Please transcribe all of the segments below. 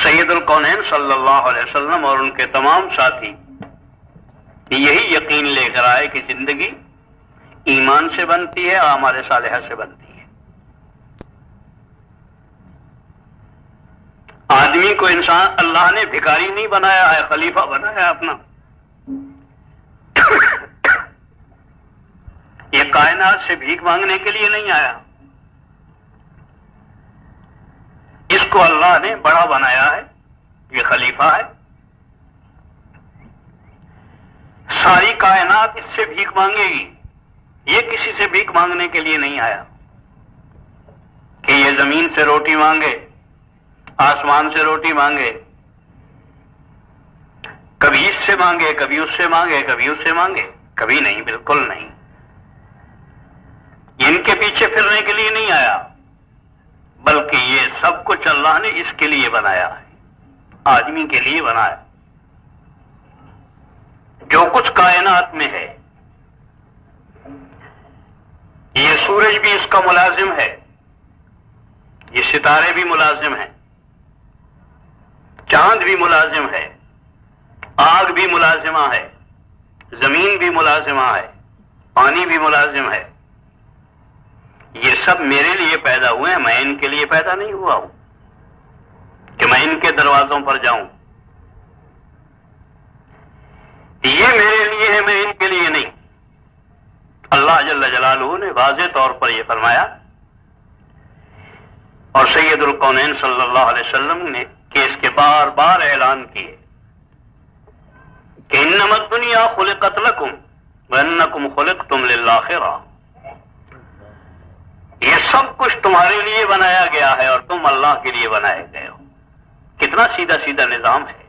سید الکونین صلی اللہ علیہ وسلم اور ان کے تمام ساتھی یہی یقین لے کر آئے کہ زندگی ایمان سے بنتی ہے، اعمال صالحہ سے بنتی ہے۔ آدمی کو انسان اللہ نے بھکاری نہیں بنایا ہے، خلیفہ بنایا ہے اپنا۔ یہ کائنات سے بھیک مانگنے کے لیے نہیں آیا، اس کو اللہ نے بڑا بنایا ہے، یہ خلیفہ ہے۔ ساری کائنات اس سے بھیک مانگے گی، یہ کسی سے بھیک مانگنے کے لیے نہیں آیا کہ یہ زمین سے روٹی مانگے، آسمان سے روٹی مانگے، کبھی اس سے مانگے، کبھی اس سے مانگے، کبھی اس سے مانگے، کبھی نہیں، بالکل نہیں۔ ان کے پیچھے پھرنے کے لیے نہیں آیا، بلکہ یہ سب کچھ اللہ نے اس کے لیے بنایا ہے، آدمی کے لیے بنایا۔ جو کچھ کائنات میں ہے، یہ سورج بھی اس کا ملازم ہے، یہ ستارے بھی ملازم ہیں، چاند بھی ملازم ہے، آگ بھی ملازمہ ہے، زمین بھی ملازمہ ہے، پانی بھی ملازم ہے۔ یہ سب میرے لیے پیدا ہوئے ہیں، میں ان کے لیے پیدا نہیں ہوا ہوں کہ میں ان کے دروازوں پر جاؤں۔ یہ میرے لیے ہے، میں ان کے لیے نہیں۔ اللہ جل جلالہ نے واضح طور پر یہ فرمایا، اور سید الکونین صلی اللہ علیہ وسلم نے کہ اس کے بار بار اعلان کیے کہ انما الدنیا خلقت لکم وانکم خلقتم للآخرہ، یہ سب کچھ تمہارے لیے بنایا گیا ہے اور تم اللہ کے لیے بنائے گئے ہو۔ کتنا سیدھا سیدھا نظام ہے،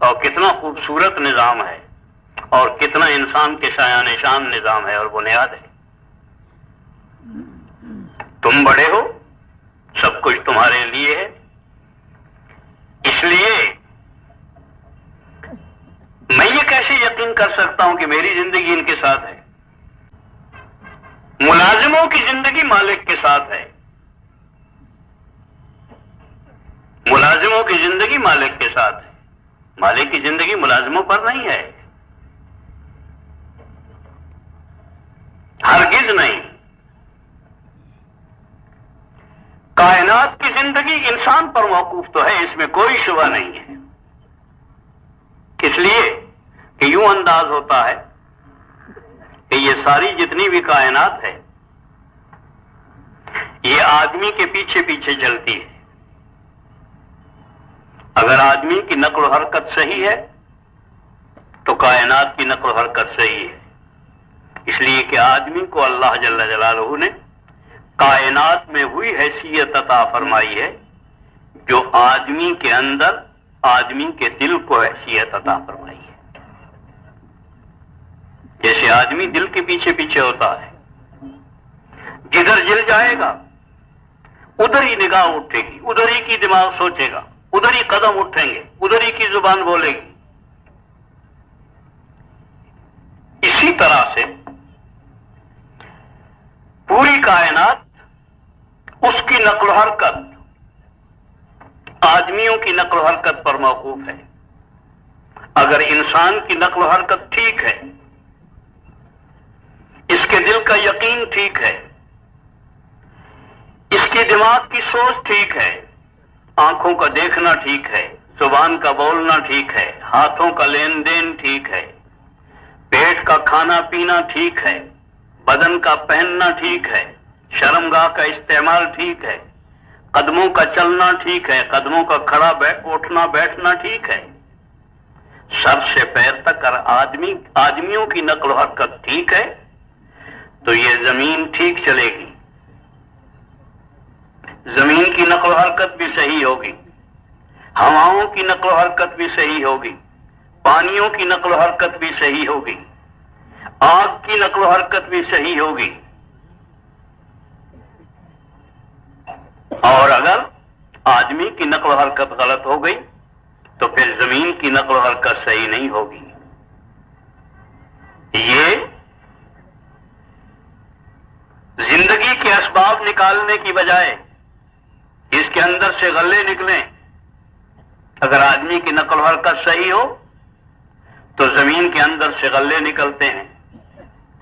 اور کتنا خوبصورت نظام ہے، اور کتنا انسان کے شایان شان نظام ہے اور بنیاد ہے۔ تم بڑے ہو، سب کچھ تمہارے لیے ہے، اس لیے میں یہ کیسے یقین کر سکتا ہوں کہ میری زندگی ان کے ساتھ ہے؟ ملازموں کی زندگی مالک کے ساتھ ہے، ملازموں کی زندگی مالک کے ساتھ ہے، مالک کی زندگی ملازموں پر نہیں ہے، ہرگز نہیں۔ کائنات کی زندگی انسان پر موقوف تو ہے، اس میں کوئی شبہ نہیں ہے، اس لیے کہ یوں انداز ہوتا ہے کہ یہ ساری جتنی بھی کائنات ہے یہ آدمی کے پیچھے پیچھے چلتی ہے۔ اگر آدمی کی نقل و حرکت صحیح ہے تو کائنات کی نقل و حرکت صحیح ہے، اس لیے کہ آدمی کو اللہ جل جلالہ نے کائنات میں وہی حیثیت عطا فرمائی ہے جو آدمی کے اندر آدمی کے دل کو حیثیت عطا فرمائی ہے۔ جیسے آدمی دل کے پیچھے پیچھے ہوتا ہے، جدھر جل جائے گا ادھر ہی نگاہ اٹھے گی، ادھر ہی کی دماغ سوچے گا، ادھر ہی قدم اٹھیں گے، ادھر ہی کی زبان بولے گی۔ اسی طرح سے پوری کائنات، اس کی نقل و حرکت آدمیوں کی نقل و حرکت پر موقوف ہے۔ اگر انسان کی نقل و حرکت ٹھیک ہے، اس کے دل کا یقین ٹھیک ہے، اس کی دماغ کی سوچ ٹھیک ہے، آنکھوں کا دیکھنا ٹھیک ہے، زبان کا بولنا ٹھیک ہے، ہاتھوں کا لین دین ٹھیک ہے، پیٹ کا کھانا پینا ٹھیک ہے، بدن کا پہننا ٹھیک ہے، شرمگاہ کا استعمال ٹھیک ہے، قدموں کا چلنا ٹھیک ہے، قدموں کا کھڑا اٹھنا بیٹھنا ٹھیک ہے، سر سے پیر تک آدمیوں کی نقل و حرکت ٹھیک ہے، تو یہ زمین ٹھیک چلے گی، زمین کی نقل و حرکت بھی صحیح ہوگی، ہواؤں کی نقل و حرکت بھی صحیح ہوگی، پانیوں کی نقل و حرکت بھی صحیح ہوگی، آگ کی نقل و حرکت بھی صحیح ہوگی۔ اور اگر آدمی کی نقل و حرکت غلط ہو گئی تو پھر زمین کی نقل و حرکت صحیح نہیں ہوگی۔ یہ زندگی کے اسباب نکالنے کی بجائے اس کے اندر سے غلے نکلیں، اگر آدمی کی نقل و حرکت صحیح ہو تو زمین کے اندر سے غلے نکلتے ہیں،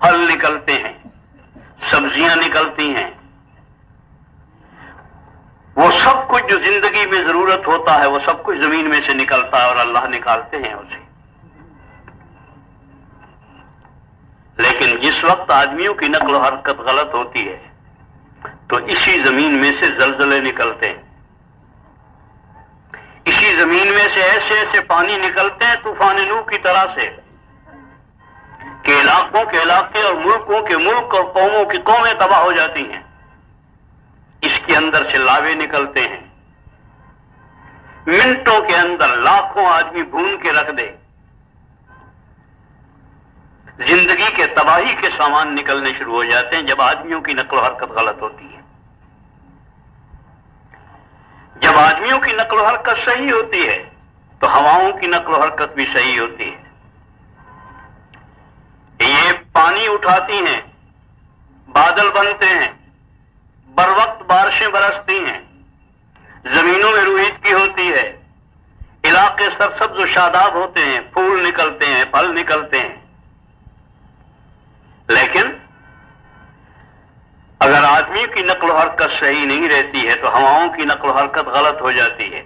پھل نکلتے ہیں، سبزیاں نکلتی ہیں، وہ سب کچھ جو زندگی میں ضرورت ہوتا ہے وہ سب کچھ زمین میں سے نکلتا ہے اور اللہ نکالتے ہیں اسے۔ لیکن جس وقت آدمیوں کی نقل و حرکت غلط ہوتی ہے تو اسی زمین میں سے زلزلے نکلتے ہیں، اسی زمین میں سے ایسے ایسے پانی نکلتے ہیں طوفان نوح کی طرح سے کہ علاقوں کے علاقے اور ملکوں کے ملک اور قوموں کی قومیں تباہ ہو جاتی ہیں۔ اس کے اندر سے لاوے نکلتے ہیں، منٹوں کے اندر لاکھوں آدمی بھون کے رکھ دے، زندگی کے تباہی کے سامان نکلنے شروع ہو جاتے ہیں جب آدمیوں کی نقل و حرکت غلط ہوتی ہے۔ جب آدمیوں کی نقل و حرکت صحیح ہوتی ہے تو ہواؤں کی نقل و حرکت بھی صحیح ہوتی ہے۔ یہ پانی اٹھاتی ہیں، بادل بنتے ہیں، بر وقت بارشیں برستی ہیں، زمینوں میں روئیدگی ہوتی ہے، علاقے سرسبز و شاداب ہوتے ہیں، پھول نکلتے ہیں، پھل نکلتے ہیں۔ لیکن اگر آدمی کی نقل و حرکت صحیح نہیں رہتی ہے تو ہواؤں کی نقل و حرکت غلط ہو جاتی ہے،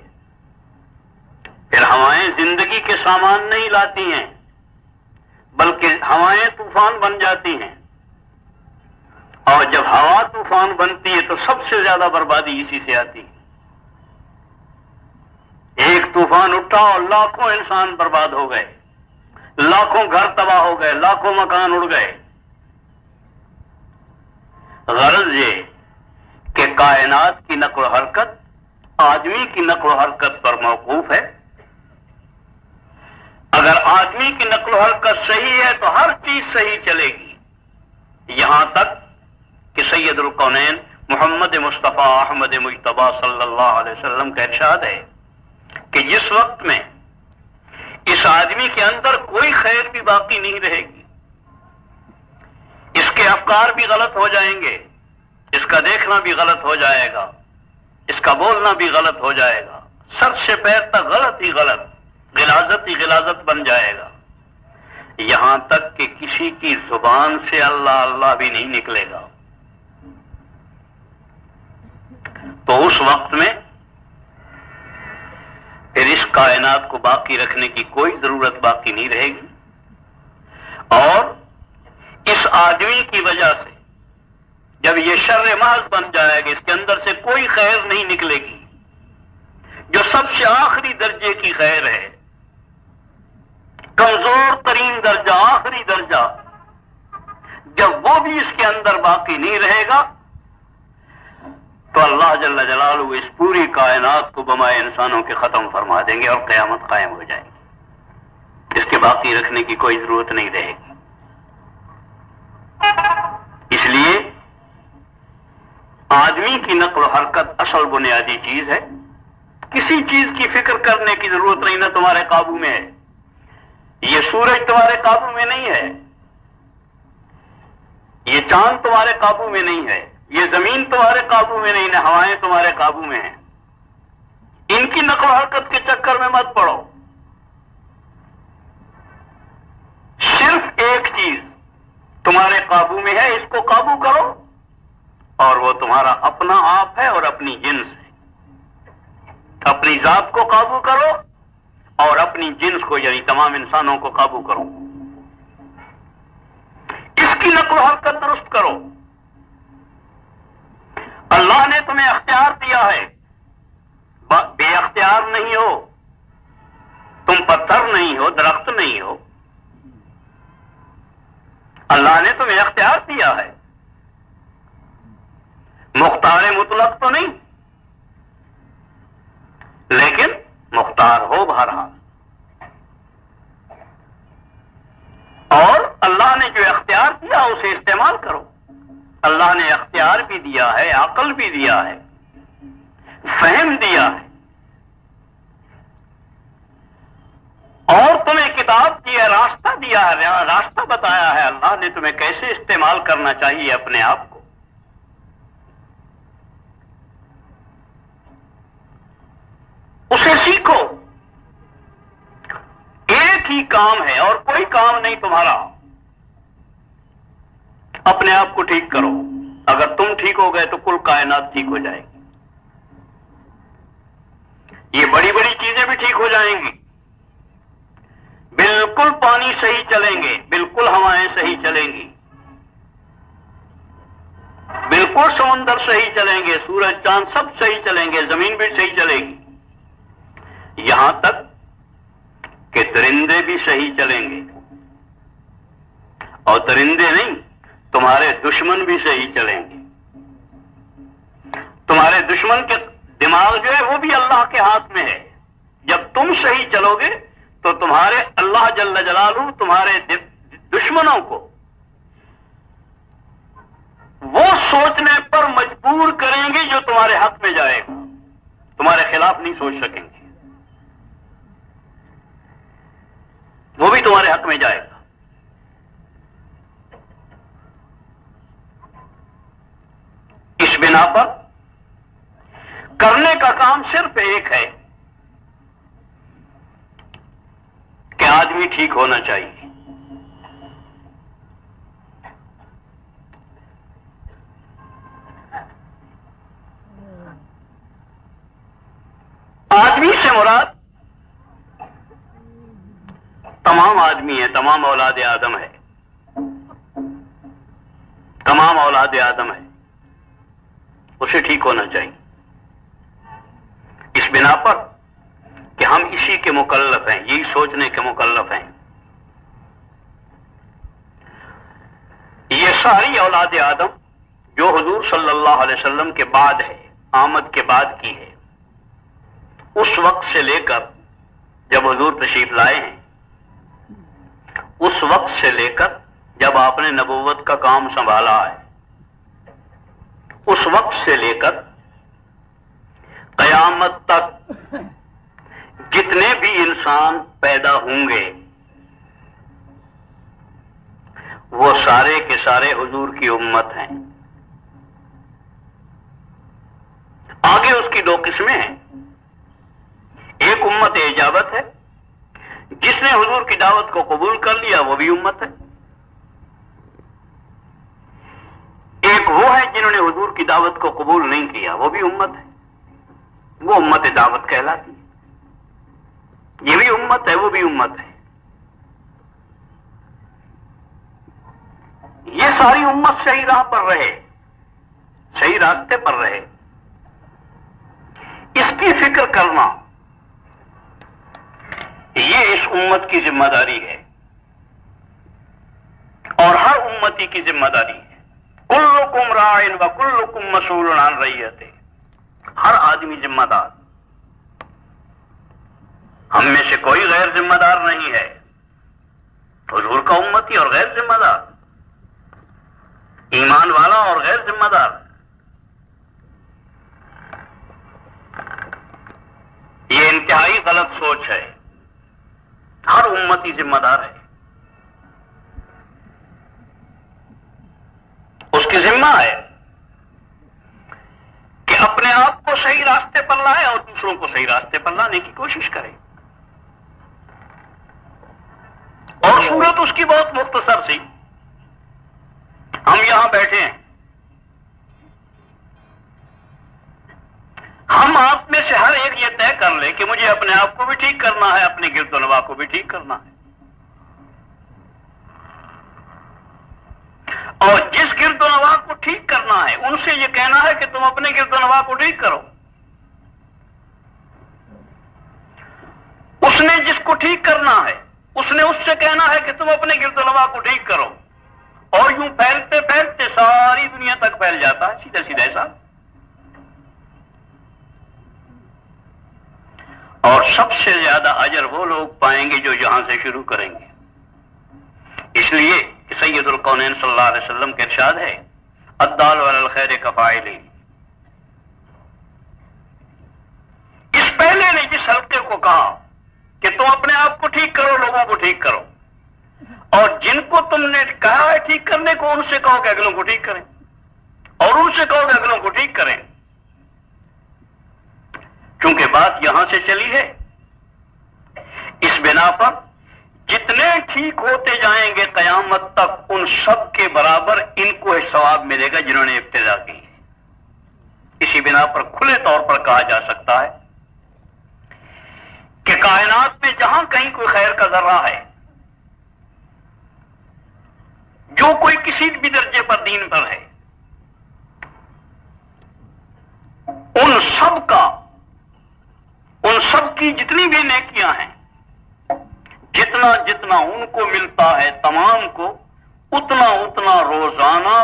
پھر ہوائیں زندگی کے سامان نہیں لاتی ہیں بلکہ ہوائیں طوفان بن جاتی ہیں، اور جب ہوا طوفان بنتی ہے تو سب سے زیادہ بربادی اسی سے آتی ہے۔ ایک طوفان اٹھا اور لاکھوں انسان برباد ہو گئے، لاکھوں گھر تباہ ہو گئے، لاکھوں مکان اڑ گئے۔ غرض یہ کہ کائنات کی نقل و حرکت آدمی کی نقل و حرکت پر موقوف ہے۔ اگر آدمی کی نقل و حرکت صحیح ہے تو ہر چیز صحیح چلے گی، یہاں تک کہ سید الکونین محمد مصطفیٰ احمد مجتبیٰ صلی اللہ علیہ وسلم کا ارشاد ہے کہ جس وقت میں اس آدمی کے اندر کوئی خیر بھی باقی نہیں رہے گی، اس کے افکار بھی غلط ہو جائیں گے، اس کا دیکھنا بھی غلط ہو جائے گا، اس کا بولنا بھی غلط ہو جائے گا، سر سے پیر تک غلط ہی غلط، غلاظت ہی غلاظت بن جائے گا، یہاں تک کہ کسی کی زبان سے اللہ اللہ بھی نہیں نکلے گا۔ تو اس وقت میں پھر اس کائنات کو باقی رکھنے کی کوئی ضرورت باقی نہیں رہے گی، اور اس آدمی کی وجہ سے جب یہ شر محض بن جائے گا، اس کے اندر سے کوئی خیر نہیں نکلے گی، جو سب سے آخری درجے کی خیر ہے، کمزور ترین درجہ، آخری درجہ، جب وہ بھی اس کے اندر باقی نہیں رہے گا تو اللہ جل جلالہ اس پوری کائنات کو بمائے انسانوں کے ختم فرما دیں گے اور قیامت قائم ہو جائے گی، اس کے باقی رکھنے کی کوئی ضرورت نہیں رہے گی۔ اس لیے آدمی کی نقل و حرکت اصل بنیادی چیز ہے، کسی چیز کی فکر کرنے کی ضرورت نہیں، نہ تمہارے قابو میں ہے، یہ سورج تمہارے قابو میں نہیں ہے، یہ چاند تمہارے قابو میں نہیں ہے، یہ زمین تمہارے قابو میں نہیں، نہ ہوائیں تمہارے قابو میں ہیں، ان کی نقل و حرکت کے چکر میں مت پڑو۔ صرف ایک چیز تمہارے قابو میں ہے، اس کو قابو کرو، اور وہ تمہارا اپنا آپ ہے اور اپنی جنس ہے۔ اپنی ذات کو قابو کرو اور اپنی جنس کو یعنی تمام انسانوں کو قابو کرو، اس کی نقل و حرکت درست کرو۔ اللہ نے تمہیں اختیار دیا ہے، بے اختیار نہیں ہو، تم پتھر نہیں ہو، درخت نہیں ہو، اللہ نے تمہیں اختیار دیا ہے، مختار مطلق تو نہیں لیکن مختار ہو بہرحال، اور اللہ نے جو اختیار دیا اسے استعمال کرو۔ اللہ نے اختیار بھی دیا ہے، عقل بھی دیا ہے، فہم دیا ہے، اور تمہیں کتاب دی ہے، راستہ دیا ہے، راستہ بتایا ہے اللہ نے تمہیں کیسے استعمال کرنا چاہیے اپنے آپ کو۔ اسے سیکھو، کام ہے اور کوئی کام نہیں تمہارا. اپنے آپ کو ٹھیک کرو. اگر تم ٹھیک ہو گئے تو کل کائنات ٹھیک ہو جائے گی. یہ بڑی بڑی چیزیں بھی ٹھیک ہو جائیں گی. بالکل پانی صحیح چلیں گے, بالکل ہوائیں صحیح چلیں گی, بالکل سمندر صحیح چلیں گے, سورج چاند سب صحیح چلیں گے, زمین بھی صحیح چلے گی. یہاں تک کہ درندے بھی صحیح چلیں گے. اور درندے نہیں, تمہارے دشمن بھی صحیح چلیں گے. تمہارے دشمن کے دماغ جو ہے وہ بھی اللہ کے ہاتھ میں ہے. جب تم صحیح چلو گے تو تمہارے اللہ جل جلالہ تمہارے دشمنوں کو وہ سوچنے پر مجبور کریں گے جو تمہارے حق میں جائے گا. تمہارے خلاف نہیں سوچ سکیں گے, وہ بھی تمہارے حق میں جائے گا. اس بنا پر کرنے کا کام صرف ایک ہے کہ آدمی ٹھیک ہونا چاہیے. آدمی سے مراد تمام آدمی ہے, تمام اولاد آدم ہے, تمام اولاد آدم ہے. اسے ٹھیک ہونا چاہیے. اس بنا پر کہ ہم اسی کے مکلف ہیں, یہی سوچنے کے مکلف ہیں. یہ ساری اولاد آدم جو حضور صلی اللہ علیہ وسلم کے بعد ہے, آمد کے بعد کی ہے, اس وقت سے لے کر جب حضور تشریف لائے ہیں, اس وقت سے لے کر جب آپ نے نبوت کا کام سنبھالا ہے, اس وقت سے لے کر قیامت تک جتنے بھی انسان پیدا ہوں گے وہ سارے کے سارے حضور کی امت ہیں. آگے اس کی دو قسمیں ہیں. ایک امت اجابت ہے, جس نے حضور کی دعوت کو قبول کر لیا وہ بھی امت ہے. ایک وہ ہے جنہوں نے حضور کی دعوت کو قبول نہیں کیا, وہ بھی امت ہے. وہ امت دعوت کہلاتی ہے. یہ بھی امت ہے, وہ بھی امت ہے. یہ ساری امت صحیح راہ پر رہے, صحیح راستے پر رہے, اس کی فکر کرنا یہ اس امت کی ذمہ داری ہے اور ہر امتی کی ذمہ داری ہے. کلکم راعٍ وکلکم مسئول عن رعیتہ. ہر آدمی ذمہ دار. ہم میں سے کوئی غیر ذمہ دار نہیں ہے. حضور کا امتی اور غیر ذمہ دار, ایمان والا اور غیر ذمہ دار. یہ انتہائی غلط سوچ ہے. ہر امتی ذمہ دار ہے. اس کی ذمہ ہے کہ اپنے آپ کو صحیح راستے پر لائے اور دوسروں کو صحیح راستے پر لانے کی کوشش کرے. اور صورت اس کی بہت مختصر سی. ہم یہاں بیٹھے ہیں, ہم آپ میں سے ہر ایک یہ طے کر لے کہ مجھے اپنے آپ کو بھی ٹھیک کرنا ہے, اپنے گرد و نواح کو بھی ٹھیک کرنا ہے. اور جس گرد و نواح کو ٹھیک کرنا ہے ان سے یہ کہنا ہے کہ تم اپنے گرد و نواح کو ٹھیک کرو. اس نے جس کو ٹھیک کرنا ہے اس نے اس سے کہنا ہے کہ تم اپنے گرد و نواح کو ٹھیک کرو. اور یوں پھیلتے پھیلتے ساری دنیا تک پھیل جاتا ہے, سیدھے سیدھے ایسا. اور سب سے زیادہ اجر وہ لوگ پائیں گے جو یہاں سے شروع کریں گے. اس لیے کہ سید الکونین صلی اللہ علیہ وسلم کے ارشاد ہے, الدال علی الخیر کفاعلی. اس پہلے نے جس حلقے کو کہا کہ تم اپنے آپ کو ٹھیک کرو, لوگوں کو ٹھیک کرو, اور جن کو تم نے کہا ہے ٹھیک کرنے کو ان سے کہو کہ اگلوں کو ٹھیک کریں, اور ان سے کہو کہ اگلوں کو ٹھیک کریں. چونکہ بات یہاں سے چلی ہے, اس بنا پر جتنے ٹھیک ہوتے جائیں گے قیامت تک ان سب کے برابر ان کو ثواب ملے گا جنہوں نے ابتدا کی ہے۔ اسی بنا پر کھلے طور پر کہا جا سکتا ہے کہ کائنات میں جہاں کہیں کوئی خیر کا ذرہ ہے، جو کوئی کسی بھی درجے پر دین پر ہے، ان سب کی جتنی بھی نیکیاں ہیں، جتنا جتنا ان کو ملتا ہے تمام کو، اتنا اتنا روزانہ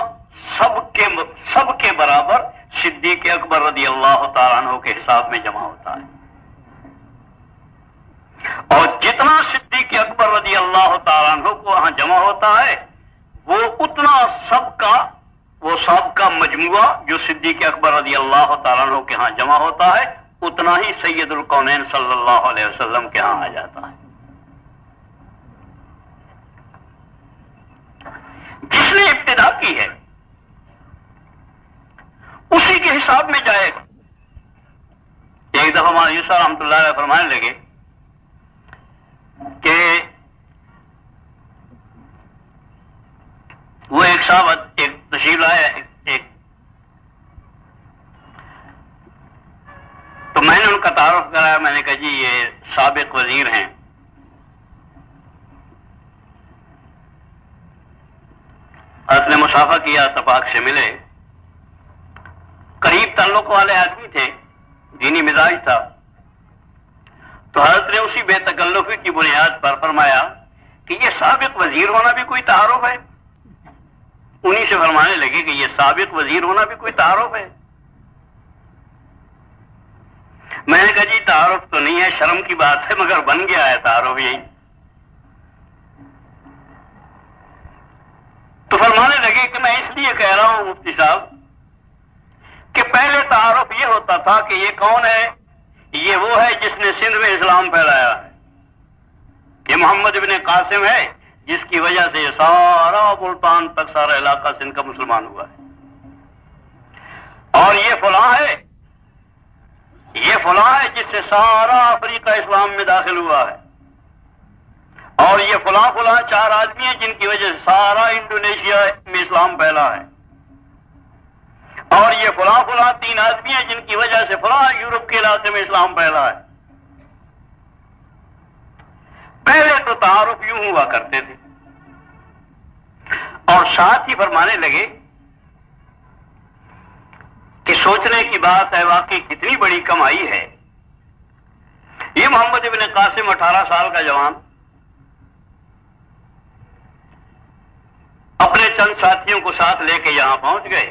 سب کے برابر صدیق اکبر رضی اللہ تعالیٰ عنہ کے حساب میں جمع ہوتا ہے، اور جتنا صدیق اکبر رضی اللہ تعالیٰ عنہ کو وہاں جمع ہوتا ہے وہ اتنا سب کا مجموعہ جو صدیق اکبر رضی اللہ تعالیٰ عنہ کے ہاں جمع ہوتا ہے اتنا ہی سید الکونین صلی اللہ علیہ وسلم کے ہاں آ جاتا ہے۔ جس نے ابتدا کی ہے اسی کے حساب میں جائے گا۔ ایک دفعہ مولانا یوسف رحمۃ اللہ علیہ فرمانے لگے کہ وہ ایک صاحب ایک تشریف لایا تو میں نے ان کا تعارف کرایا، میں نے کہا جی یہ سابق وزیر ہیں، حضرت نے مصافحہ کیا، اتفاق سے ملے، قریب تعلق والے آدمی تھے، دینی مزاج تھا، تو حضرت نے اسی بے تکلفی کی بنیاد پر فرمایا کہ یہ سابق وزیر ہونا بھی کوئی تعارف ہے؟ انہی سے فرمانے لگے کہ یہ سابق وزیر ہونا بھی کوئی تعارف ہے؟ میں نے کہا جی تعارف تو نہیں ہے، شرم کی بات ہے، مگر بن گیا ہے تعارف یہی۔ تو فرمانے لگے کہ میں اس لیے کہہ رہا ہوں مفتی صاحب کہ پہلے تعارف یہ ہوتا تھا کہ یہ کون ہے، یہ وہ ہے جس نے سندھ میں اسلام پھیلایا ہے، یہ محمد ابن قاسم ہے جس کی وجہ سے یہ سارا ملتان تک سارا علاقہ سندھ کا مسلمان ہوا ہے، اور یہ فلاں ہے جس سے سارا افریقہ اسلام میں داخل ہوا ہے، اور یہ فلاں چار آدمی ہیں جن کی وجہ سے سارا انڈونیشیا میں اسلام پھیلا ہے، اور یہ فلاں تین آدمی ہیں جن کی وجہ سے فلاں یورپ کے علاقے میں اسلام پھیلا ہے۔ پہلے تو تعارف یوں ہوا کرتے تھے، اور ساتھ ہی فرمانے لگے کہ سوچنے کی بات ہے واقعی کتنی بڑی کمائی ہے۔ یہ محمد ابن قاسم 18 سال کا جوان اپنے چند ساتھیوں کو ساتھ لے کے یہاں پہنچ گئے،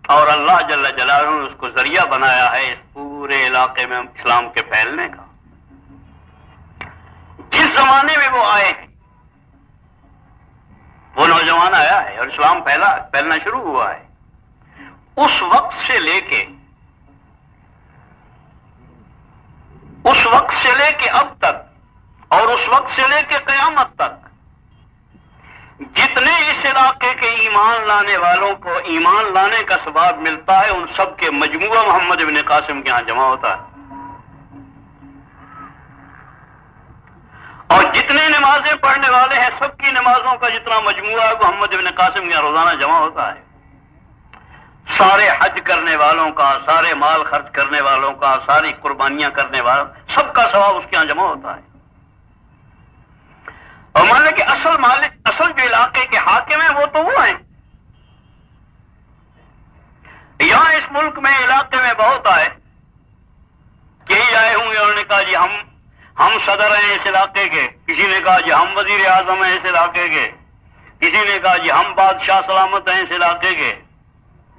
اور اللہ جل جلالہ نے اس کو ذریعہ بنایا ہے اس پورے علاقے میں اسلام کے پھیلنے کا۔ جس زمانے میں وہ آئے ہیں وہ نوجوان آیا ہے اور اسلام پھیلنا شروع ہوا ہے، اس وقت سے لے کے اب تک، اور اس وقت سے لے کے قیامت تک جتنے اس علاقے کے ایمان لانے والوں کو ایمان لانے کا سبب ملتا ہے ان سب کے مجموعہ محمد ابن قاسم کے ہاں جمع ہوتا ہے، اور جتنے نمازیں پڑھنے والے ہیں سب کی نمازوں کا جتنا مجموعہ ہے محمد ابن قاسم کے یہاں روزانہ جمع ہوتا ہے، سارے حج کرنے والوں کا، سارے مال خرچ کرنے والوں کا، ساری قربانیاں کرنے والوں، سب کا ثواب اس کے یہاں جمع ہوتا ہے۔ اور مان لیں کہ اصل جو علاقے کے حاکم ہیں وہ تو وہ ہیں۔ یہاں اس ملک میں علاقے میں بہت آئے، یہی آئے ہوں گے، انہوں نے کہا جی ہم صدر ہیں اس علاقے کے، کسی نے کہا جی ہم وزیر اعظم ہیں اس علاقے کے، کسی نے کہا جی ہم بادشاہ سلامت ہیں اس علاقے کے،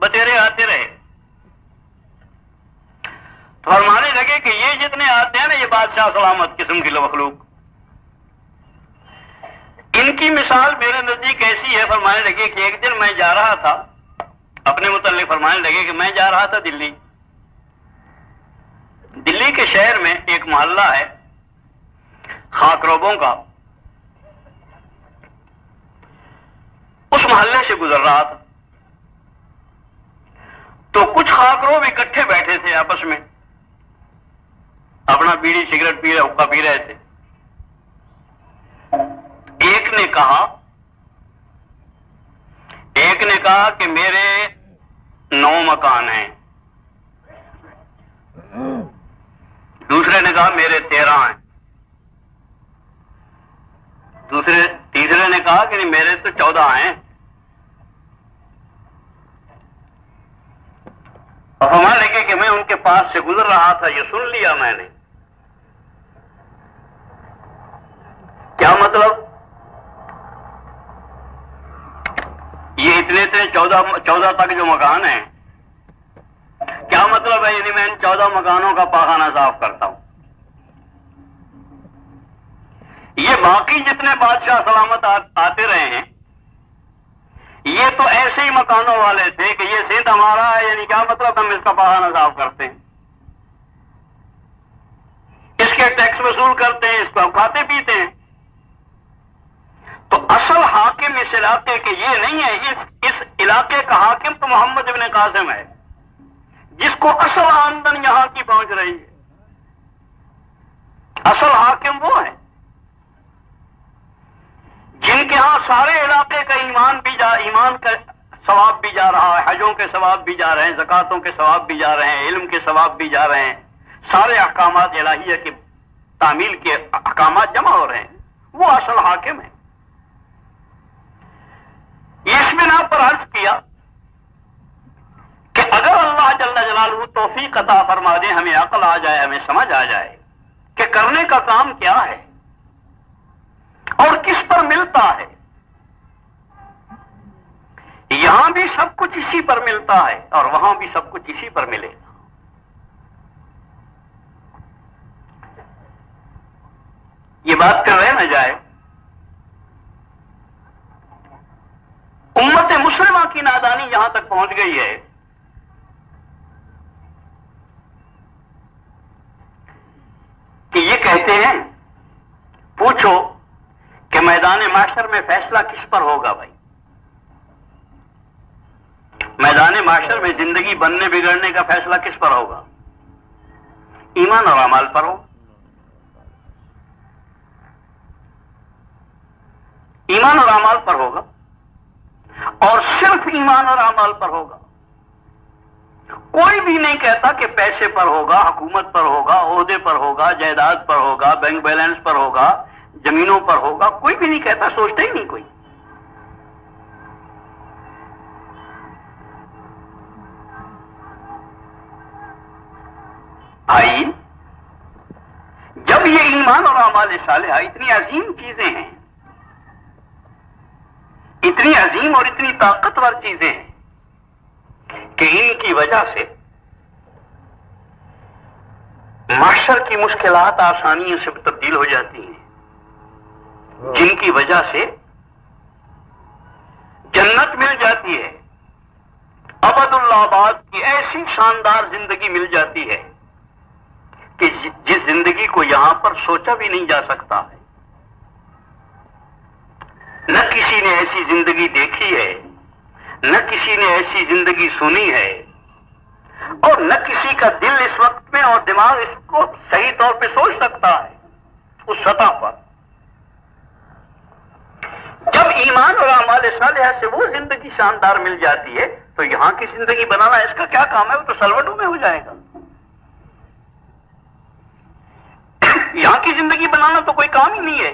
بتیرے آتے رہے۔ تو فرمانے لگے کہ یہ جتنے آتے ہیں نا یہ بادشاہ سلامت قسم کی مخلوق، ان کی مثال میرے نزدیک ایسی ہے۔ فرمانے لگے کہ ایک دن میں جا رہا تھا، اپنے متعلق فرمانے لگے کہ میں جا رہا تھا دلی کے شہر میں ایک محلہ ہے خاکروبوں کا، اس محلے سے گزر رہا تھا تو کچھ خاکروب اکٹھے بیٹھے تھے آپس میں، اپنا بیڑی سگریٹ پی رہے، حقہ پی رہے تھے۔ نے کہا کہ میرے 9 مکان ہیں، دوسرے نے کہا میرے 13 ہیں، تیسرے نے کہا کہ نہیں میرے تو 14 ہیں۔ اور فرمان لگے کہ میں ان کے پاس سے گزر رہا تھا، یہ سن لیا میں نے۔ کیا مطلب؟ یہ اتنے 14 تک جو مکان ہیں، کیا مطلب ہے؟ یعنی میں ان 14 مکانوں کا پاخانہ صاف کرتا ہوں۔ یہ باقی جتنے بادشاہ سلامت آتے رہے ہیں، یہ تو ایسے ہی مکانوں والے تھے کہ یہ سیٹ ہمارا ہے، یعنی کیا مطلب ہم اس کا پاخانہ صاف کرتے ہیں، اس کے ٹیکس وصول کرتے ہیں، اس کو ہم کھاتے پیتے ہیں۔ تو اصل حاکم اس علاقے کے یہ نہیں ہے، اس علاقے کا حاکم تو محمد ابن قاسم ہے، جس کو اصل آمدن یہاں کی پہنچ رہی ہے۔ اصل حاکم وہ ہے جن کے ہاں سارے علاقے کا ایمان کا ثواب بھی جا رہا ہے، حجوں کے ثواب بھی جا رہے ہیں، زکاتوں کے ثواب بھی جا رہے ہیں، علم کے ثواب بھی جا رہے ہیں، سارے احکامات الہیہ کی تعمیل کے احکامات جمع ہو رہے ہیں، وہ اصل حاکم ہے۔ اس بنا پر عرض کیا کہ اگر اللہ جل جلالہ توفیق عطا فرما دے، ہمیں عقل آ جائے، ہمیں سمجھ آ جائے کہ کرنے کا کام کیا ہے اور کس پر ملتا ہے۔ یہاں بھی سب کچھ اسی پر ملتا ہے اور وہاں بھی سب کچھ اسی پر ملے گا۔ یہ بات کر رہے نہ جائے، امت مسلمہ کی نادانی یہاں تک پہنچ گئی ہے کہ یہ کہتے ہیں، پوچھو کہ میدان معاشر میں فیصلہ کس پر ہوگا بھائی؟ میدان معاشر میں زندگی بننے بگڑنے کا فیصلہ کس پر ہوگا؟ ایمان اور اعمال پر ہو، ایمان اور اعمال پر ہوگا، اور صرف ایمان اور اعمال پر ہوگا۔ کوئی بھی نہیں کہتا کہ پیسے پر ہوگا، حکومت پر ہوگا، عہدے پر ہوگا، جائیداد پر ہوگا، بینک بیلنس پر ہوگا، زمینوں پر ہوگا، کوئی بھی نہیں کہتا، سوچتا ہی نہیں کوئی۔ آئیے، جب یہ ایمان اور اعمال صالحہ اتنی عظیم چیزیں ہیں، اتنی عظیم اور اتنی طاقتور چیزیں ہیں کہ ان کی وجہ سے معاشر کی مشکلات آسانیوں سے تبدیل ہو جاتی ہیں، جن کی وجہ سے جنت مل جاتی ہے، ابد الآباد کی ایسی شاندار زندگی مل جاتی ہے کہ جس زندگی کو یہاں پر سوچا بھی نہیں جا سکتا ہے۔ نہ کسی نے ایسی زندگی دیکھی ہے، نہ کسی نے ایسی زندگی سنی ہے، اور نہ کسی کا دل اس وقت میں اور دماغ اس کو صحیح طور پہ سوچ سکتا ہے اس سطح پر۔ جب ایمان اور اعمال صالحہ سے وہ زندگی شاندار مل جاتی ہے تو یہاں کی زندگی بنانا اس کا کیا کام ہے؟ وہ تو سلوٹوں میں ہو جائے گا۔ یہاں کی زندگی بنانا تو کوئی کام ہی نہیں ہے۔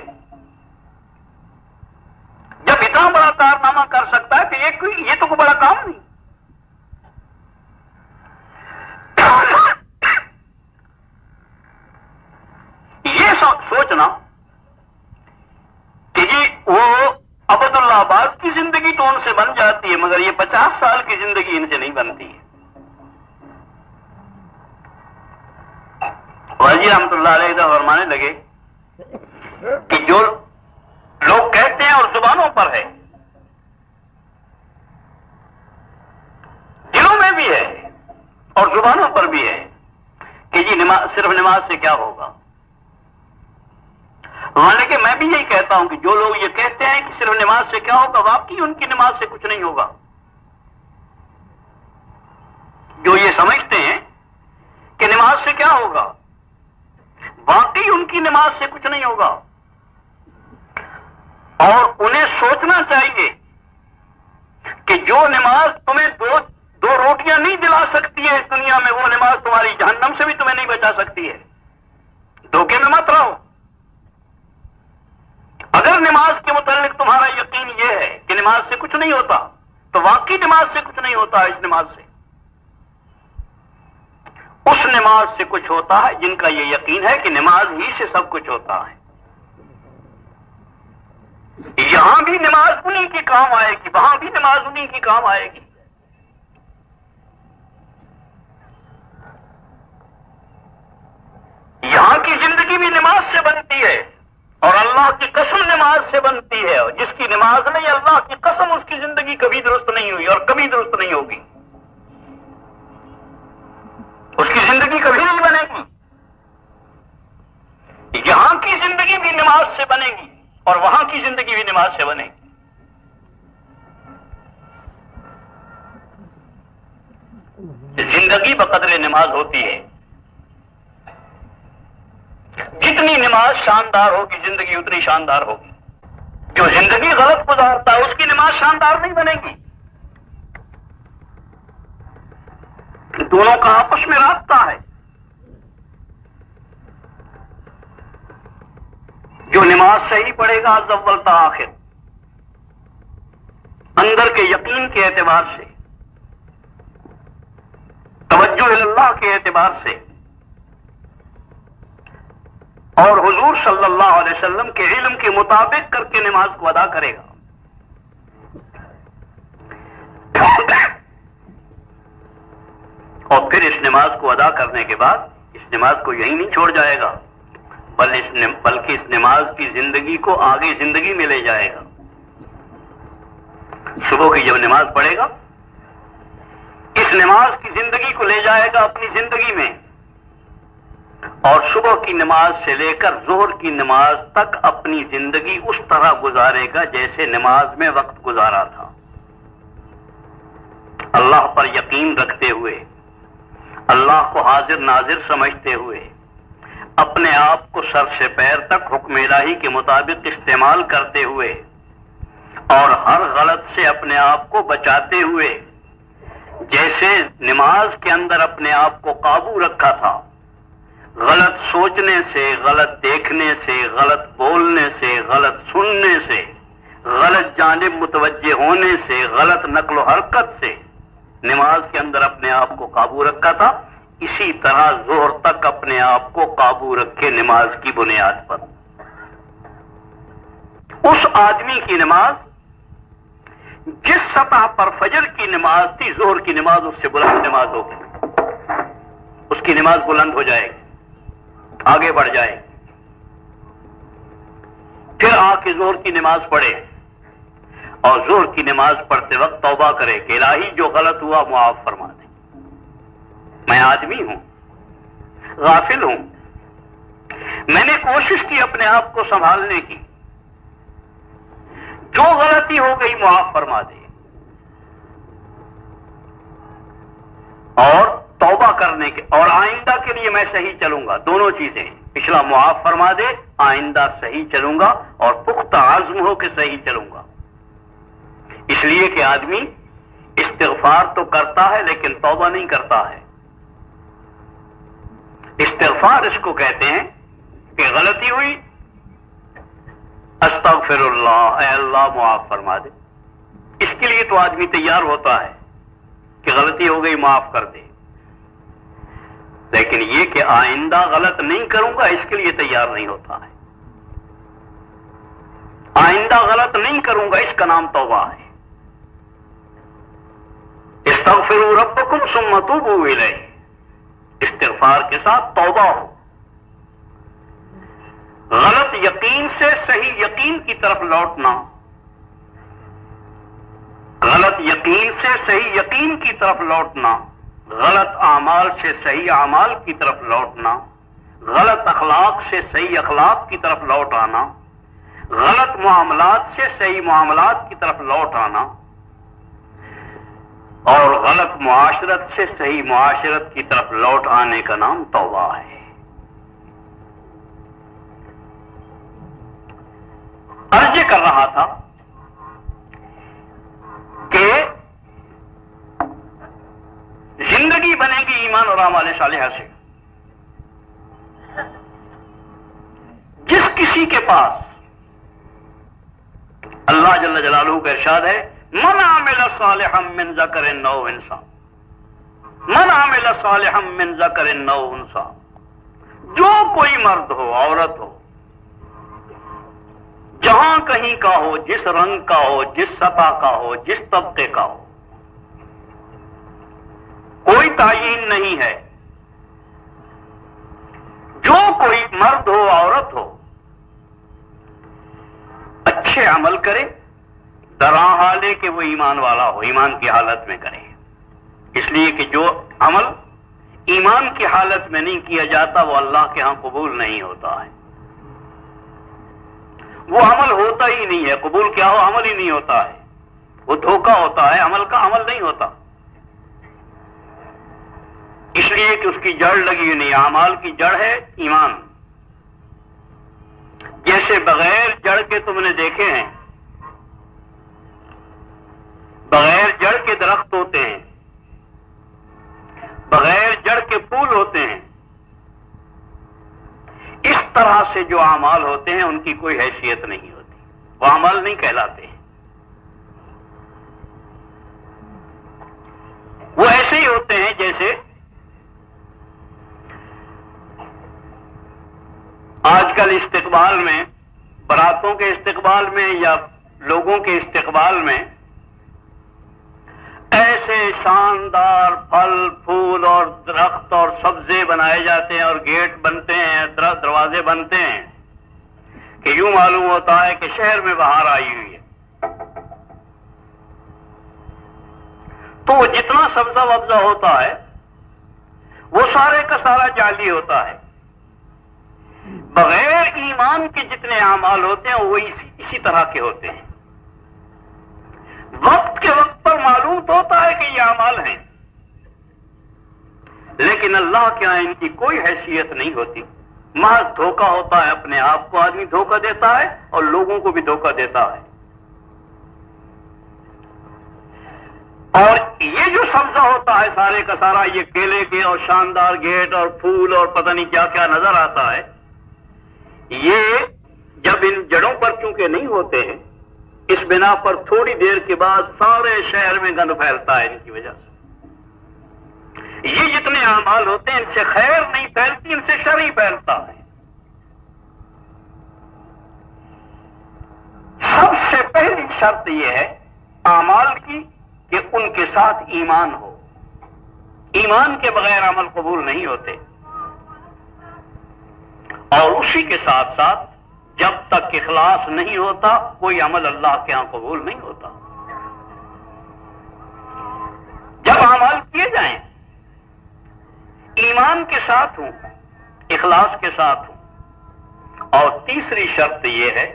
جب اتنا بڑا کارنامہ کر سکتا ہے تو یہ تو کوئی بڑا کام نہیں۔ یہ سوچنا کہ جی وہ ابد الآباد کی زندگی تو ان سے بن جاتی ہے، مگر یہ 50 سال کی زندگی ان سے نہیں بنتی ہے۔ واجی رحمت اللہ علیہ فرمانے لگے کہ جو لوگ کہتے ہیں اور زبانوں پر ہے، دلوں میں بھی ہے اور زبانوں پر بھی ہے کہ جی صرف نماز سے کیا ہوگا۔ حالانکہ میں بھی یہی کہتا ہوں کہ جو لوگ یہ کہتے ہیں کہ صرف نماز سے کیا ہوگا، واقعی ان کی نماز سے کچھ نہیں ہوگا۔ جو یہ سمجھتے ہیں کہ نماز سے کیا ہوگا، واقعی ان کی نماز سے کچھ نہیں ہوگا۔ اور انہیں سوچنا چاہیے کہ جو نماز تمہیں دو روٹیاں نہیں دلا سکتی ہے اس دنیا میں، وہ نماز تمہاری جہنم سے بھی تمہیں نہیں بچا سکتی ہے. دھوکے میں مت رہو. اگر نماز کے متعلق تمہارا یقین یہ ہے کہ نماز سے کچھ نہیں ہوتا، تو واقعی نماز سے کچھ نہیں ہوتا. اس نماز سے، اس نماز سے کچھ ہوتا ہے جن کا یہ یقین ہے کہ نماز ہی سے سب کچھ ہوتا ہے. یہاں بھی نماز انہی کی کام آئے گی، وہاں بھی نماز انہی کی کام آئے گی. یہاں کی زندگی بھی نماز سے بنتی ہے، اور اللہ کی قسم نماز سے بنتی ہے. اور جس کی نماز نہیں، اللہ کی قسم اس کی زندگی کبھی درست نہیں ہوئی اور کبھی درست نہیں ہوگی. اس کی زندگی کبھی نہیں بنے گی. یہاں کی زندگی بھی نماز سے بنے گی اور وہاں کی زندگی بھی نماز سے بنے گی. زندگی بقدر نماز ہوتی ہے. جتنی نماز شاندار ہوگی زندگی اتنی شاندار ہوگی. جو زندگی غلط گزارتا ہے اس کی نماز شاندار نہیں بنے گی. دونوں کا آپس میں رابطہ ہے. جو نماز صحیح پڑھے گا از اول تا آخر، اندر کے یقین کے اعتبار سے، توجہ اللہ کے اعتبار سے، اور حضور صلی اللہ علیہ وسلم کے علم کے مطابق کر کے نماز کو ادا کرے گا. اور پھر اس نماز کو ادا کرنے کے بعد اس نماز کو یہی نہیں چھوڑ جائے گا، بلکہ اس نماز کی زندگی کو آگے زندگی میں لے جائے گا. صبح کی جب نماز پڑھے گا، اس نماز کی زندگی کو لے جائے گا اپنی زندگی میں، اور صبح کی نماز سے لے کر ظہر کی نماز تک اپنی زندگی اس طرح گزارے گا جیسے نماز میں وقت گزارا تھا. اللہ پر یقین رکھتے ہوئے، اللہ کو حاضر ناظر سمجھتے ہوئے، اپنے آپ کو سر سے پیر تک حکم الہی کے مطابق استعمال کرتے ہوئے، اور ہر غلط سے اپنے آپ کو بچاتے ہوئے، جیسے نماز کے اندر اپنے آپ کو قابو رکھا تھا. غلط سوچنے سے، غلط دیکھنے سے، غلط بولنے سے، غلط سننے سے، غلط جانب متوجہ ہونے سے، غلط نقل و حرکت سے نماز کے اندر اپنے آپ کو قابو رکھا تھا. اسی طرح ظہر تک اپنے آپ کو قابو رکھے نماز کی بنیاد پر. اس آدمی کی نماز جس سطح پر فجر کی نماز تھی، ظہر کی نماز اس سے بلند نماز ہوگی. اس کی نماز بلند ہو جائے گی، آگے بڑھ جائے. پھر آ کے ظہر کی نماز پڑھے اور ظہر کی نماز پڑھتے وقت توبہ کرے کہ الہی جو غلط ہوا معاف فرما دے. میں آدمی ہوں، غافل ہوں، میں نے کوشش کی اپنے آپ کو سنبھالنے کی، جو غلطی ہو گئی معاف فرما دے. اور توبہ کرنے کے، اور آئندہ کے لیے میں صحیح چلوں گا. دونوں چیزیں، پچھلا معاف فرما دے، آئندہ صحیح چلوں گا اور پختہ عزم ہو کے صحیح چلوں گا. اس لیے کہ آدمی استغفار تو کرتا ہے لیکن توبہ نہیں کرتا ہے. استغفار اس کو کہتے ہیں کہ غلطی ہوئی، استغفر اللہ، اے اللہ معاف فرما دے. اس کے لیے تو آدمی تیار ہوتا ہے کہ غلطی ہو گئی معاف کر دے، لیکن یہ کہ آئندہ غلط نہیں کروں گا اس کے لیے تیار نہیں ہوتا ہے. آئندہ غلط نہیں کروں گا اس کا نام توبہ ہے. استغفروا ربکم ثم توبوا الیہ، استغفار کے ساتھ توبہ ہو. غلط یقین سے صحیح یقین کی طرف لوٹنا، غلط یقین سے صحیح یقین کی طرف لوٹنا، غلط اعمال سے صحیح اعمال کی طرف لوٹنا، غلط اخلاق سے صحیح اخلاق کی طرف لوٹ آنا، غلط معاملات سے صحیح معاملات کی طرف لوٹ آنا، اور غلط معاشرت سے صحیح معاشرت کی طرف لوٹ آنے کا نام توبہ ہے. عرض کر رہا تھا کہ زندگی بنے گی ایمان اور اعمال صالحہ سے. جس کسی کے پاس اللہ جل جلالہ کا ارشاد ہے من عمل صالحا من ذکر او انثى، من عمل صالحا من ذکر او انثى، جو کوئی مرد ہو عورت ہو، جہاں کہیں کا ہو، جس رنگ کا ہو، جس سطح کا ہو، جس طبقے کا ہو، کوئی تعین نہیں ہے، جو کوئی مرد ہو عورت ہو اچھے عمل کرے، درا حالے کہ وہ ایمان والا ہو، ایمان کی حالت میں کرے. اس لیے کہ جو عمل ایمان کی حالت میں نہیں کیا جاتا وہ اللہ کے ہاں قبول نہیں ہوتا ہے. وہ عمل ہوتا ہی نہیں ہے، قبول کیا ہو عمل ہی نہیں ہوتا ہے، وہ دھوکہ ہوتا ہے، عمل کا عمل نہیں ہوتا. اس لیے کہ اس کی جڑ لگی نہیں. اعمال کی جڑ ہے ایمان. جیسے بغیر جڑ کے تم نے دیکھے ہیں، بغیر جڑ کے درخت ہوتے ہیں، بغیر جڑ کے پھول ہوتے ہیں، اس طرح سے جو اعمال ہوتے ہیں ان کی کوئی حیثیت نہیں ہوتی، وہ اعمال نہیں کہلاتے ہیں. وہ ایسے ہی ہوتے ہیں جیسے آج کل استقبال میں، براتوں کے استقبال میں یا لوگوں کے استقبال میں ایسے شاندار پھل پھول اور درخت اور سبزے بنائے جاتے ہیں اور گیٹ بنتے ہیں، دروازے بنتے ہیں کہ یوں معلوم ہوتا ہے کہ شہر میں بہار آئی ہوئی ہے. تو جتنا سبزہ وبزہ ہوتا ہے وہ سارے کا سارا جعلی ہوتا ہے. بغیر ایمان کے جتنے اعمال ہوتے ہیں وہ اسی طرح کے ہوتے ہیں. وقت کے وقت پر معلوم تو ہوتا ہے کہ یہ اعمال ہیں، لیکن اللہ کے ہاں ان کی کوئی حیثیت نہیں ہوتی. محض دھوکہ ہوتا ہے، اپنے آپ کو آدمی دھوکہ دیتا ہے اور لوگوں کو بھی دھوکہ دیتا ہے. اور یہ جو سبزہ ہوتا ہے سارے کا سارا، یہ کیلے کے اور شاندار گیٹ اور پھول اور پتہ نہیں کیا کیا نظر آتا ہے، یہ جب ان جڑوں پر چونکہ نہیں ہوتے ہیں، اس بنا پر تھوڑی دیر کے بعد سارے شہر میں گند پھیلتا ہے ان کی وجہ سے. یہ جتنے اعمال ہوتے ہیں ان سے خیر نہیں پھیلتی، ان سے شر ہی پھیلتا ہے. سب سے پہلی شرط یہ ہے اعمال کی کہ ان کے ساتھ ایمان ہو. ایمان کے بغیر عمل قبول نہیں ہوتے. اور اسی کے ساتھ ساتھ جب تک اخلاص نہیں ہوتا کوئی عمل اللہ کے ہاں قبول نہیں ہوتا. جب اعمال کیے جائیں ایمان کے ساتھ ہوں، اخلاص کے ساتھ ہوں. اور تیسری شرط یہ ہے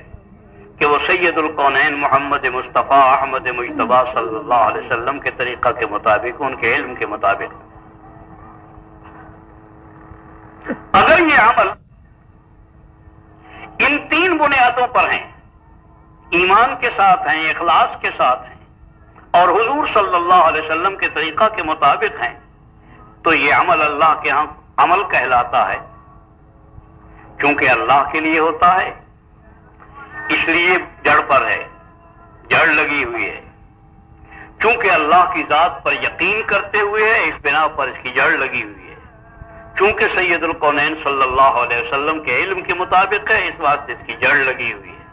کہ وہ سید الکونین محمد مصطفیٰ احمد مجتبیٰ صلی اللہ علیہ وسلم کے طریقہ کے مطابق، ان کے علم کے مطابق. اگر یہ عمل ان تین بنیادوں پر ہیں، ایمان کے ساتھ ہیں، اخلاص کے ساتھ ہیں اور حضور صلی اللہ علیہ وسلم کے طریقہ کے مطابق ہیں، تو یہ عمل اللہ کے ہاں عمل کہلاتا ہے. کیونکہ اللہ کے لیے ہوتا ہے اس لیے جڑ پر ہے، جڑ لگی ہوئی ہے. چونکہ اللہ کی ذات پر یقین کرتے ہوئے ہے اس بنا پر اس کی جڑ لگی ہوئی ہے. چونکہ سید الکونین صلی اللہ علیہ وسلم کے علم کے مطابق ہے اس واسطے اس کی جڑ لگی ہوئی ہے.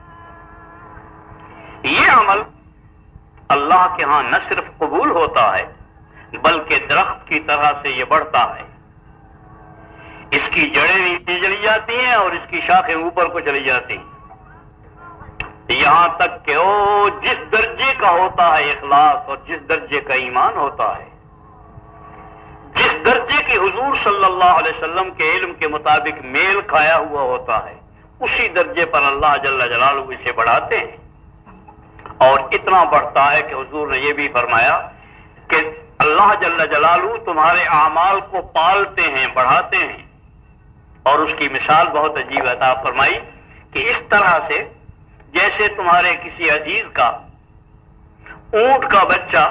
یہ عمل اللہ کے ہاں نہ صرف قبول ہوتا ہے بلکہ درخت کی طرح سے یہ بڑھتا ہے. اس کی جڑیں نیچے چلی جاتی ہیں اور اس کی شاخیں اوپر کو چلی جاتی ہیں، یہاں تک کہ وہ جس درجے کا ہوتا ہے اخلاص اور جس درجے کا ایمان ہوتا ہے، جس درجے کی حضور صلی اللہ علیہ وسلم کے علم کے مطابق میل کھایا ہوا ہوتا ہے، اسی درجے پر اللہ جل جلالہ اسے بڑھاتے ہیں. اور اتنا بڑھتا ہے کہ حضور نے یہ بھی فرمایا کہ اللہ جل جلالہ تمہارے اعمال کو پالتے ہیں، بڑھاتے ہیں. اور اس کی مثال بہت عجیب عطا فرمائی کہ اس طرح سے جیسے تمہارے کسی عزیز کا اونٹ کا بچہ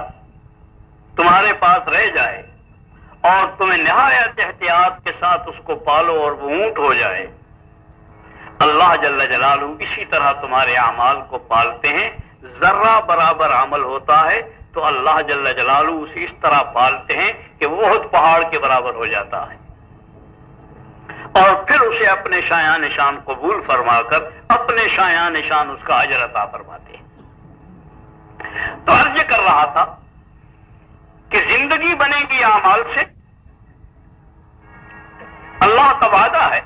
تمہارے پاس رہ جائے اور تمہیں نہایت احتیاط کے ساتھ اس کو پالو اور وہ اونٹ ہو جائے، اللہ جل جلالہ اسی طرح تمہارے اعمال کو پالتے ہیں۔ ذرہ برابر عمل ہوتا ہے تو اللہ جل جلالہ اسے اس طرح پالتے ہیں کہ وہ بہت پہاڑ کے برابر ہو جاتا ہے، اور پھر اسے اپنے شایان نشان قبول فرما کر اپنے شایان نشان اس کا اجر عطا فرماتے ہیں۔ تو عرض کر رہا تھا کہ زندگی بنے گی اعمال سے۔ اللہ کا وعدہ ہے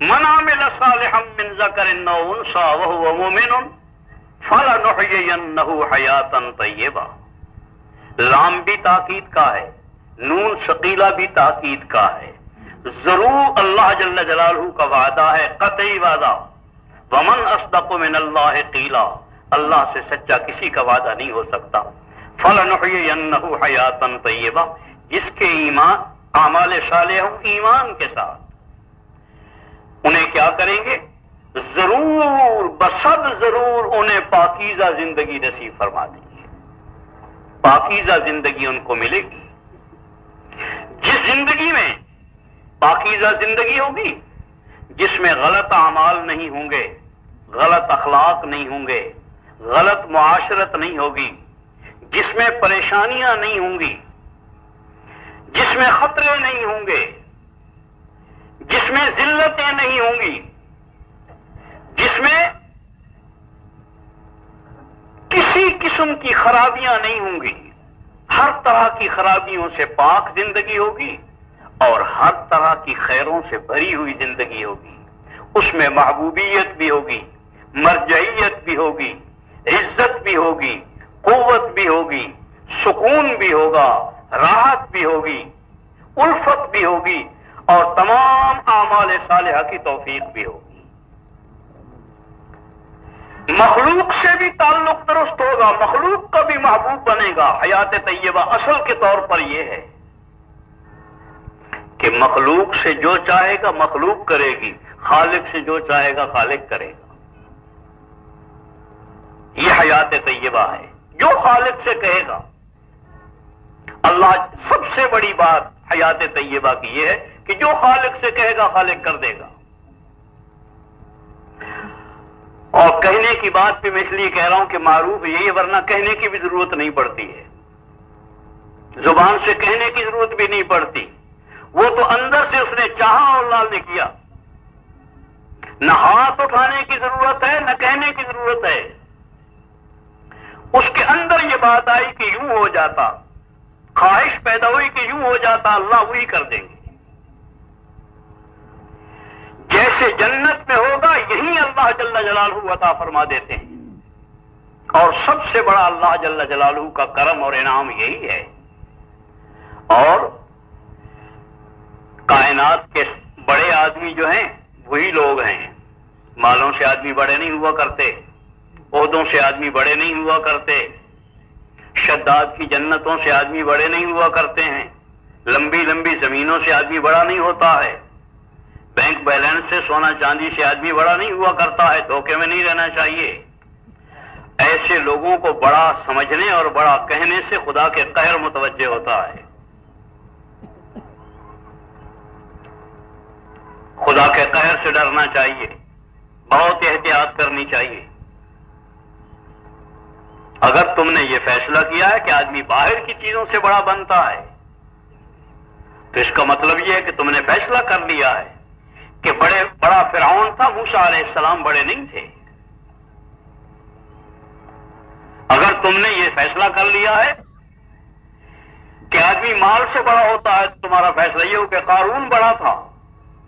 من عمل صالحا من ذکر او انثى وهو مؤمن فلنحيينه حیاتا طیبہ۔ لام بھی تاکید کا ہے، نون ثقیلہ بھی تاکید کا ہے۔ ضرور اللہ جل جلالہ کا وعدہ ہے، قطعی وعدہ۔ ومن اصدق من اللہ قیلا، اللہ سے سچا کسی کا وعدہ نہیں ہو سکتا۔ فَلَنُحْيِيَنَّهُ حَيَاةً طَيِّبَةً، جس کے ایمان اعمال صالح ہوں ایمان کے ساتھ، انہیں کیا کریں گے؟ ضرور بسد ضرور انہیں پاکیزہ زندگی نصیب فرما دیں گے، پاکیزہ زندگی ان کو ملے گی۔ جس زندگی میں پاکیزہ زندگی ہوگی، جس میں غلط اعمال نہیں ہوں گے، غلط اخلاق نہیں ہوں گے، غلط معاشرت نہیں ہوگی، جس میں پریشانیاں نہیں ہوں گی، جس میں خطرے نہیں ہوں گے، جس میں ذلتیں نہیں ہوں گی، جس میں کسی قسم کی خرابیاں نہیں ہوں گی، ہر طرح کی خرابیوں سے پاک زندگی ہوگی اور ہر طرح کی خیروں سے بھری ہوئی زندگی ہوگی۔ اس میں محبوبیت بھی ہوگی، مرجعیت بھی ہوگی، عزت بھی ہوگی، قوت بھی ہوگی، سکون بھی ہوگا، راحت بھی ہوگی، الفت بھی ہوگی، اور تمام اعمال صالحہ کی توفیق بھی ہوگی۔ مخلوق سے بھی تعلق درست ہوگا، مخلوق کا بھی محبوب بنے گا۔ حیات طیبہ اصل کے طور پر یہ ہے کہ مخلوق سے جو چاہے گا مخلوق کرے گی، خالق سے جو چاہے گا خالق کرے گا۔ یہ حیات طیبہ ہے، جو خالق سے کہے گا۔ اللہ سب سے بڑی بات حیات طیبہ کی یہ ہے کہ جو خالق سے کہے گا خالق کر دے گا۔ اور کہنے کی بات بھی میں اس لیے کہہ رہا ہوں کہ معروف یہی ہے، ورنہ کہنے کی بھی ضرورت نہیں پڑتی ہے، زبان سے کہنے کی ضرورت بھی نہیں پڑتی، وہ تو اندر سے اس نے چاہا اور اللہ نے کیا۔ نہ ہاتھ اٹھانے کی ضرورت ہے نہ کہنے کی ضرورت ہے، اس کے اندر یہ بات آئی کہ یوں ہو جاتا، خواہش پیدا ہوئی کہ یوں ہو جاتا، اللہ وہی کر دیں گے۔ جیسے جنت میں ہوگا یہی اللہ جل جلالہ عطا فرما دیتے ہیں، اور سب سے بڑا اللہ جل جلالہ کا کرم اور انعام یہی ہے۔ اور کائنات کے بڑے آدمی جو ہیں وہی لوگ ہیں۔ مالوں سے آدمی بڑے نہیں ہوا کرتے، عہدوں سے آدمی بڑے نہیں ہوا کرتے، شداد کی جنتوں سے آدمی بڑے نہیں ہوا کرتے ہیں، لمبی لمبی زمینوں سے آدمی بڑا نہیں ہوتا ہے، بینک بیلنس سے سونا چاندی سے آدمی بڑا نہیں ہوا کرتا ہے۔ دھوکے میں نہیں رہنا چاہیے۔ ایسے لوگوں کو بڑا سمجھنے اور بڑا کہنے سے خدا کے قہر متوجہ ہوتا ہے۔ خدا کے قہر سے ڈرنا چاہیے، بہت احتیاط کرنی چاہیے۔ اگر تم نے یہ فیصلہ کیا ہے کہ آدمی باہر کی چیزوں سے بڑا بنتا ہے، تو اس کا مطلب یہ ہے کہ تم نے فیصلہ کر لیا ہے کہ بڑا فرعون تھا، موسیٰ علیہ السلام بڑے نہیں تھے۔ اگر تم نے یہ فیصلہ کر لیا ہے کہ آدمی مال سے بڑا ہوتا ہے، تو تمہارا فیصلہ یہ ہو کہ قارون بڑا تھا،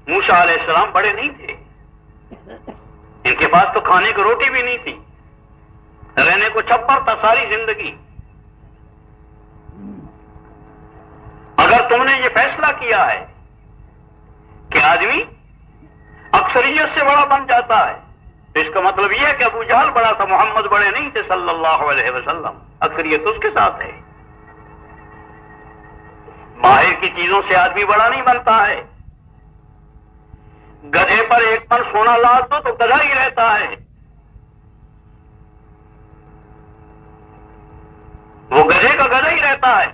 موسیٰ علیہ السلام بڑے نہیں تھے، ان کے پاس تو کھانے کی روٹی بھی نہیں تھی، رہنے کو چھپر تھا ساری زندگی۔ اگر تم نے یہ فیصلہ کیا ہے کہ آدمی اکثریت سے بڑا بن جاتا ہے، تو اس کا مطلب یہ ہے کہ ابو جہل بڑا تھا، محمد بڑے نہیں تھے صلی اللہ علیہ وسلم، اکثریت اس کے ساتھ ہے۔ باہر کی چیزوں سے آدمی بڑا نہیں بنتا ہے۔ گدھے پر ایک من سونا لاد دو تو گدھا ہی رہتا ہے، وہ گدھے کا گدھا ہی رہتا ہے.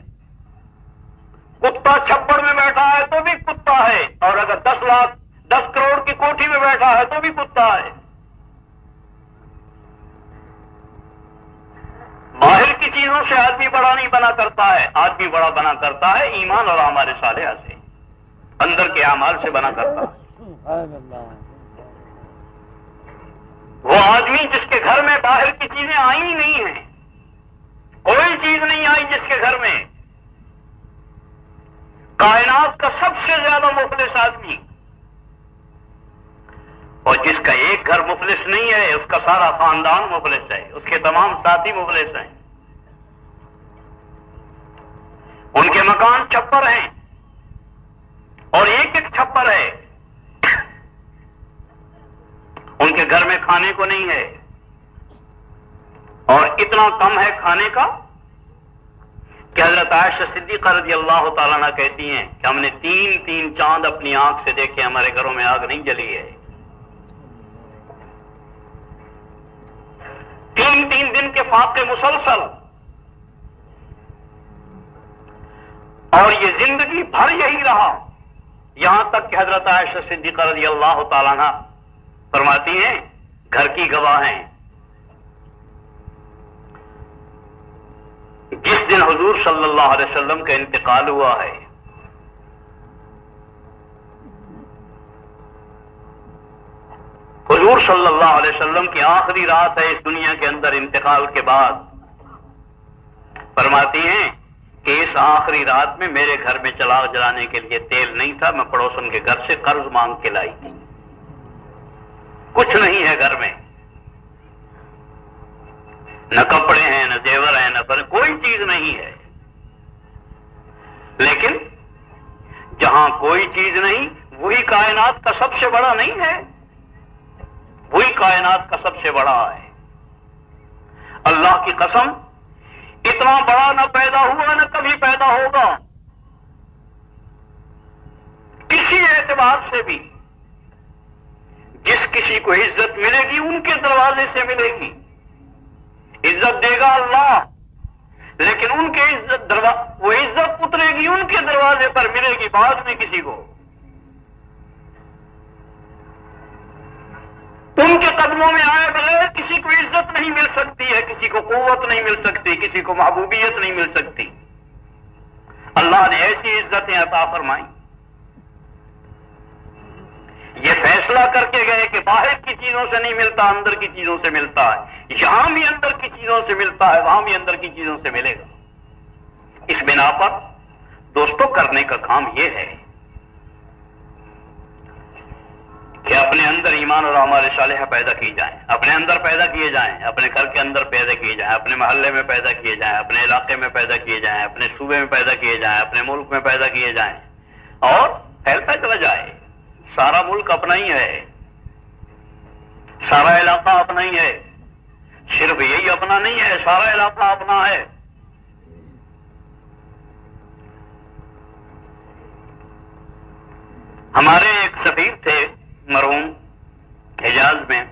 کتا چھپڑ میں بیٹھا ہے تو بھی کتا ہے، اور اگر 10 کروڑ کی کوٹھی میں بیٹھا ہے تو بھی کتا ہے. باہر کی چیزوں سے آدمی بڑا نہیں بنا کرتا ہے، آدمی بڑا بنا کرتا ہے ایمان اور اعمال صالحہ سے، اندر کے اعمال سے بنا کرتا ہے. وہ آدمی جس کے گھر میں باہر کی چیزیں آئی ہی نہیں ہیں، کوئی چیز نہیں آئی جس کے گھر میں، کائنات کا سب سے زیادہ مفلس آدمی، اور جس کا ایک گھر مفلس نہیں ہے اس کا سارا خاندان مفلس ہے، اس کے تمام ساتھی مفلس ہیں. ان کے مکان چھپر ہیں اور ایک ایک چھپر ہے، ان کے گھر میں کھانے کو نہیں ہے، اور اتنا کم ہے کھانے کا کہ حضرت عائشہ صدیقہ رضی اللہ تعالیٰ عنہ کہتی ہیں کہ ہم نے 3 چاند اپنی آنکھ سے دیکھے، ہمارے گھروں میں آگ نہیں جلی ہے. 3 دن کے فاقے مسلسل، اور یہ زندگی بھر یہی رہا، یہاں تک کہ حضرت عائشہ صدیقہ رضی اللہ تعالیٰ عنہ فرماتی ہیں، گھر کی گواہ ہیں، جس دن حضور صلی اللہ علیہ وسلم کا انتقال ہوا ہے، حضور صلی اللہ علیہ وسلم کی آخری رات ہے اس دنیا کے اندر انتقال کے بعد. فرماتی ہیں کہ اس آخری رات میں میرے گھر میں چراغ جلانے کے لیے تیل نہیں تھا، میں پڑوسن کے گھر سے قرض مانگ کے لائی تھی. کچھ نہیں ہے گھر میں، نہ کپڑے ہیں، نہ زیور ہیں، نہ کوئی چیز نہیں ہے. لیکن جہاں کوئی چیز نہیں، وہی کائنات کا سب سے بڑا نہیں ہے، وہی کائنات کا سب سے بڑا ہے. اللہ کی قسم، اتنا بڑا نہ پیدا ہوا نہ کبھی پیدا ہوگا. کسی اعتبار سے بھی جس کسی کو عزت ملے گی ان کے دروازے سے ملے گی. عزت دے گا اللہ، لیکن ان کے وہ عزت اترے گی ان کے دروازے پر، ملے گی بعد میں کسی کو. ان کے قدموں میں آئے بغیر کسی کو عزت نہیں مل سکتی ہے، کسی کو قوت نہیں مل سکتی، کسی کو محبوبیت نہیں مل سکتی. اللہ نے ایسی عزتیں عطا فرمائی. یہ فیصلہ کر کے گئے کہ باہر کی چیزوں سے نہیں ملتا، اندر کی چیزوں سے ملتا ہے. یہاں بھی اندر کی چیزوں سے ملتا ہے، وہاں بھی اندر کی چیزوں سے ملے گا. اس بنا پر دوستوں کرنے کا کام یہ ہے کہ اپنے اندر ایمان اور اعمال صالحہ پیدا کی جائیں، اپنے اندر پیدا کیے جائیں، اپنے گھر کے اندر پیدا کیے جائیں، اپنے محلے میں پیدا کیے جائیں، اپنے علاقے میں پیدا کیے جائیں، اپنے صوبے میں پیدا کیے جائیں، اپنے ملک میں پیدا کیے جائیں، اور پھیلتا چلا جائے. سارا ملک اپنا ہی ہے، سارا علاقہ اپنا ہی ہے، صرف یہی اپنا نہیں ہے، سارا علاقہ اپنا ہے. ہمارے ایک سفیر تھے مرحوم، حجاز میں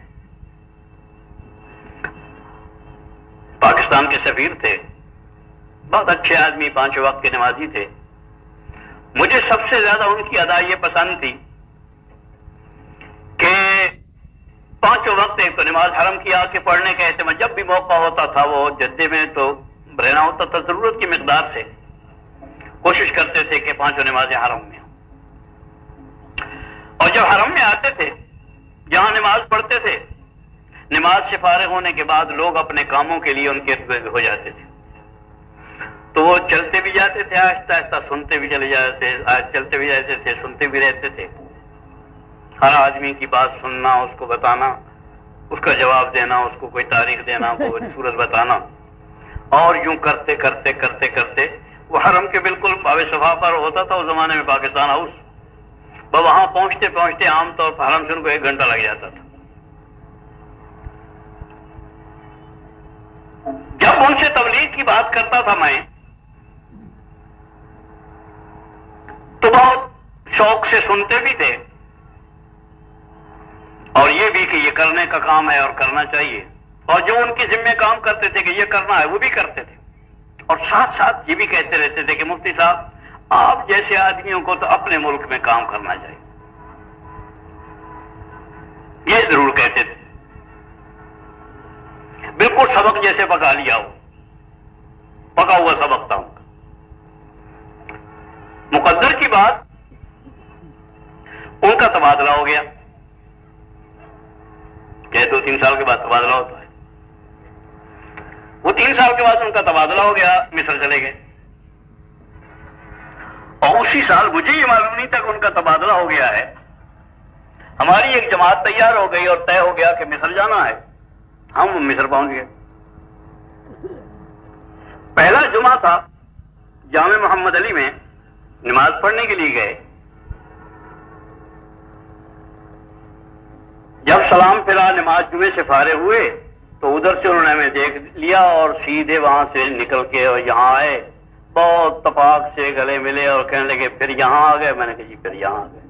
پاکستان کے سفیر تھے، بہت اچھے آدمی، 5 وقت کے نمازی تھے. مجھے سب سے زیادہ ان کی ادا یہ پسند تھی کہ 5 وقت ایک تو نماز حرم کی آ کے پڑھنے کا اہتمام، جب بھی موقع ہوتا تھا، وہ جدے میں تو رہنا ہوتا تھا، ضرورت کی مقدار سے کوشش کرتے تھے کہ 5 نمازیں حرم میں. اور جب حرم میں آتے تھے، جہاں نماز پڑھتے تھے، نماز سے فارغ ہونے کے بعد لوگ اپنے کاموں کے لیے ان کے ارد گرد ہو جاتے تھے. تو وہ چلتے بھی جاتے تھے آہستہ آہستہ، سنتے بھی چلے جاتے تھے، چلتے بھی جاتے تھے، سنتے بھی رہتے تھے. ہر آدمی کی بات سننا، اس کو بتانا، اس کا جواب دینا، اس کو کوئی تاریخ دینا، کوئی صورت بتانا، اور یوں کرتے کرتے کرتے کرتے وہ حرم کے بالکل باب صفا پر ہوتا تھا اس زمانے میں پاکستان ہاؤس. وہاں پہنچتے پہنچتے عام طور پر حرم سے ان کو 1 گھنٹہ لگ جاتا تھا. جب ان سے تبلیغ کی بات کرتا تھا میں، تو بہت شوق سے سنتے بھی تھے، اور یہ بھی کہ یہ کرنے کا کام ہے اور کرنا چاہیے، اور جو ان کے ذمہ کام کرتے تھے کہ یہ کرنا ہے وہ بھی کرتے تھے. اور ساتھ ساتھ یہ بھی کہتے رہتے تھے کہ مفتی صاحب آپ جیسے آدمیوں کو تو اپنے ملک میں کام کرنا چاہیے، یہ ضرور کہتے تھے، بالکل سبق جیسے پکا لیا ہو، پکا ہوا سبق تھا ان کا۔ مقدر کی بات، ان کا تبادلہ ہو گیا، کہ 2-3 سال کے بعد تبادلہ ہوتا ہے، وہ 3 سال کے بعد ان کا تبادلہ ہو گیا، مصر چلے گئے، اور اسی سال مجھے یہ معلوم نہیں تھا کہ ان کا تبادلہ ہو گیا ہے، ہماری ایک جماعت تیار ہو گئی اور طے ہو گیا کہ مصر جانا ہے، ہم مصر پہنچ گئے۔ پہلا جمعہ تھا، جامع محمد علی میں نماز پڑھنے کے لیے گئے، جب سلام پھرا نماز جمعے سے فارغ ہوئے تو ادھر سے انہوں نے ہمیں دیکھ لیا اور سیدھے وہاں سے نکل کے اور یہاں آئے، بہت اتفاق سے گلے ملے اور کہنے لگے پھر یہاں آ گئے۔ میں نے کہا جی پھر یہاں آ گئے،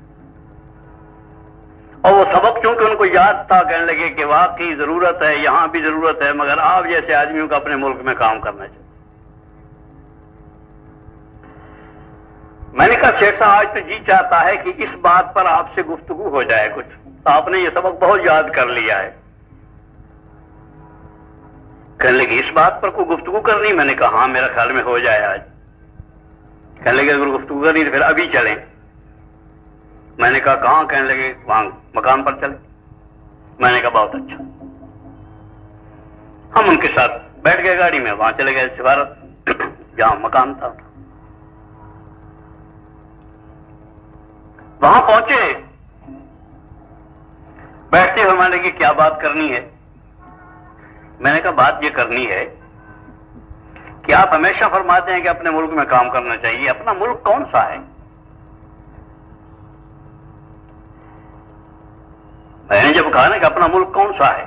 اور وہ سبق چونکہ ان کو یاد تھا، کہنے لگے کہ واقعی ضرورت ہے، یہاں بھی ضرورت ہے، مگر آپ جیسے آدمیوں کو اپنے ملک میں کام کرنا چاہیے۔ میں نے کہا شیخ صاحب آج تو جی چاہتا ہے کہ اس بات پر آپ سے گفتگو ہو جائے کچھ، آپ نے یہ سبق بہت یاد کر لیا ہے۔ کہنے لگے اس بات پر کوئی گفتگو کرنی؟ میں نے کہا ہاں میرا خیال میں ہو جائے آج۔ کہنے لگے اگر گفتگو کرنی تو پھر ابھی چلیں۔ میں نے کہا کہاں؟ کہنے لگے وہاں مکان پر چلیں۔ میں نے کہا بہت اچھا۔ ہم ان کے ساتھ بیٹھ گئے گاڑی میں، وہاں چلے گئے سفارت جہاں مکان تھا، وہاں پہنچے، بیٹھتے ہوئے میں نے کہا کیا بات کرنی ہے؟ میں نے کہا بات یہ کرنی ہے کہ آپ ہمیشہ فرماتے ہیں کہ اپنے ملک میں کام کرنا چاہیے، اپنا ملک کون سا ہے؟ میں نے جب کہا نا کہ اپنا ملک کون سا ہے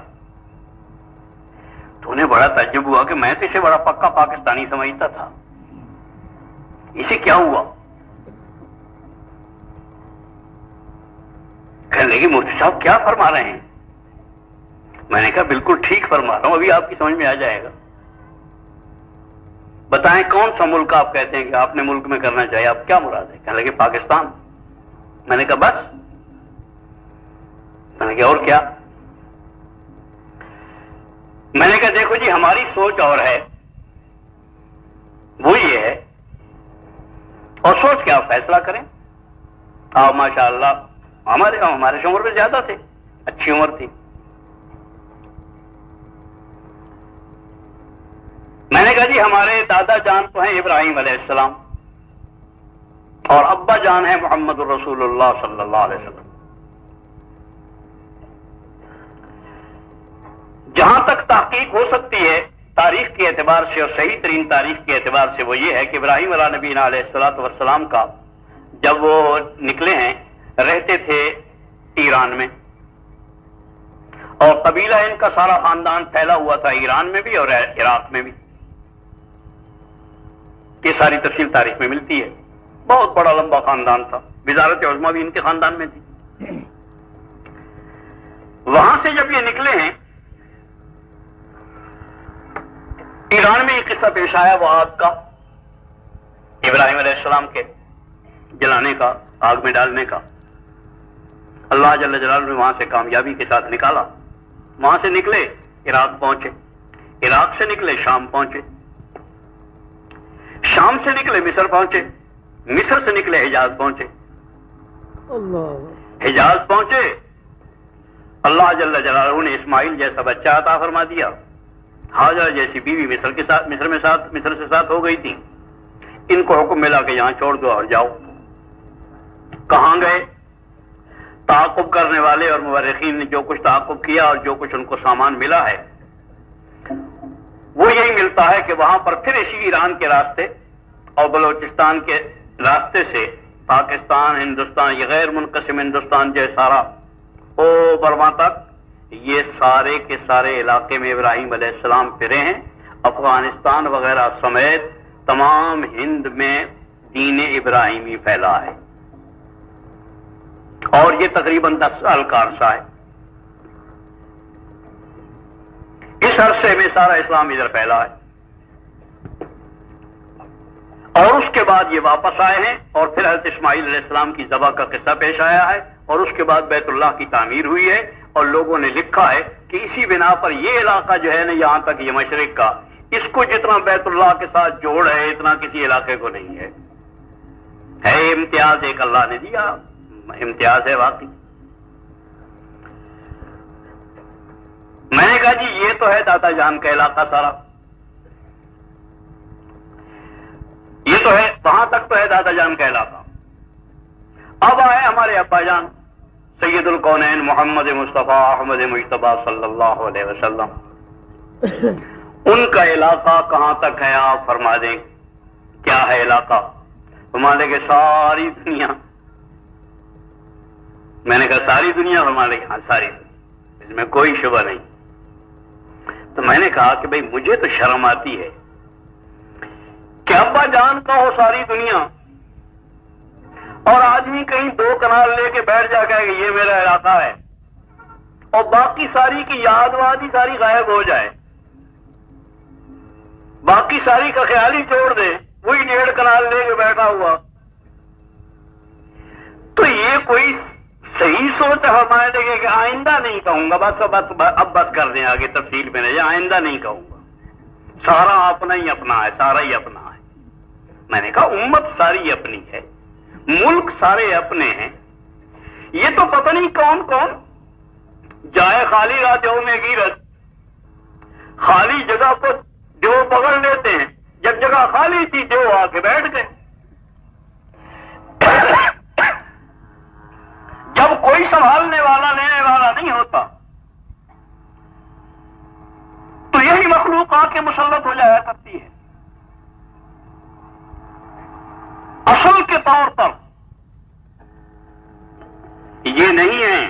تو انہیں بڑا تعجب ہوا کہ میں تو اسے بڑا پکا پاکستانی سمجھتا تھا، اسے کیا ہوا؟ کہنے لگے مفتی صاحب کیا فرما رہے ہیں؟ میں نے کہا بالکل ٹھیک فرما رہا ہوں، ابھی آپ کی سمجھ میں آ جائے گا۔ بتائیں کون سا ملک آپ کہتے ہیں کہ اپنے ملک میں کرنا چاہیے، آپ کیا مراد ہے؟ کہنے لگے پاکستان۔ میں نے کہا بس؟ میں نے کہا اور کیا؟ میں نے کہا دیکھو جی ہماری سوچ اور ہے، وہ یہ ہے، اور سوچ کے آپ فیصلہ کریں۔ آپ ماشاء اللہ ہمارے سے عمر میں زیادہ تھے، اچھی عمر تھی۔ میں نے کہا جی ہمارے دادا جان تو ہیں ابراہیم علیہ السلام اور ابا جان ہیں محمد الرسول اللہ صلی اللہ علیہ وسلم۔ جہاں تک تحقیق ہو سکتی ہے تاریخ کے اعتبار سے اور صحیح ترین تاریخ کے اعتبار سے وہ یہ ہے کہ ابراہیم علیہ نبینا علیہ الصلوۃ والسلام کا جب وہ نکلے ہیں رہتے تھے ایران میں، اور قبیلہ ان کا سارا خاندان پھیلا ہوا تھا ایران میں بھی اور عراق میں بھی۔ یہ ساری تفصیل تاریخ میں ملتی ہے، بہت بڑا لمبا خاندان تھا، وزارت عظمیٰ بھی ان کے خاندان میں تھی۔ وہاں سے جب یہ نکلے ہیں ایران میں یہ قصہ پیش آیا وہ آگ کا، ابراہیم علیہ السلام کے جلانے کا، آگ میں ڈالنے کا۔ اللہ جل جلالہ نے وہاں سے کامیابی کے ساتھ نکالا۔ وہاں سے نکلے عراق پہنچے، عراق سے نکلے شام پہنچے، شام سے نکلے مصر پہنچے، مصر سے نکلے حجاز پہنچے، حجاز پہنچے اللہ جل جلالہ نے اسماعیل جیسا بچہ عطا فرما دیا، ہاجرہ جیسی بیوی مصر سے ساتھ ہو گئی تھی۔ ان کو حکم ملا کہ یہاں چھوڑ دو اور جاؤ۔ کہاں گئے؟ تعاقب کرنے والے اور مورخین نے جو کچھ تعاقب کیا اور جو کچھ ان کو سامان ملا ہے وہ یہی ملتا ہے کہ وہاں پر پھر اسی ایران کے راستے اور بلوچستان کے راستے سے پاکستان، ہندوستان، یہ غیر منقسم ہندوستان جو سارا او برما تک، یہ سارے کے سارے علاقے میں ابراہیم علیہ السلام پھرے ہیں۔ افغانستان وغیرہ سمیت تمام ہند میں دین ابراہیمی پھیلا ہے، اور یہ تقریباً 10 سال کا عرصہ ہے۔ اس عرصے میں سارا اسلام ادھر پھیلا ہے۔ اور اس کے بعد یہ واپس آئے ہیں اور پھر حضرت اسماعیل علیہ السلام کی ذبح کا قصہ پیش آیا ہے اور اس کے بعد بیت اللہ کی تعمیر ہوئی ہے اور لوگوں نے لکھا ہے کہ اسی بنا پر یہ علاقہ جو ہے نا یہاں تک یہ مشرق کا اس کو جتنا بیت اللہ کے ساتھ جوڑ ہے اتنا کسی علاقے کو نہیں ہے امتیاز ایک اللہ نے دیا امتیاز ہے واقعی میں نے کہا جی یہ تو ہے دادا جان کا علاقہ سارا یہ تو ہے وہاں تک تو ہے دادا جان کا علاقہ اب آئے ہمارے ابا جان سید الکونین محمد مصطفیٰ احمد مجتبیٰ صلی اللہ علیہ وسلم ان کا علاقہ کہاں تک ہے آپ فرما دیں کیا ہے علاقہ فرما دیں کہ ساری دنیا میں نے کہا ساری دنیا فرما دیں ہاں ساری دنیا اس میں کوئی شبہ نہیں تو میں نے کہا کہ بھئی مجھے تو شرم آتی ہے کہ ابا جان کا ہو ساری دنیا اور آدمی کہیں 2 کنال لے کے بیٹھ جا کہ یہ میرا علاقہ ہے اور باقی ساری کی یاد وادی ساری غائب ہو جائے باقی ساری کا خیال ہی چھوڑ دے وہی 1.5 کنال لے کے بیٹھا ہوا تو یہ کوئی صحیح سوچ ہمارے لگے کہ آئندہ نہیں کہوں گا اب بس کر دیں آگے تفصیل میں نہیں آئندہ نہیں کہوں گا سارا اپنا ہی اپنا ہے سارا ہی اپنا ہے میں نے کہا امت ساری اپنی ہے ملک سارے اپنے ہیں یہ تو پتہ نہیں کون کون جائے خالی را دیو میں گیرت خالی جگہ کو دیو پکڑ لیتے ہیں جب جگہ خالی تھی دیو آ کے بیٹھ گئے جب کوئی سنبھالنے والا لینے والا نہیں ہوتا تو یہی مخلوق آ کے مسلط ہو جایا کرتی ہے اصل کے طور پر یہ نہیں ہے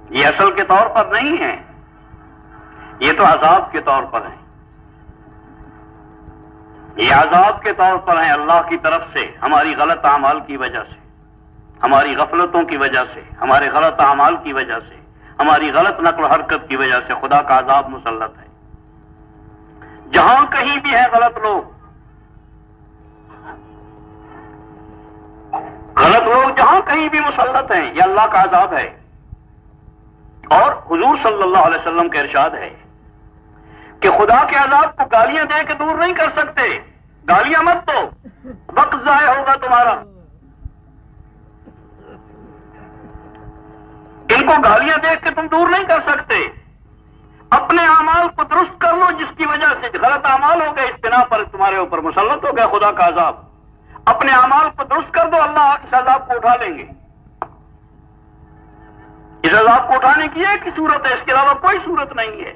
یہ اصل کے طور پر نہیں ہے یہ تو عذاب کے طور پر ہے یہ عذاب کے طور پر ہیں اللہ کی طرف سے ہماری غلط اعمال کی وجہ سے ہماری غفلتوں کی وجہ سے ہمارے غلط اعمال کی وجہ سے ہماری غلط نقل و حرکت کی وجہ سے خدا کا عذاب مسلط ہے جہاں کہیں بھی ہیں غلط لوگ جہاں کہیں بھی مسلط ہیں یہ اللہ کا عذاب ہے اور حضور صلی اللہ علیہ وسلم کا ارشاد ہے کہ خدا کے عذاب کو گالیاں دے کے دور نہیں کر سکتے گالیاں مت دو وقت ضائع ہوگا تمہارا ان کو گالیاں دے کے تم دور نہیں کر سکتے اپنے اعمال کو درست کر لو جس کی وجہ سے غلط اعمال ہو گئے اس بنا پر تمہارے اوپر مسلط ہو گیا خدا کا عذاب اپنے اعمال کو درست کر دو اللہ اس عذاب کو اٹھا لیں گے اس عذاب کو اٹھانے کی ایک ہی صورت ہے اس کے علاوہ کوئی صورت نہیں ہے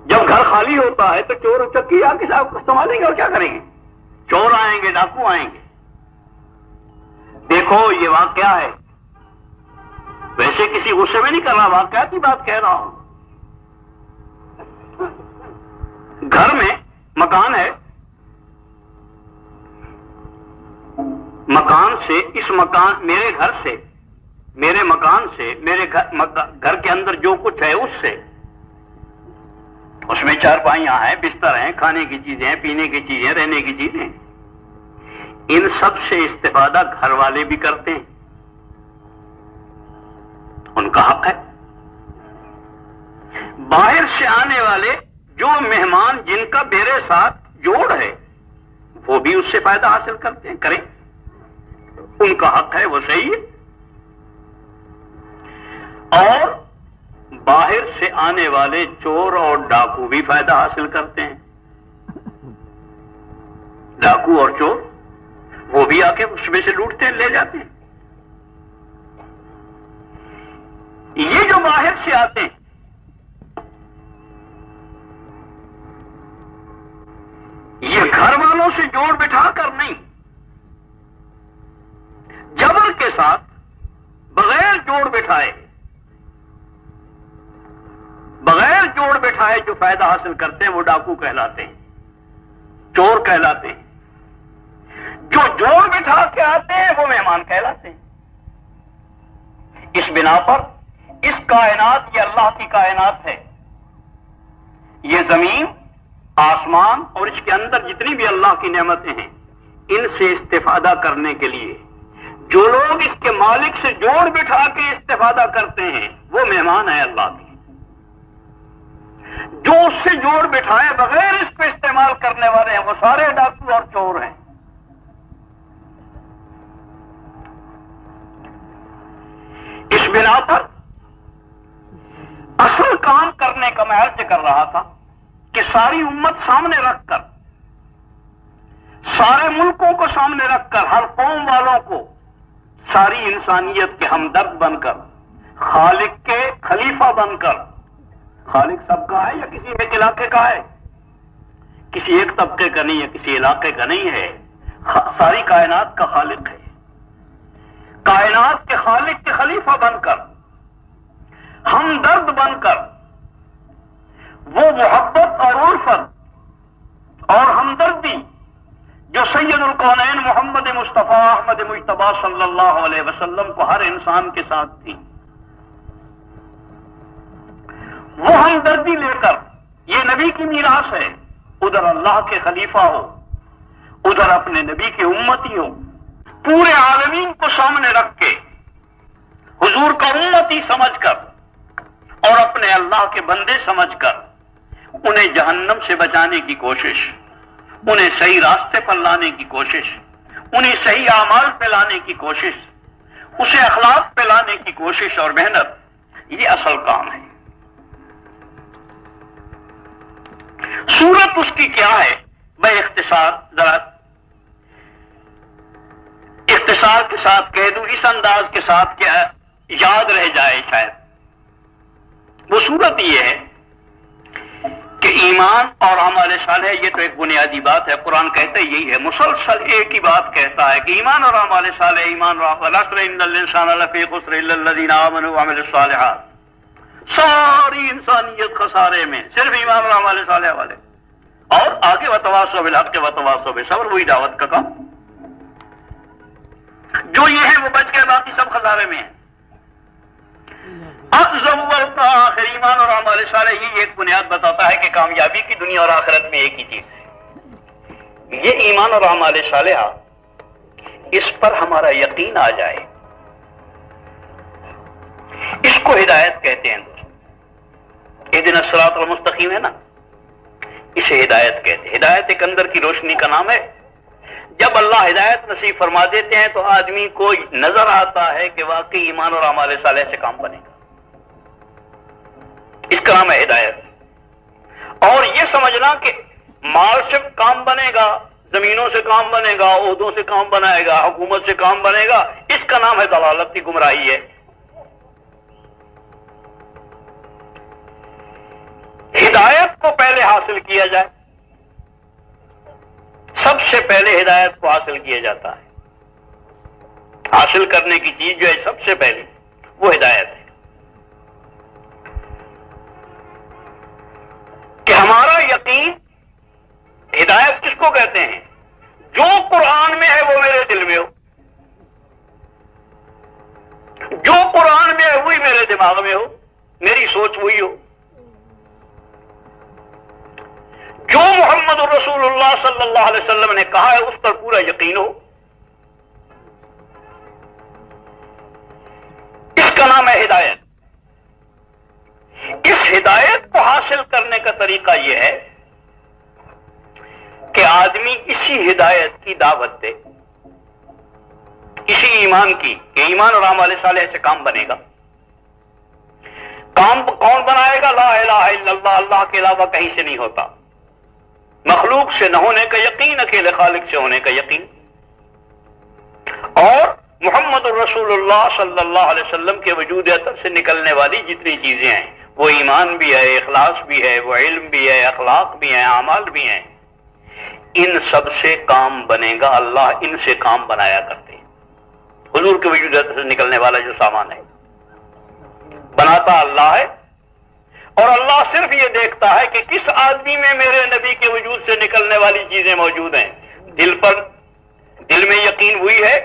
جب گھر خالی ہوتا ہے تو چور چکی آ کے سنبھالیں گے اور کیا کریں گے چور آئیں گے ڈاکو آئیں گے دیکھو یہ واقعہ ہے ویسے کسی غصے میں نہیں کر رہا واقعات کی بات کہہ رہا ہوں گھر میں مکان ہے مکان سے اس مکان میرے گھر سے میرے مکان سے میرے گھر کے اندر جو کچھ ہے اس سے اس میں چارپائیاں ہیں بستر ہیں کھانے کی چیزیں پینے کی چیزیں رہنے کی چیزیں ان سب سے استفادہ گھر والے بھی کرتے ہیں ان کا حق ہے باہر سے آنے والے جو مہمان جن کا میرے ساتھ جوڑ ہے وہ بھی اس سے فائدہ حاصل کرتے ہیں کریں ان کا حق ہے وہ صحیح ہے اور باہر سے آنے والے چور اور ڈاکو بھی فائدہ حاصل کرتے ہیں ڈاکو اور چور وہ بھی آ کے اس میں سے لوٹتے ہیں لے جاتے ہیں یہ جو باہر سے آتے ہیں یہ گھر والوں سے جوڑ بٹھا کر نہیں جبر کے ساتھ بغیر جوڑ بٹھائے جو فائدہ حاصل کرتے ہیں وہ ڈاکو کہلاتے ہیں چور کہلاتے ہیں جو جوڑ بٹھا کے آتے ہیں وہ مہمان کہلاتے ہیں اس بنا پر اس کائنات یہ اللہ کی کائنات ہے یہ زمین، آسمان اور اس کے اندر جتنی بھی اللہ کی نعمتیں ہیں، ان سے استفادہ کرنے کے لیے جو لوگ اس کے مالک سے جوڑ بٹھا کے استفادہ کرتے ہیں وہ مہمان ہیں اللہ کے. جو اس سے جوڑ بٹھائے بغیر اس کو استعمال کرنے والے ہیں وہ سارے ڈاکو اور چور ہیں. اس بنا پر اصل کام کرنے کا میں عرض کر رہا تھا کہ ساری امت سامنے رکھ کر، سارے ملکوں کو سامنے رکھ کر، ہر قوم والوں کو، ساری انسانیت کے ہمدرد بن کر، خالق کے خلیفہ بن کر. خالق سب کا ہے یا کسی ایک علاقے کا ہے؟ کسی ایک طبقے کا نہیں ہے، کسی علاقے کا نہیں ہے. ساری کائنات کا خالق ہے. کائنات کے خالق کے خلیفہ بن کر، ہمدرد بن کر، وہ محبت اور الفت اور ہمدردی جو سید الکونین محمد مصطفیٰ احمد مجتبیٰ صلی اللہ علیہ وسلم کو ہر انسان کے ساتھ تھی، وہ ہمدردی لے کر، یہ نبی کی میراث ہے، ادھر اللہ کے خلیفہ ہو، ادھر اپنے نبی کے امتی ہو، پورے عالمین کو سامنے رکھ کے حضور کا امتی سمجھ کر اور اپنے اللہ کے بندے سمجھ کر انہیں جہنم سے بچانے کی کوشش، انہیں صحیح راستے پر لانے کی کوشش، انہیں صحیح اعمال پہ لانے کی کوشش، اسے اخلاق پہ لانے کی کوشش اور محنت، یہ اصل کام ہے. صورت اس کی کیا ہے؟ میں اختصار ذرا اختصار کے ساتھ کہہ دوں، اس انداز کے ساتھ کیا یاد رہ جائے شاید. وہ صورت یہ ہے کہ ایمان اور اعمال صالح یہ تو ایک بنیادی بات ہے. قرآن کہتا ہے یہی ہے، مسلسل ایک ہی بات کہتا ہے کہ ایمان اور اعمال صالح، ایمان اور والعصر ان الانسان لفی خسر الا الذین آمنوا وعملوا الصالحات. ساری انسانیت خسارے میں، صرف ایمان اور اعمال صالح والے. اور آگے وتواصوا بالحق وتواصوا بالصبر، وہی دعوت کا کام. جو یہ ہے وہ بچ گئے، باقی سب خسارے میں ہیں. اول کا آخر ایمان اور اعمال صالح، یہ ایک بنیاد بتاتا ہے کہ کامیابی کی دنیا اور آخرت میں ایک ہی چیز ہے، یہ ایمان اور اعمال صالحہ، اس پر ہمارا یقین آ جائے. اس کو ہدایت کہتے ہیں دوست. اہدنا الصراط المستقیم ہے نا، اسے ہدایت کہتے ہیں. ہدایت ایک اندر کی روشنی کا نام ہے. جب اللہ ہدایت نصیب فرما دیتے ہیں تو آدمی کو نظر آتا ہے کہ واقعی ایمان اور اعمال صالح سے کام بنے گا. اس کا نام ہے ہدایت. اور یہ سمجھنا کہ مال سے کام بنے گا، زمینوں سے کام بنے گا، عہدوں سے کام بنائے گا، حکومت سے کام بنے گا، اس کا نام ہے ضلالت کی گمراہی ہے. ہدایت کو پہلے حاصل کیا جائے. سب سے پہلے ہدایت کو حاصل کیا جاتا ہے. حاصل کرنے کی چیز جو ہے سب سے پہلے وہ ہدایت ہے. کہ ہمارا یقین، ہدایت کس کو کہتے ہیں؟ جو قرآن میں ہے وہ میرے دل میں ہو، جو قرآن میں ہے وہی میرے دماغ میں ہو، میری سوچ وہی ہو. جو محمد الرسول اللہ صلی اللہ علیہ وسلم نے کہا ہے اس پر پورا یقین ہو. اس کا نام ہے ہدایت. اس ہدایت کو حاصل کرنے کا طریقہ یہ ہے کہ آدمی اسی ہدایت کی دعوت دے، اسی ایمان کی، کہ ایمان اور اعمال صالح سے کام بنے گا. کام کون بنائے گا؟ لا الہ الا اللہ، اللہ کے علاوہ کہیں سے نہیں ہوتا. مخلوق سے نہ ہونے کا یقین، اکیلے خالق سے ہونے کا یقین. اور محمد الرسول اللہ صلی اللہ علیہ وسلم کے وجود اطہر سے نکلنے والی جتنی چیزیں ہیں، وہ ایمان بھی ہے، اخلاص بھی ہے، وہ علم بھی ہے، اخلاق بھی ہیں، اعمال بھی ہیں. ان سب سے کام بنے گا. اللہ ان سے کام بنایا کرتے ہیں. حضور کے وجود اطہر سے نکلنے والا جو سامان ہے بناتا اللہ ہے. اور اللہ صرف یہ دیکھتا ہے کہ کس آدمی میں میرے نبی کے وجود سے نکلنے والی چیزیں موجود ہیں. دل میں یقین ہوئی ہے،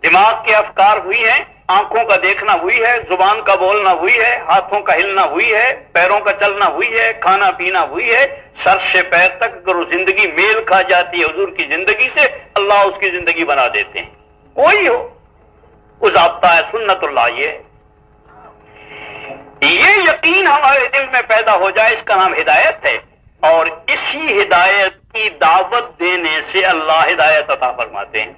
دماغ کے افکار ہوئی ہیں، آنکھوں کا دیکھنا وہی ہے، زبان کا بولنا وہی ہے، ہاتھوں کا ہلنا وہی ہے، پیروں کا چلنا وہی ہے، کھانا پینا وہی ہے، سر سے پیر تک اگر وہ زندگی میل کھا جاتی ہے حضور کی زندگی سے، اللہ اس کی زندگی بنا دیتے ہیں، کوئی ہو، وہ ضابطہ ہے، سنت اللہ یہ یقین ہمارے دل میں پیدا ہو جائے، اس کا نام ہدایت ہے، اور اسی ہدایت کی دعوت دینے سے اللہ ہدایت عطا فرماتے ہیں۔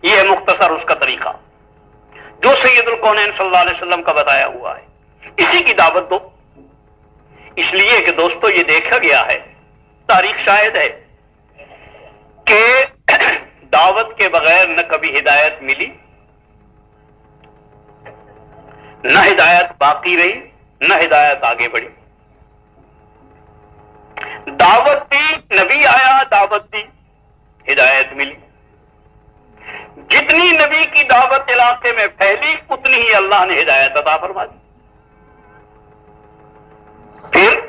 یہ ہے مختصر اس کا طریقہ جو سید الکونین صلی اللہ علیہ وسلم کا بتایا ہوا ہے، اسی کی دعوت دو۔ اس لیے کہ دوستو یہ دیکھا گیا ہے، تاریخ شاہد ہے کہ دعوت کے بغیر نہ کبھی ہدایت ملی، نہ ہدایت باقی رہی، نہ ہدایت آگے بڑھی۔ دعوت دی، نبی آیا، دعوت دی، ہدایت ملی۔ جتنی نبی کی دعوت علاقے میں پھیلی اتنی ہی اللہ نے ہدایت عطا فرما دی۔ پھر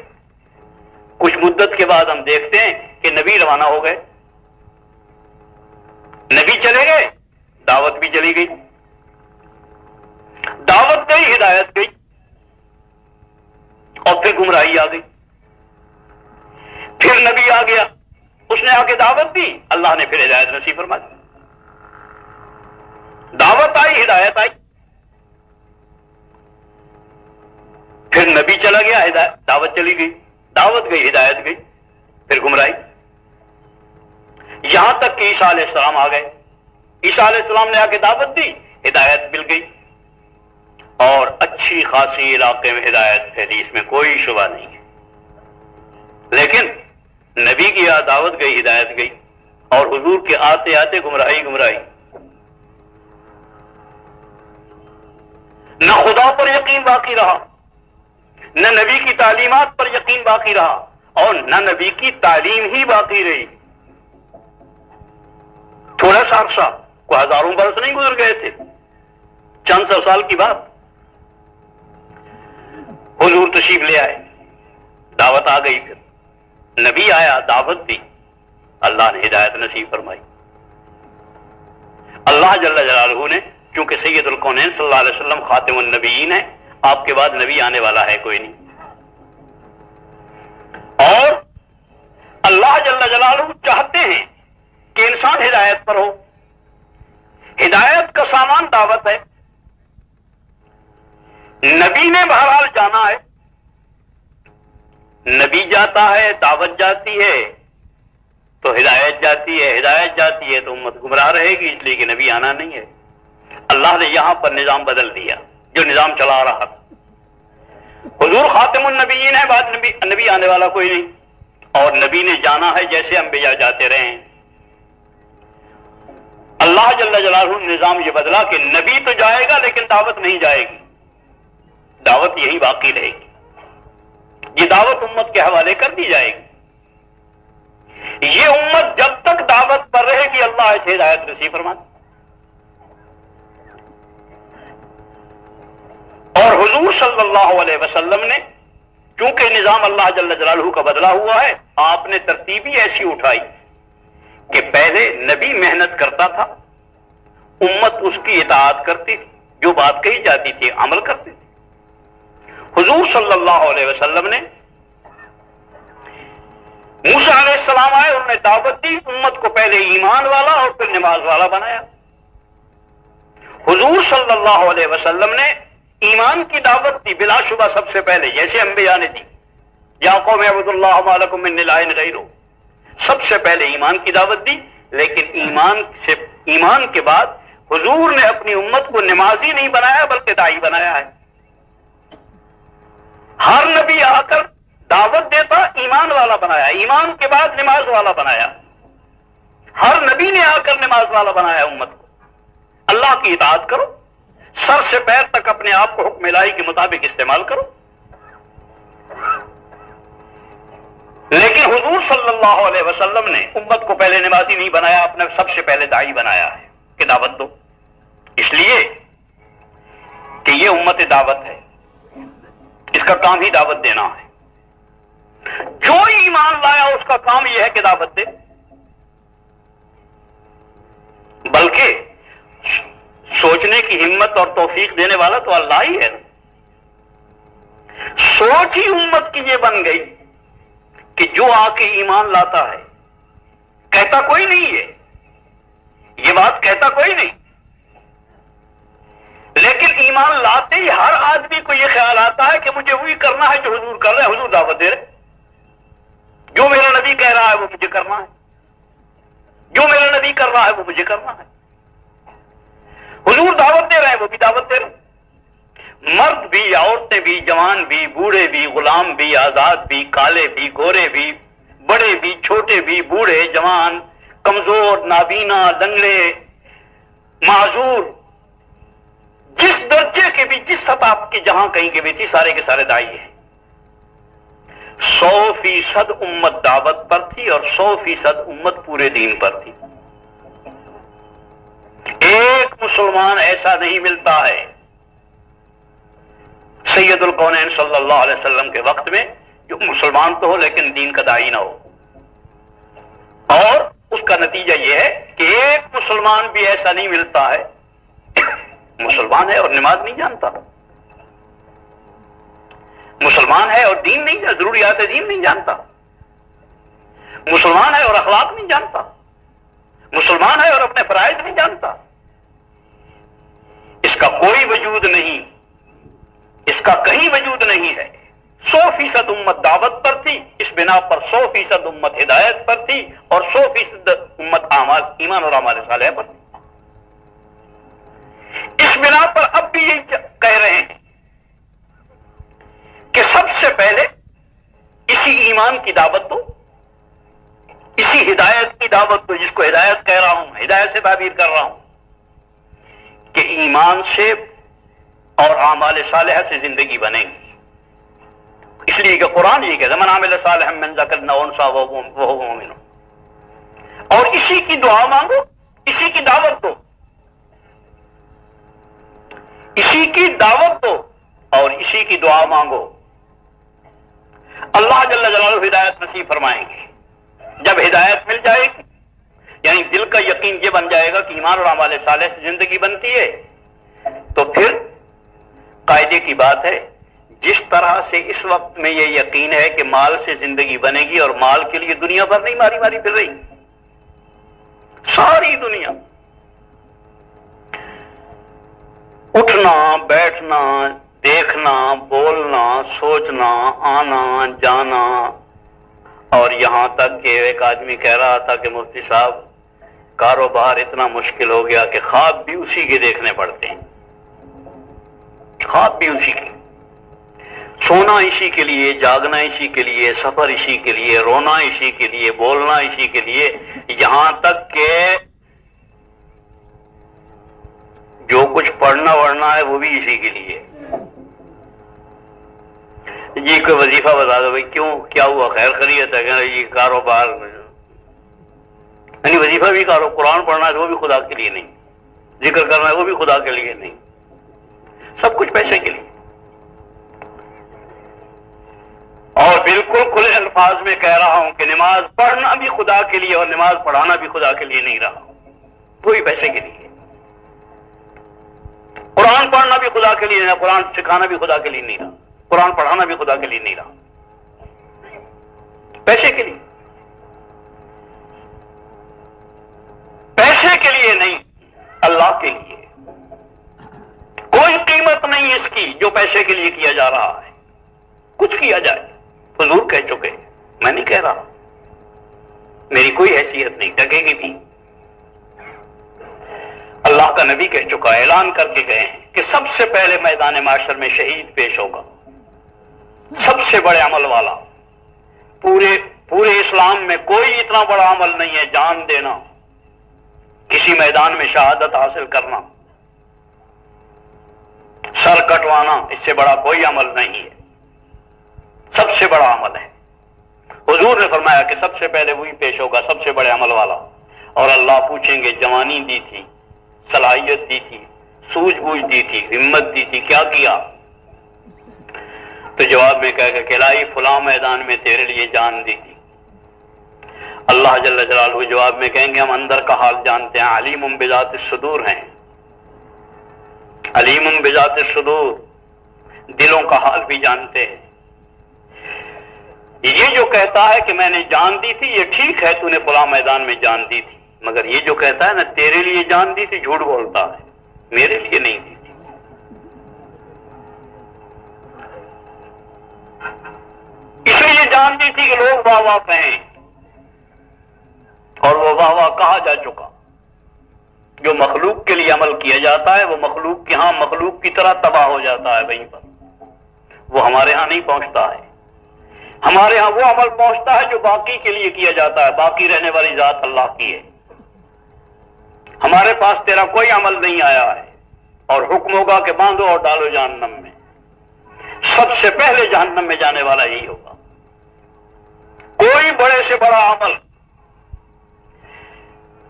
کچھ مدت کے بعد ہم دیکھتے ہیں کہ نبی روانہ ہو گئے، نبی چلے گئے، دعوت بھی چلی گئی، دعوت گئی، ہدایت گئی، اور پھر گمراہی آ گئی۔ پھر نبی آ گیا، اس نے آ کے دعوت دی، اللہ نے پھر ہدایت نصیب فرما دی۔ دعوت آئی، ہدایت آئی، پھر نبی چلا گیا، دعوت چلی گئی، دعوت گئی، ہدایت گئی، پھر گمراہی، یہاں تک کہ عیسیٰ علیہ السلام آ گئے۔ عیسیٰ علیہ السلام نے آ کے دعوت دی، ہدایت مل گئی، اور اچھی خاصی علاقے میں ہدایت پھیلی، اس میں کوئی شبہ نہیں ہے۔ لیکن نبی کی دعوت گئی، ہدایت گئی، اور حضور کے آتے آتے گمراہی گمراہی، نہ خدا پر یقین باقی رہا، نہ نبی کی تعلیمات پر یقین باقی رہا، اور نہ نبی کی تعلیم ہی باقی رہی۔ تھوڑا سا عرصہ، کوئی ہزاروں برس نہیں گزر گئے تھے، چند سو سال کی بات، حضور تشریف لے آئے، دعوت آ گئی، پھر نبی آیا، دعوت دی، اللہ نے ہدایت نصیب فرمائی۔ اللہ جل جلالہ نے، کیونکہ سید الکونین صلی اللہ علیہ وسلم خاتم النبیین ہے، آپ کے بعد نبی آنے والا ہے کوئی نہیں، اور اللہ جل جلالہ چاہتے ہیں کہ انسان ہدایت پر ہو۔ ہدایت کا سامان دعوت ہے، نبی نے بہرحال جانا ہے، نبی جاتا ہے، دعوت جاتی ہے تو ہدایت جاتی ہے، ہدایت جاتی ہے تو امت گمراہ رہے گی، اس لیے کہ نبی آنا نہیں ہے۔ اللہ نے یہاں پر نظام بدل دیا، جو نظام چلا رہا تھا۔ حضور خاتم النبیین ہے، بعد نبی آنے والا کوئی نہیں، اور نبی نے جانا ہے جیسے انبیاء جاتے رہے ہیں۔ اللہ جل جلالہ نے نظام یہ بدلا کہ نبی تو جائے گا لیکن دعوت نہیں جائے گی، دعوت یہی باقی رہے گی، یہ دعوت امت کے حوالے کر دی جائے گی۔ یہ امت جب تک دعوت پر رہے گی اللہ اسے ہدایت نصیب فرمائے۔ اور حضور صلی اللہ علیہ وسلم نے، چونکہ نظام اللہ جل جلالہ کا بدلا ہوا ہے، آپ نے ترتیب ہی ایسی اٹھائی کہ پہلے نبی محنت کرتا تھا، امت اس کی اطاعت کرتی تھی، جو بات کہی جاتی تھی عمل کرتے تھے۔ حضور صلی اللہ علیہ وسلم نے، موسیٰ علیہ السلام آئے، انہوں نے دعوت دی، امت کو پہلے ایمان والا اور پھر نماز والا بنایا۔ حضور صلی اللہ علیہ وسلم نے ایمان کی دعوت دی، بلا شبہ سب سے پہلے، جیسے انبیاء نے دی، یا قوم اعبدوا اللہ ما لکم من الہ غیرہ، سب سے پہلے ایمان کی دعوت دی، لیکن ایمان کے بعد حضور نے اپنی امت کو نمازی نہیں بنایا بلکہ داعی بنایا ہے۔ ہر نبی آ کر دعوت دیتا، ایمان والا بنایا، ایمان کے بعد نماز والا بنایا۔ ہر نبی نے آ کر نماز والا بنایا امت کو۔ اللہ کی اطاعت کرو، سر سے پیر تک اپنے آپ کو حکم الہی کے مطابق استعمال کرو۔ لیکن حضور صلی اللہ علیہ وسلم نے امت کو پہلے نمازی نہیں بنایا، اپنے سب سے پہلے داعی بنایا ہے کہ دعوت دو، اس لیے کہ یہ امت دعوت ہے، اس کا کام ہی دعوت دینا ہے۔ جو ایمان لایا اس کا کام یہ ہے کہ دعوت دے، بلکہ سوچ سوچنے کی ہمت اور توفیق دینے والا تو اللہ ہی ہے نا۔ سوچ ہی امت کی یہ بن گئی کہ جو آ کے ایمان لاتا ہے، کہتا کوئی نہیں ہے، یہ بات کہتا کوئی نہیں، لیکن ایمان لاتے ہی ہر آدمی کو یہ خیال آتا ہے کہ مجھے وہی کرنا ہے جو حضور کر رہے ہیں۔ حضور دعوت دے رہے، جو میرا نبی کہہ رہا ہے وہ مجھے کرنا ہے، جو میرا نبی کر رہا ہے وہ مجھے کرنا ہے۔ حضور دعوت دے رہے ہیں، وہ بھی دعوت دے رہے ہیں۔ مرد بھی، عورتیں بھی، جوان بھی، بوڑھے بھی، غلام بھی، آزاد بھی، کالے بھی، گورے بھی، بڑے بھی، چھوٹے بھی، بوڑھے، جوان، کمزور، نابینا، لنگڑے، معذور، جس درجے کے بھی، جس سطح کی جہاں کہیں کے بھی تھی، سارے کے سارے داعی ہیں۔ 100% امت دعوت پر تھی اور 100% امت پورے دین پر تھی۔ ایک مسلمان ایسا نہیں ملتا ہے سید الکونین صلی اللہ علیہ وسلم کے وقت میں جو مسلمان تو ہو لیکن دین کا داعی نہ ہو، اور اس کا نتیجہ یہ ہے کہ ایک مسلمان بھی ایسا نہیں ملتا ہے، مسلمان ہے اور نماز نہیں جانتا، مسلمان ہے اور دین نہیں، ضروریات دین نہیں جانتا، مسلمان ہے اور اخلاق نہیں جانتا، مسلمان ہے اور اپنے فرائض نہیں جانتا۔ اس کا کوئی وجود نہیں، اس کا کہیں وجود نہیں ہے۔ 100% امت دعوت پر تھی، اس بنا پر 100% امت ہدایت پر تھی، اور 100% امت ایمان اور اعمال صالحہ پر تھی۔ اس بنا پر اب بھی یہی کہہ رہے ہیں کہ سب سے پہلے اسی ایمان کی دعوت دو، اسی ہدایت کی دعوت دو، جس کو ہدایت کہہ رہا ہوں، ہدایت سے تعبیر کر رہا ہوں کہ ایمان سے اور اعمال صالحہ سے زندگی بنے گی۔ اس لیے کہ قرآن یہ کہتا ہے من عمل صالحا من ذکر او انثی وہو مؤمن، اور اسی کی دعا مانگو، اسی کی دعوت دو، اسی کی دعوت دو اور اسی کی دعا مانگو۔ اللہ جل جلالہ ہدایت نصیب فرمائیں گے۔ جب ہدایت مل جائے گی، یعنی دل کا یقین یہ بن جائے گا کہ ایمان اور اعمال صالح سے زندگی بنتی ہے، تو پھر قاعدے کی بات ہے، جس طرح سے اس وقت میں یہ یقین ہے کہ مال سے زندگی بنے گی، اور مال کے لیے دنیا بھر نہیں ماری ماری پھر رہی، ساری دنیا اٹھنا بیٹھنا، دیکھنا، بولنا، سوچنا، آنا جانا، اور یہاں تک کہ ایک آدمی کہہ رہا تھا کہ مفتی صاحب کاروبار اتنا مشکل ہو گیا کہ خواب بھی اسی کے دیکھنے پڑتے ہیں، خواب بھی اسی کے، سونا اسی کے لیے، جاگنا اسی کے لیے، سفر اسی کے لیے، رونا اسی کے لیے، بولنا اسی کے لیے، یہاں تک کہ جو کچھ پڑھنا وڑھنا ہے وہ بھی اسی کے لیے۔ جی کوئی وظیفہ بتا دو بھائی، کیوں، کیا ہوا، خیر خیریت ہے؟ کہ یہ کاروبار، یعنی وظیفہ بھی قرآن پڑھنا ہے وہ بھی خدا کے لیے نہیں، ذکر کرنا ہے وہ بھی خدا کے لیے نہیں، سب کچھ پیسے کے لیے۔ اور بالکل کھلے الفاظ میں کہہ رہا ہوں کہ نماز پڑھنا بھی خدا کے لیے اور نماز پڑھانا بھی خدا کے لیے نہیں رہا، وہی پیسے کے لیے۔ قرآن پڑھنا بھی خدا کے لیے نہیں رہا، قرآن سکھانا بھی خدا کے لیے نہیں رہا، قرآن پڑھانا بھی خدا کے لیے نہیں رہا، پیسے کے لیے، پیسے کے لیے نہیں، اللہ کے لیے۔ کوئی قیمت نہیں اس کی جو پیسے کے لیے کیا جا رہا ہے، کچھ کیا جائے، حضور کہہ چکے، میں نہیں کہہ رہا، میری کوئی حیثیت نہیں، ٹکے گی بھی، اللہ کا نبی کہہ چکا، اعلان کر کے گئے ہیں کہ سب سے پہلے میدان معاشر میں شہید پیش ہوگا، سب سے بڑے عمل والا۔ پورے اسلام میں کوئی اتنا بڑا عمل نہیں ہے، جان دینا، کسی میدان میں شہادت حاصل کرنا، سر کٹوانا، اس سے بڑا کوئی عمل نہیں ہے، سب سے بڑا عمل ہے۔ حضور نے فرمایا کہ سب سے پہلے وہی پیش ہوگا، سب سے بڑے عمل والا۔ اور اللہ پوچھیں گے جوانی دی تھی، صلاحیت دی تھی، سوجھ بوجھ دی تھی، ہمت دی تھی، کیا کیا؟ تو جواب میں کہے گا کہ الہی فلاں میدان میں تیرے لیے جان دی تھی۔ اللہ جل جلالہ جواب میں کہیں گے ہم اندر کا حال جانتے ہیں، علیم بذات الصدور ہیں، علیم بذات الصدور، دلوں کا حال بھی جانتے ہیں۔ یہ جو کہتا ہے کہ میں نے جان دی تھی، یہ ٹھیک ہے، تو نے فلاں میدان میں جان دی تھی، مگر یہ جو کہتا ہے نا تیرے لیے جان دی تھی، جھوٹ بولتا ہے، میرے لیے نہیں دی تھی۔ اس لیے جان دی تھی کہ لوگ واہ واہ کہیں، اور وہ واہ واہ کہا جا چکا۔ جو مخلوق کے لیے عمل کیا جاتا ہے وہ مخلوق کے ہاں مخلوق کی طرح تباہ ہو جاتا ہے وہیں پر، وہ ہمارے ہاں نہیں پہنچتا ہے۔ ہمارے ہاں وہ عمل پہنچتا ہے جو باقی کے لیے کیا جاتا ہے، باقی رہنے والی ذات اللہ کی ہے۔ ہمارے پاس تیرا کوئی عمل نہیں آیا ہے، اور حکم ہوگا کہ باندھو اور ڈالو جہنم میں۔ سب سے پہلے جہنم میں جانے والا یہی ہوگا۔ کوئی بڑے سے بڑا عمل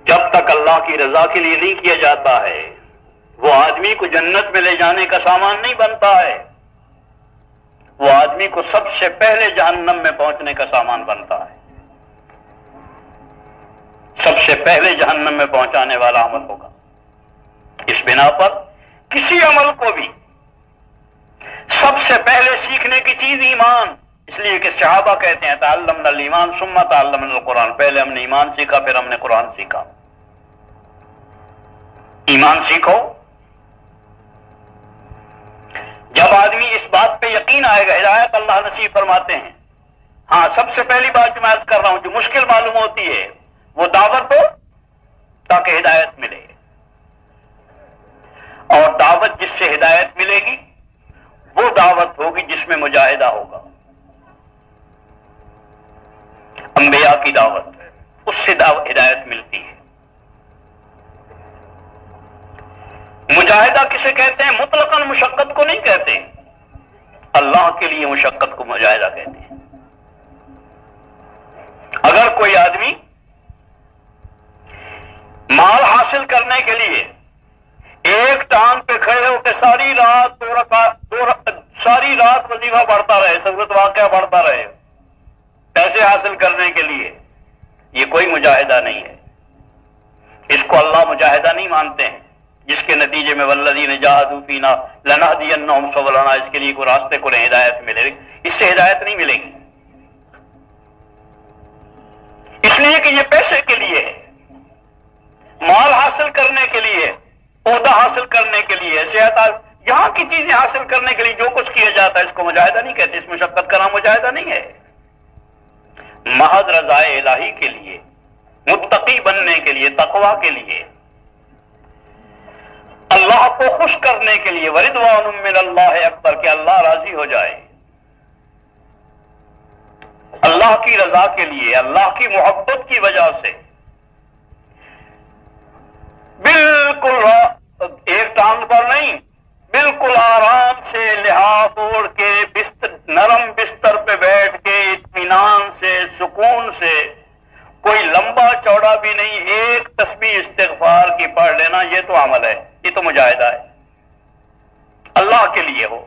جب تک اللہ کی رضا کے لیے نہیں کیا جاتا ہے، وہ آدمی کو جنت میں لے جانے کا سامان نہیں بنتا ہے، وہ آدمی کو سب سے پہلے جہنم میں پہنچنے کا سامان بنتا ہے۔ سب سے پہلے جہنم میں پہنچانے والا عمل ہوگا۔ اس بنا پر کسی عمل کو بھی سب سے پہلے سیکھنے کی چیز ایمان، اس لیے کہ صحابہ کہتے ہیں تعلمنا الایمان ثم تعلمنا القرآن، پہلے ہم نے ایمان سیکھا پھر ہم نے قرآن سیکھا۔ ایمان سیکھو، جب آدمی اس بات پہ یقین آئے گا، ہدایت اللہ نصیب فرماتے ہیں۔ ہاں سب سے پہلی بات جو میں عرض کر رہا ہوں، جو مشکل معلوم ہوتی ہے، وہ دعوت دو تاکہ ہدایت ملے، اور دعوت جس سے ہدایت ملے گی وہ دعوت ہوگی جس میں مجاہدہ ہوگا۔ انبیاء کی دعوت، اس سے ہدایت ملتی ہے۔ مجاہدہ کسے کہتے ہیں؟ مطلقاً مشقت کو نہیں کہتے، اللہ کے لیے مشقت کو مجاہدہ کہتے ہیں۔ اگر کوئی آدمی مال حاصل کرنے کے لیے ایک ٹانگ پہ کھڑے ہو کے ساری رات وظیفہ پڑھتا رہے، سورت واقعہ پڑھتا رہے پیسے حاصل کرنے کے لیے، یہ کوئی مجاہدہ نہیں ہے۔ اس کو اللہ مجاہدہ نہیں مانتے ہیں، جس کے نتیجے میں والذین جاہدوا فینا لنہدینہم سبلنا، اس کے لیے کوئی راستے کو ہدایت ملے گی، اس سے ہدایت نہیں ملے گی، اس لیے کہ یہ پیسے کے لیے ہے، مال حاصل کرنے کے لیے، عہدہ حاصل کرنے کے لیے، صحت یہاں کی چیزیں حاصل کرنے کے لیے جو کچھ کیا جاتا ہے اس کو مجاہدہ نہیں کہتے، اس مشقت کا نام مجاہدہ نہیں ہے۔ محض رضائے الہی کے لیے، متقی بننے کے لیے، تقویٰ کے لیے، اللہ کو خوش کرنے کے لیے، ورضوان من اللہ اکبر، کہ اللہ راضی ہو جائے، اللہ کی رضا کے لیے، اللہ کی محبت کی وجہ سے بالکل ایک ٹانگ پر نہیں، بالکل آرام سے لحاف اوڑھ کے نرم بستر پہ بیٹھ کے اطمینان سے، سکون سے، کوئی لمبا چوڑا بھی نہیں، ایک تسبیح استغفار کی پڑھ لینا، یہ تو عمل ہے، یہ تو مجاہدہ ہے، اللہ کے لیے ہو۔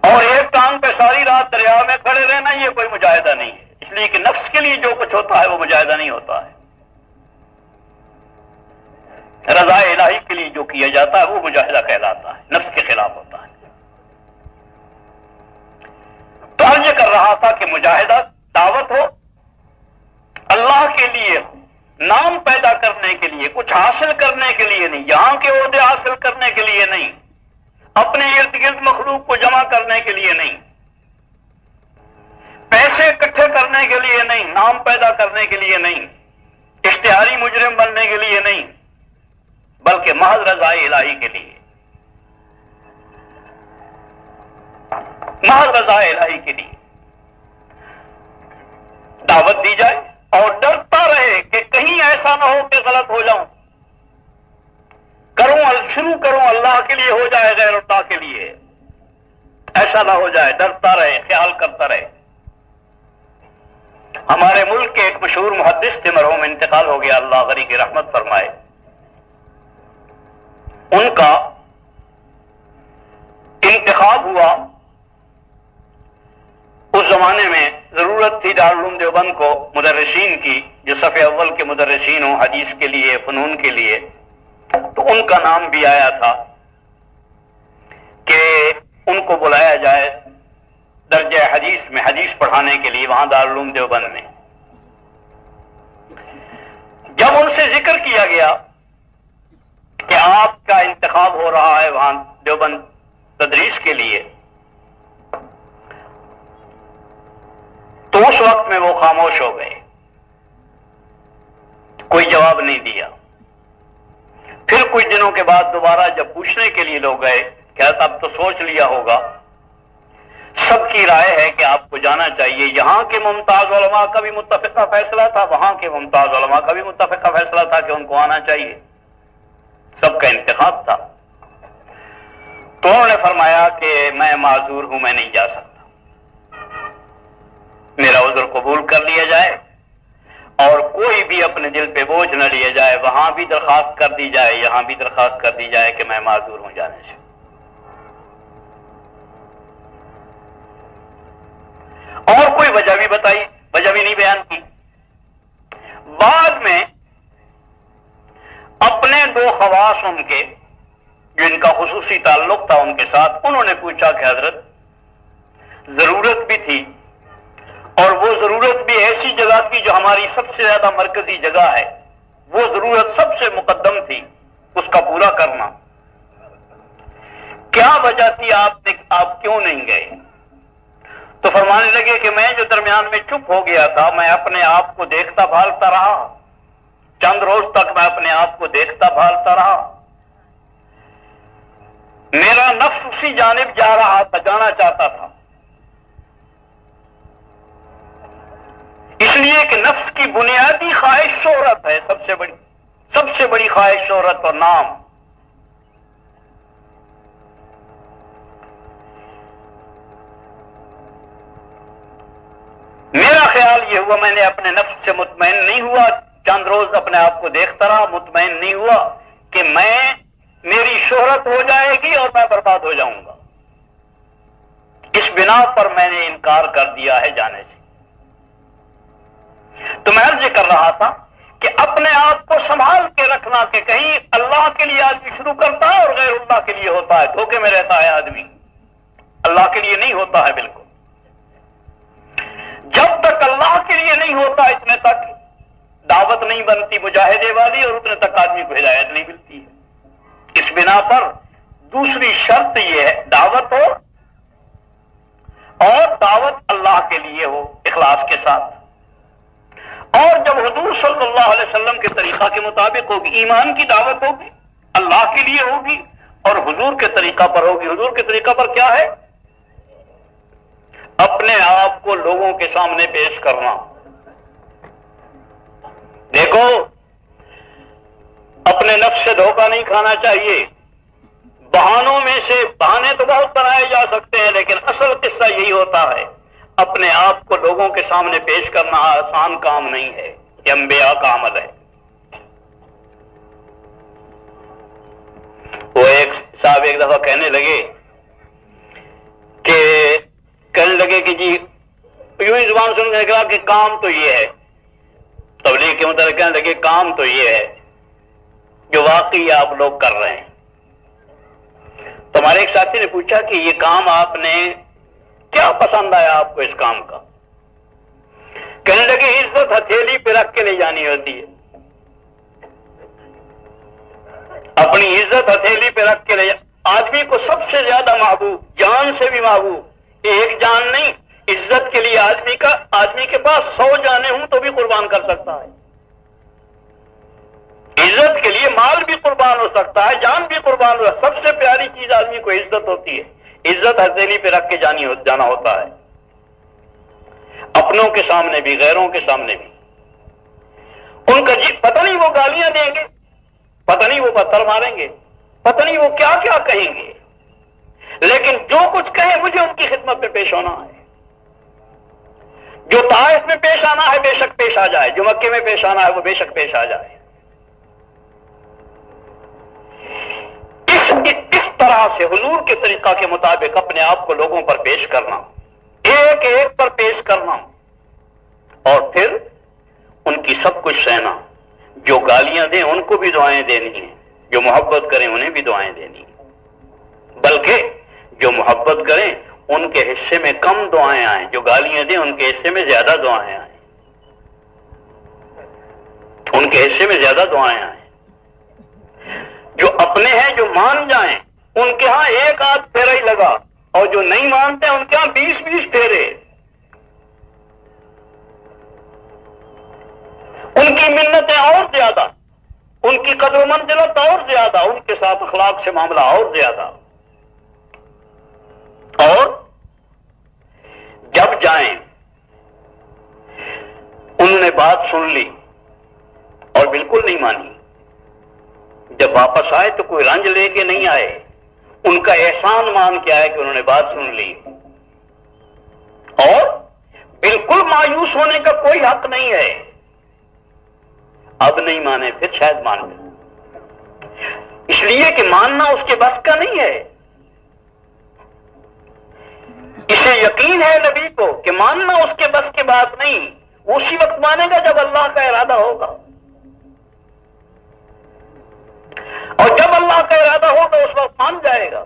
اور ایک ٹانگ پہ ساری رات دریا میں کھڑے رہنا، یہ کوئی مجاہدہ نہیں ہے، اس لیے کہ نفس کے لیے جو کچھ ہوتا ہے وہ مجاہدہ نہیں ہوتا ہے۔ رضا الہی کے لیے جو کیا جاتا ہے وہ مجاہدہ کہلاتا ہے، نفس کے خلاف ہوتا ہے۔ تو عرض یہ کر رہا تھا کہ مجاہدہ دعوت ہو، اللہ کے لیے ہو، نام پیدا کرنے کے لیے، کچھ حاصل کرنے کے لیے نہیں، یہاں کے عہدے حاصل کرنے کے لیے نہیں، اپنے ارد گرد مخلوق کو جمع کرنے کے لیے نہیں، پیسے اکٹھے کرنے کے لیے نہیں، نام پیدا کرنے کے لیے نہیں، اشتہاری مجرم بننے کے لیے نہیں، بلکہ محض رضا الہی کے لیے، محض رضا الہی کے لیے دعوت دی جائے، اور ڈرتا رہے کہ کہیں ایسا نہ ہو کہ غلط ہو جاؤں، شروع کروں اللہ کے لیے، ہو جائے غیر اللہ کے لیے، ایسا نہ ہو جائے، ڈرتا رہے، خیال کرتا رہے۔ ہمارے ملک کے ایک مشہور محدث تھے، مرحوم انتقال ہو گیا، اللہ غنی کی رحمت فرمائے، ان کا انتخاب ہوا، اس زمانے میں ضرورت تھی دارالعلوم دیوبند کو مدرسین کی، جو صف اول کے مدرسین ہوں حدیث کے لیے، فنون کے لیے، تو ان کا نام بھی آیا تھا کہ ان کو بلایا جائے درجہ حدیث میں حدیث پڑھانے کے لیے وہاں دارالعلوم دیوبند میں. جب ان سے ذکر کیا گیا کہ آپ کا انتخاب ہو رہا ہے وہاں دیوبند تدریس کے لیے، تو اس وقت میں وہ خاموش ہو گئے، کوئی جواب نہیں دیا. پھر کچھ دنوں کے بعد دوبارہ جب پوچھنے کے لیے لوگ گئے کہ اب تو سوچ لیا ہوگا، سب کی رائے ہے کہ آپ کو جانا چاہیے. یہاں کے ممتاز علماء کا بھی متفقہ فیصلہ تھا، وہاں کے ممتاز علماء کا بھی متفقہ فیصلہ تھا کہ ان کو آنا چاہیے، سب کا انتخاب تھا. تو انہوں نے فرمایا کہ میں معذور ہوں، میں نہیں جا سکتا، میرا عذر قبول کر لیا جائے اور کوئی بھی اپنے دل پہ بوجھ نہ لیا جائے. وہاں بھی درخواست کر دی جائے، یہاں بھی درخواست کر دی جائے کہ میں معذور ہوں جانے سے. اور کوئی وجہ بھی بتائی، وجہ بھی نہیں بیان کی. بعد میں اپنے دو خواص ان کے جن کا خصوصی تعلق تھا ان کے ساتھ، انہوں نے پوچھا کہ حضرت ضرورت بھی تھی اور وہ ضرورت بھی ایسی جگہ کی جو ہماری سب سے زیادہ مرکزی جگہ ہے، وہ ضرورت سب سے مقدم تھی، اس کا پورا کرنا. کیا وجہ تھی، آپ کیوں نہیں گئے؟ تو فرمانے لگے کہ میں جو درمیان میں چپ ہو گیا تھا، میں اپنے آپ کو دیکھتا بھالتا رہا، چند روز تک میں اپنے آپ کو دیکھتا بھالتا رہا. میرا نفس اسی جانب جا رہا تھا، جانا چاہتا تھا، اس لیے کہ نفس کی بنیادی خواہش شہرت ہے، سب سے بڑی خواہش شہرت اور نام. میرا خیال یہ ہوا، میں نے اپنے نفس سے مطمئن نہیں ہوا، چند روز اپنے آپ کو دیکھتا رہا، مطمئن نہیں ہوا کہ میری شہرت ہو جائے گی اور میں برباد ہو جاؤں گا. اس بنا پر میں نے انکار کر دیا ہے جانے سے. تو میں عرض کر رہا تھا کہ اپنے آپ کو سنبھال کے رکھنا کہ کہیں اللہ کے لیے آدمی شروع کرتا ہے اور غیر اللہ کے لیے ہوتا ہے، دھوکے میں رہتا ہے آدمی، اللہ کے لیے نہیں ہوتا ہے. بالکل جب تک اللہ کے لیے نہیں ہوتا اتنے تک دعوت نہیں بنتی مجاہدے والی، اور اتنے تک آدمی کو ہدایت نہیں ملتی ہے. اس بنا پر دوسری شرط یہ ہے دعوت ہو اور دعوت اللہ کے لیے ہو اخلاص کے ساتھ. اور جب حضور صلی اللہ علیہ وسلم کے طریقہ کے مطابق ہوگی، ایمان کی دعوت ہوگی، اللہ کے لیے ہوگی اور حضور کے طریقہ پر ہوگی. حضور کے طریقہ پر کیا ہے؟ اپنے آپ کو لوگوں کے سامنے پیش کرنا. دیکھو، اپنے نفس سے دھوکہ نہیں کھانا چاہیے. بہانوں میں سے بہانے تو بہت بنائے جا سکتے ہیں، لیکن اصل قصہ یہی ہوتا ہے، اپنے آپ کو لوگوں کے سامنے پیش کرنا آسان کام نہیں ہے، یہ انبیاء کا عمل ہے. وہ ایک صاحب ایک دفعہ کہنے لگے کہ جی یوں ہی زبان سن کے نکلا کہ کام تو یہ ہے، تبلیغ کے متعلق کہنے لگے کام تو یہ ہے جو واقعی آپ لوگ کر رہے ہیں. تو ہمارے ایک ساتھی نے پوچھا کہ یہ کام آپ نے کیا پسند آیا آپ کو اس کام کا؟ کہنے لگے عزت ہتھیلی پہ رکھ کے لے جانی ہوتی ہے. اپنی عزت ہتھیلی پہ رکھ کے لے آدمی کو سب سے زیادہ محبوب، جان سے بھی محبوب، ایک جان نہیں، عزت کے لیے آدمی کے پاس 100 جانیں ہوں تو بھی قربان کر سکتا ہے. عزت کے لیے مال بھی قربان ہو سکتا ہے، جان بھی قربان ہو سکتا ہے. سب سے پیاری چیز آدمی کو عزت ہوتی ہے. عزت ہتھیلی پہ رکھ کے جانا ہوتا ہے، اپنوں کے سامنے بھی غیروں کے سامنے بھی. ان کا پتہ نہیں وہ گالیاں دیں گے، پتہ نہیں وہ پتھر ماریں گے، پتہ نہیں وہ کیا کیا کہیں گے، لیکن جو کچھ کہیں مجھے ان کی خدمت میں پیش ہونا ہے. جو طائف میں پیش آنا ہے بے شک پیش آ جائے، جو مکے میں پیش آنا ہے وہ بے شک پیش آ جائے. اس طرح سے حضور کے طریقہ کے مطابق اپنے آپ کو لوگوں پر پیش کرنا، ایک ایک پر پیش کرنا، اور پھر ان کی سب کچھ سہنا. جو گالیاں دیں ان کو بھی دعائیں دینی ہیں، جو محبت کریں انہیں بھی دعائیں دینی، بلکہ جو محبت کریں ان کے حصے میں کم دعائیں آئیں، جو گالیاں دیں ان کے حصے میں زیادہ دعائیں آئیں، ان کے حصے میں زیادہ دعائیں آئیں۔ جو اپنے ہیں جو مان جائیں ان کے ہاں ایک آدھ پھیرا ہی لگا، اور جو نہیں مانتے ان کے ہاں 20 پھیرے۔ ان کی منتیں اور زیادہ، ان کی قدر و منزلت اور زیادہ، ان کے ساتھ اخلاق سے معاملہ اور زیادہ۔ اور جب جائیں انہوں نے بات سن لی اور بالکل نہیں مانی، جب واپس آئے تو کوئی رنج لے کے نہیں آئے، ان کا احسان مان کے آئے کہ انہوں نے بات سن لی، اور بالکل مایوس ہونے کا کوئی حق نہیں ہے۔ اب نہیں مانے پھر شاید مان لیں، اس لیے کہ ماننا اس کے بس کا نہیں ہے۔ اسے یقین ہے نبی کو کہ ماننا اس کے بس کی بات نہیں، وہ اسی وقت مانے گا جب اللہ کا ارادہ ہوگا، اور جب اللہ کا ارادہ ہوگا اس وقت مان جائے گا۔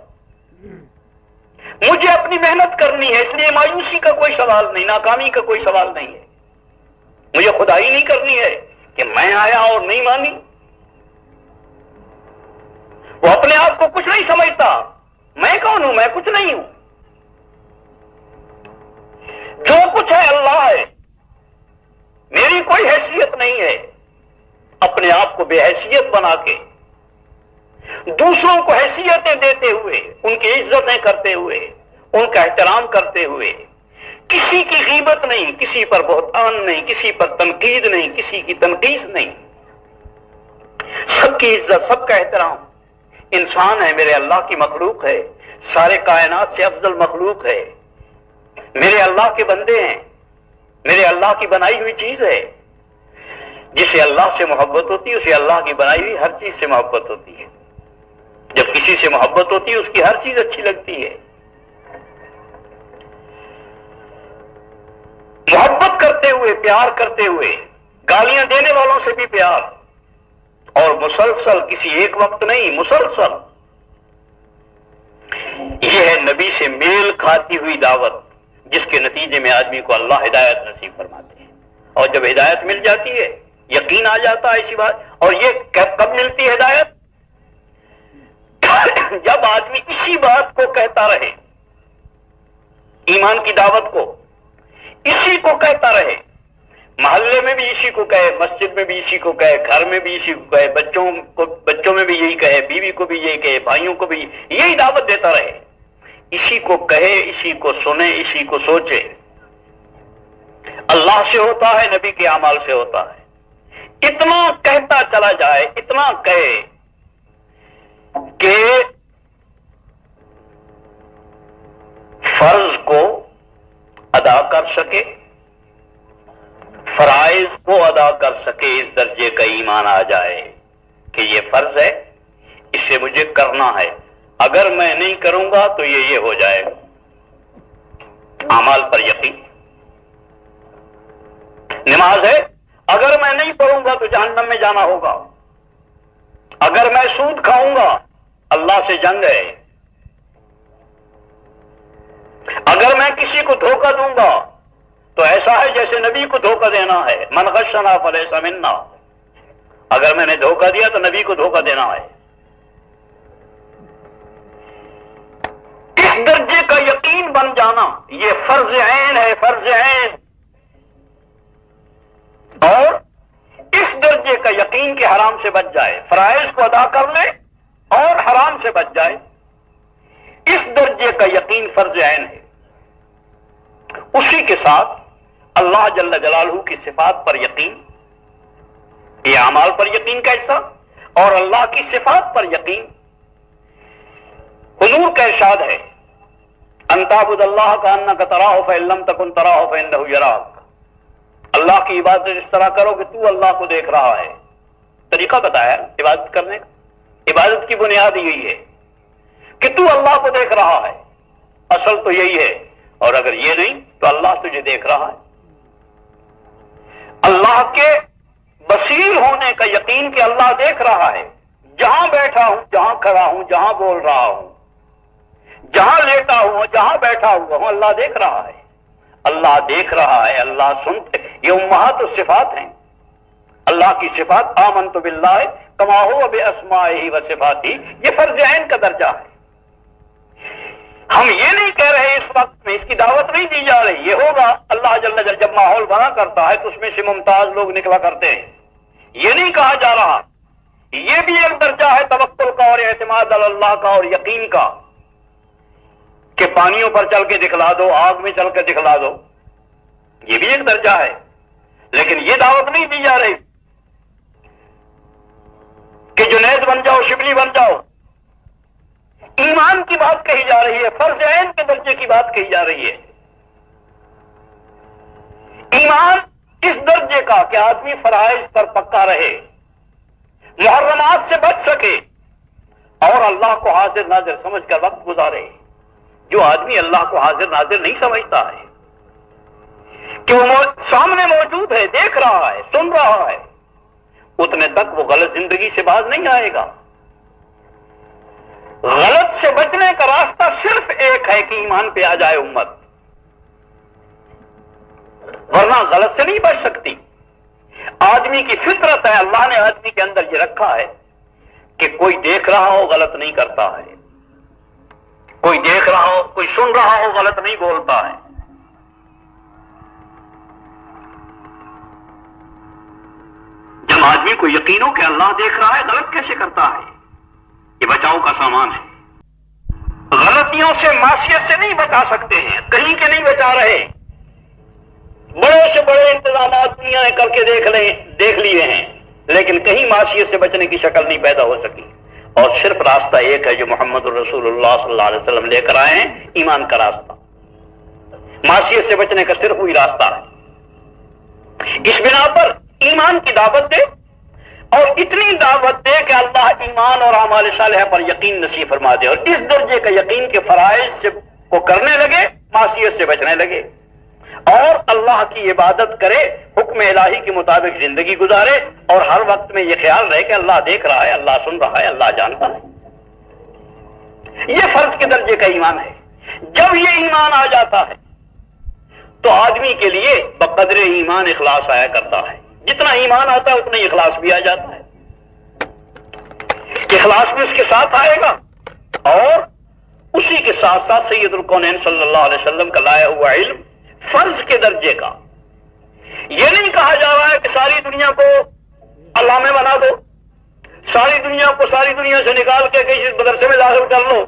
مجھے اپنی محنت کرنی ہے، اس لیے مایوسی کا کوئی سوال نہیں، ناکامی کا کوئی سوال نہیں ہے۔ مجھے خدائی نہیں کرنی ہے کہ میں آیا اور نہیں مانی۔ وہ اپنے آپ کو کچھ نہیں سمجھتا، میں کون ہوں؟ میں کچھ نہیں ہوں، جو کچھ ہے اللہ ہے، میری کوئی حیثیت نہیں ہے۔ اپنے آپ کو بے حیثیت بنا کے دوسروں کو حیثیتیں دیتے ہوئے، ان کی عزتیں کرتے ہوئے، ان کا احترام کرتے ہوئے، کسی کی غیبت نہیں، کسی پر بہتان نہیں، کسی پر تنقید نہیں، کسی کی تنقید نہیں، سب کی عزت، سب کا احترام۔ انسان ہے، میرے اللہ کی مخلوق ہے، سارے کائنات سے افضل مخلوق ہے، میرے اللہ کے بندے ہیں، میرے اللہ کی بنائی ہوئی چیز ہے۔ جسے اللہ سے محبت ہوتی ہے اسے اللہ کی بنائی ہوئی ہر چیز سے محبت ہوتی ہے۔ جب کسی سے محبت ہوتی ہے اس کی ہر چیز اچھی لگتی ہے۔ محبت کرتے ہوئے، پیار کرتے ہوئے، گالیاں دینے والوں سے بھی پیار، اور مسلسل، کسی ایک وقت نہیں، مسلسل۔ یہ ہے نبی سے میل کھاتی ہوئی دعوت، جس کے نتیجے میں آدمی کو اللہ ہدایت نصیب فرماتے ہیں۔ اور جب ہدایت مل جاتی ہے یقین آ جاتا ہے اسی بات۔ اور یہ کب ملتی ہے ہدایت؟ جب آدمی اسی بات کو کہتا رہے، ایمان کی دعوت کو اسی کو کہتا رہے، محلے میں بھی اسی کو کہے، مسجد میں بھی اسی کو کہے، گھر میں بھی اسی کو کہے، بچوں میں بھی یہی کہے، بیوی کو بھی یہی کہے، بھائیوں کو بھی یہی دعوت دیتا رہے، اسی کو کہے، اسی کو سنے، اسی کو سوچے۔ اللہ سے ہوتا ہے، نبی کے اعمال سے ہوتا ہے۔ اتنا کہتا چلا جائے، اتنا کہے کہ فرض کو ادا کر سکے، فرائض کو ادا کر سکے، اس درجے کا ایمان آ جائے کہ یہ فرض ہے، اسے مجھے کرنا ہے، اگر میں نہیں کروں گا تو یہ ہو جائے گا۔ اعمال پر یقین۔ نماز ہے، اگر میں نہیں پڑھوں گا تو جہنم میں جانا ہوگا، اگر میں سود کھاؤں گا اللہ سے جنگ ہے، اگر میں کسی کو دھوکہ دوں گا تو ایسا ہے جیسے نبی کو دھوکہ دینا ہے، من غشنا فلیس منا، اگر میں نے دھوکہ دیا تو نبی کو دھوکہ دینا ہے۔ اس درجے کا یقین بن جانا یہ فرض عین ہے، فرض عین۔ اور اس درجے کا یقین کہ حرام سے بچ جائے، فرائض کو ادا کر لے اور حرام سے بچ جائے، اس درجے کا یقین فرض عین ہے۔ اسی کے ساتھ اللہ جل جلالہ کی صفات پر یقین، یہ اعمال پر یقین کا حصہ، اور اللہ کی صفات پر یقین۔ حضور کا ارشاد ہے، ان تعبد اللہ کانک تراہ فإن لم تکن تراہ فإنہ یراک، اللہ کی عبادت اس طرح کرو کہ تو اللہ کو دیکھ رہا ہے۔ طریقہ بتایا عبادت کرنے کا، عبادت کی بنیاد یہی ہے کہ تو اللہ کو دیکھ رہا ہے، اصل تو یہی ہے، اور اگر یہ نہیں تو اللہ تجھے دیکھ رہا ہے۔ اللہ کے بصیر ہونے کا یقین کہ اللہ دیکھ رہا ہے، جہاں بیٹھا ہوں، جہاں کھڑا ہوں، جہاں بول رہا ہوں، جہاں لیٹا ہوں، جہاں بیٹھا ہوا ہوں، اللہ دیکھ رہا ہے، اللہ دیکھ رہا ہے، اللہ سنتے. یہ امہات الصفات ہیں. اللہ کی صفات آمنت باللہ کما هو باسمائہ و صفاتہ، یہ فرض عین کا درجہ ہے. ہم یہ نہیں کہہ رہے اس وقت میں، اس کی دعوت نہیں دی جا رہی. یہ ہوگا اللہ جل جلالہ جب ماحول بنا کرتا ہے تو اس میں سے ممتاز لوگ نکلا کرتے ہیں. یہ نہیں کہا جا رہا. یہ بھی ایک درجہ ہے توکل کا اور اعتماد اللہ کا اور یقین کا کہ پانیوں پر چل کے دکھلا دو، آگ میں چل کے دکھلا دو. یہ بھی ایک درجہ ہے، لیکن یہ دعوت نہیں دی جا رہی کہ جنید بن جاؤ، شبلی بن جاؤ. ایمان کی بات کہی جا رہی ہے، فرض عین کے درجے کی بات کہی جا رہی ہے. ایمان اس درجے کا کہ آدمی فرائض پر پکا رہے، محرمات سے بچ سکے اور اللہ کو حاضر ناظر سمجھ کر وقت گزارے. جو آدمی اللہ کو حاضر ناظر نہیں سمجھتا ہے کہ وہ سامنے موجود ہے، دیکھ رہا ہے، سن رہا ہے، اتنے تک وہ غلط زندگی سے باز نہیں آئے گا. غلط سے بچنے کا راستہ صرف ایک ہے کہ ایمان پہ آ جائے امت، ورنہ غلط سے نہیں بچ سکتی. آدمی کی فطرت ہے، اللہ نے آدمی کے اندر یہ رکھا ہے کہ کوئی دیکھ رہا ہو غلط نہیں کرتا ہے، کوئی دیکھ رہا ہو، کوئی سن رہا ہو غلط نہیں بولتا ہے. جب آدمی کو یقین ہو کہ اللہ دیکھ رہا ہے، غلط کیسے کرتا ہے؟ یہ بچاؤ کا سامان ہے. غلطیوں سے، معصیت سے نہیں بچا سکتے ہیں، کہیں کے نہیں بچا رہے. بڑے سے بڑے انتظامات دنیا نے کر کے دیکھ لیے ہیں، لیکن کہیں معصیت سے بچنے کی شکل نہیں پیدا ہو سکی. اور صرف راستہ ایک ہے جو محمد الرسول اللہ صلی اللہ علیہ وسلم لے کر آئے ہیں، ایمان کا راستہ. معصیت سے بچنے کا صرف وہی راستہ ہے. اس بنا پر ایمان کی دعوت دے، اور اتنی دعوت دے کہ اللہ ایمان اور اعمال صالحہ پر یقین نصیب فرما دے، اور اس درجے کا یقین کے فرائض سے کو کرنے لگے، معصیت سے بچنے لگے، اور اللہ کی عبادت کرے، حکم الہی کے مطابق زندگی گزارے، اور ہر وقت میں یہ خیال رہے کہ اللہ دیکھ رہا ہے، اللہ سن رہا ہے، اللہ جانتا ہے. یہ فرض کے درجے کا ایمان ہے. جب یہ ایمان آ جاتا ہے تو آدمی کے لیے بقدر ایمان اخلاص آیا کرتا ہے. جتنا ایمان آتا ہے اتنا اخلاص بھی آ جاتا ہے. اخلاص بھی اس کے ساتھ آئے گا، اور اسی کے ساتھ ساتھ سید الکونین صلی اللہ علیہ وسلم کا لایا ہوا علم فرض کے درجے کا. یہ نہیں کہا جا رہا ہے کہ ساری دنیا کو علامے بنا دو، ساری دنیا کو ساری دنیا سے نکال کے کسی مدرسے میں داخل کر لو،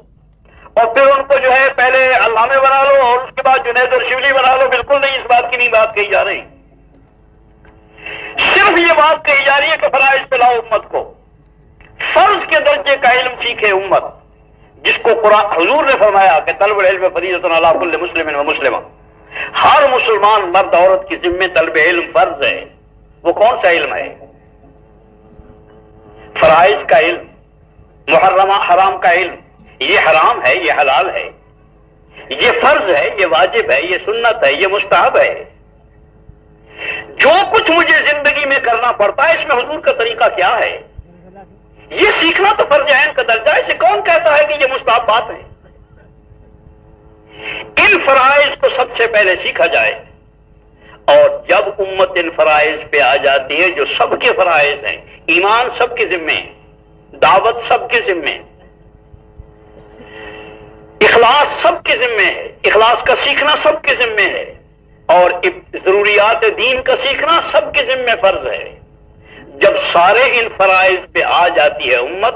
اور پھر ان کو جو ہے پہلے علامے بنا لو اور اس کے بعد جنید اور شبلی بنا لو. بالکل نہیں، اس بات کی نہیں بات کہی جا رہی. صرف یہ بات کہی جا رہی ہے کہ فرائض پہ لاؤ امت کو. فرض کے درجے کا علم سیکھے امت، جس کو قرآن حضور نے فرمایا کہ طلب العلم فریضۃ علی کل مسلم و مسلمہ. ہر مسلمان مرد عورت کی ذمہ طلب علم فرض ہے. وہ کون سا علم ہے؟ فرائض کا علم، محرم حرام کا علم. یہ حرام ہے، یہ حلال ہے، یہ فرض ہے، یہ واجب ہے، یہ سنت ہے، یہ مستحب ہے. جو کچھ مجھے زندگی میں کرنا پڑتا ہے اس میں حضور کا طریقہ کیا ہے، یہ سیکھنا تو فرض عین کا درجہ ہے. اسے کون کہتا ہے کہ یہ مستحب بات ہے؟ ان فرائض کو سب سے پہلے سیکھا جائے، اور جب امت ان فرائض پہ آ جاتی ہے جو سب کے فرائض ہیں، ایمان سب کے ذمے، دعوت سب کے ذمے، اخلاص سب کے ذمے ہے، اخلاص کا سیکھنا سب کے ذمے ہے، اور ضروریات دین کا سیکھنا سب کے ذمے فرض ہے. جب سارے ان فرائض پہ آ جاتی ہے امت،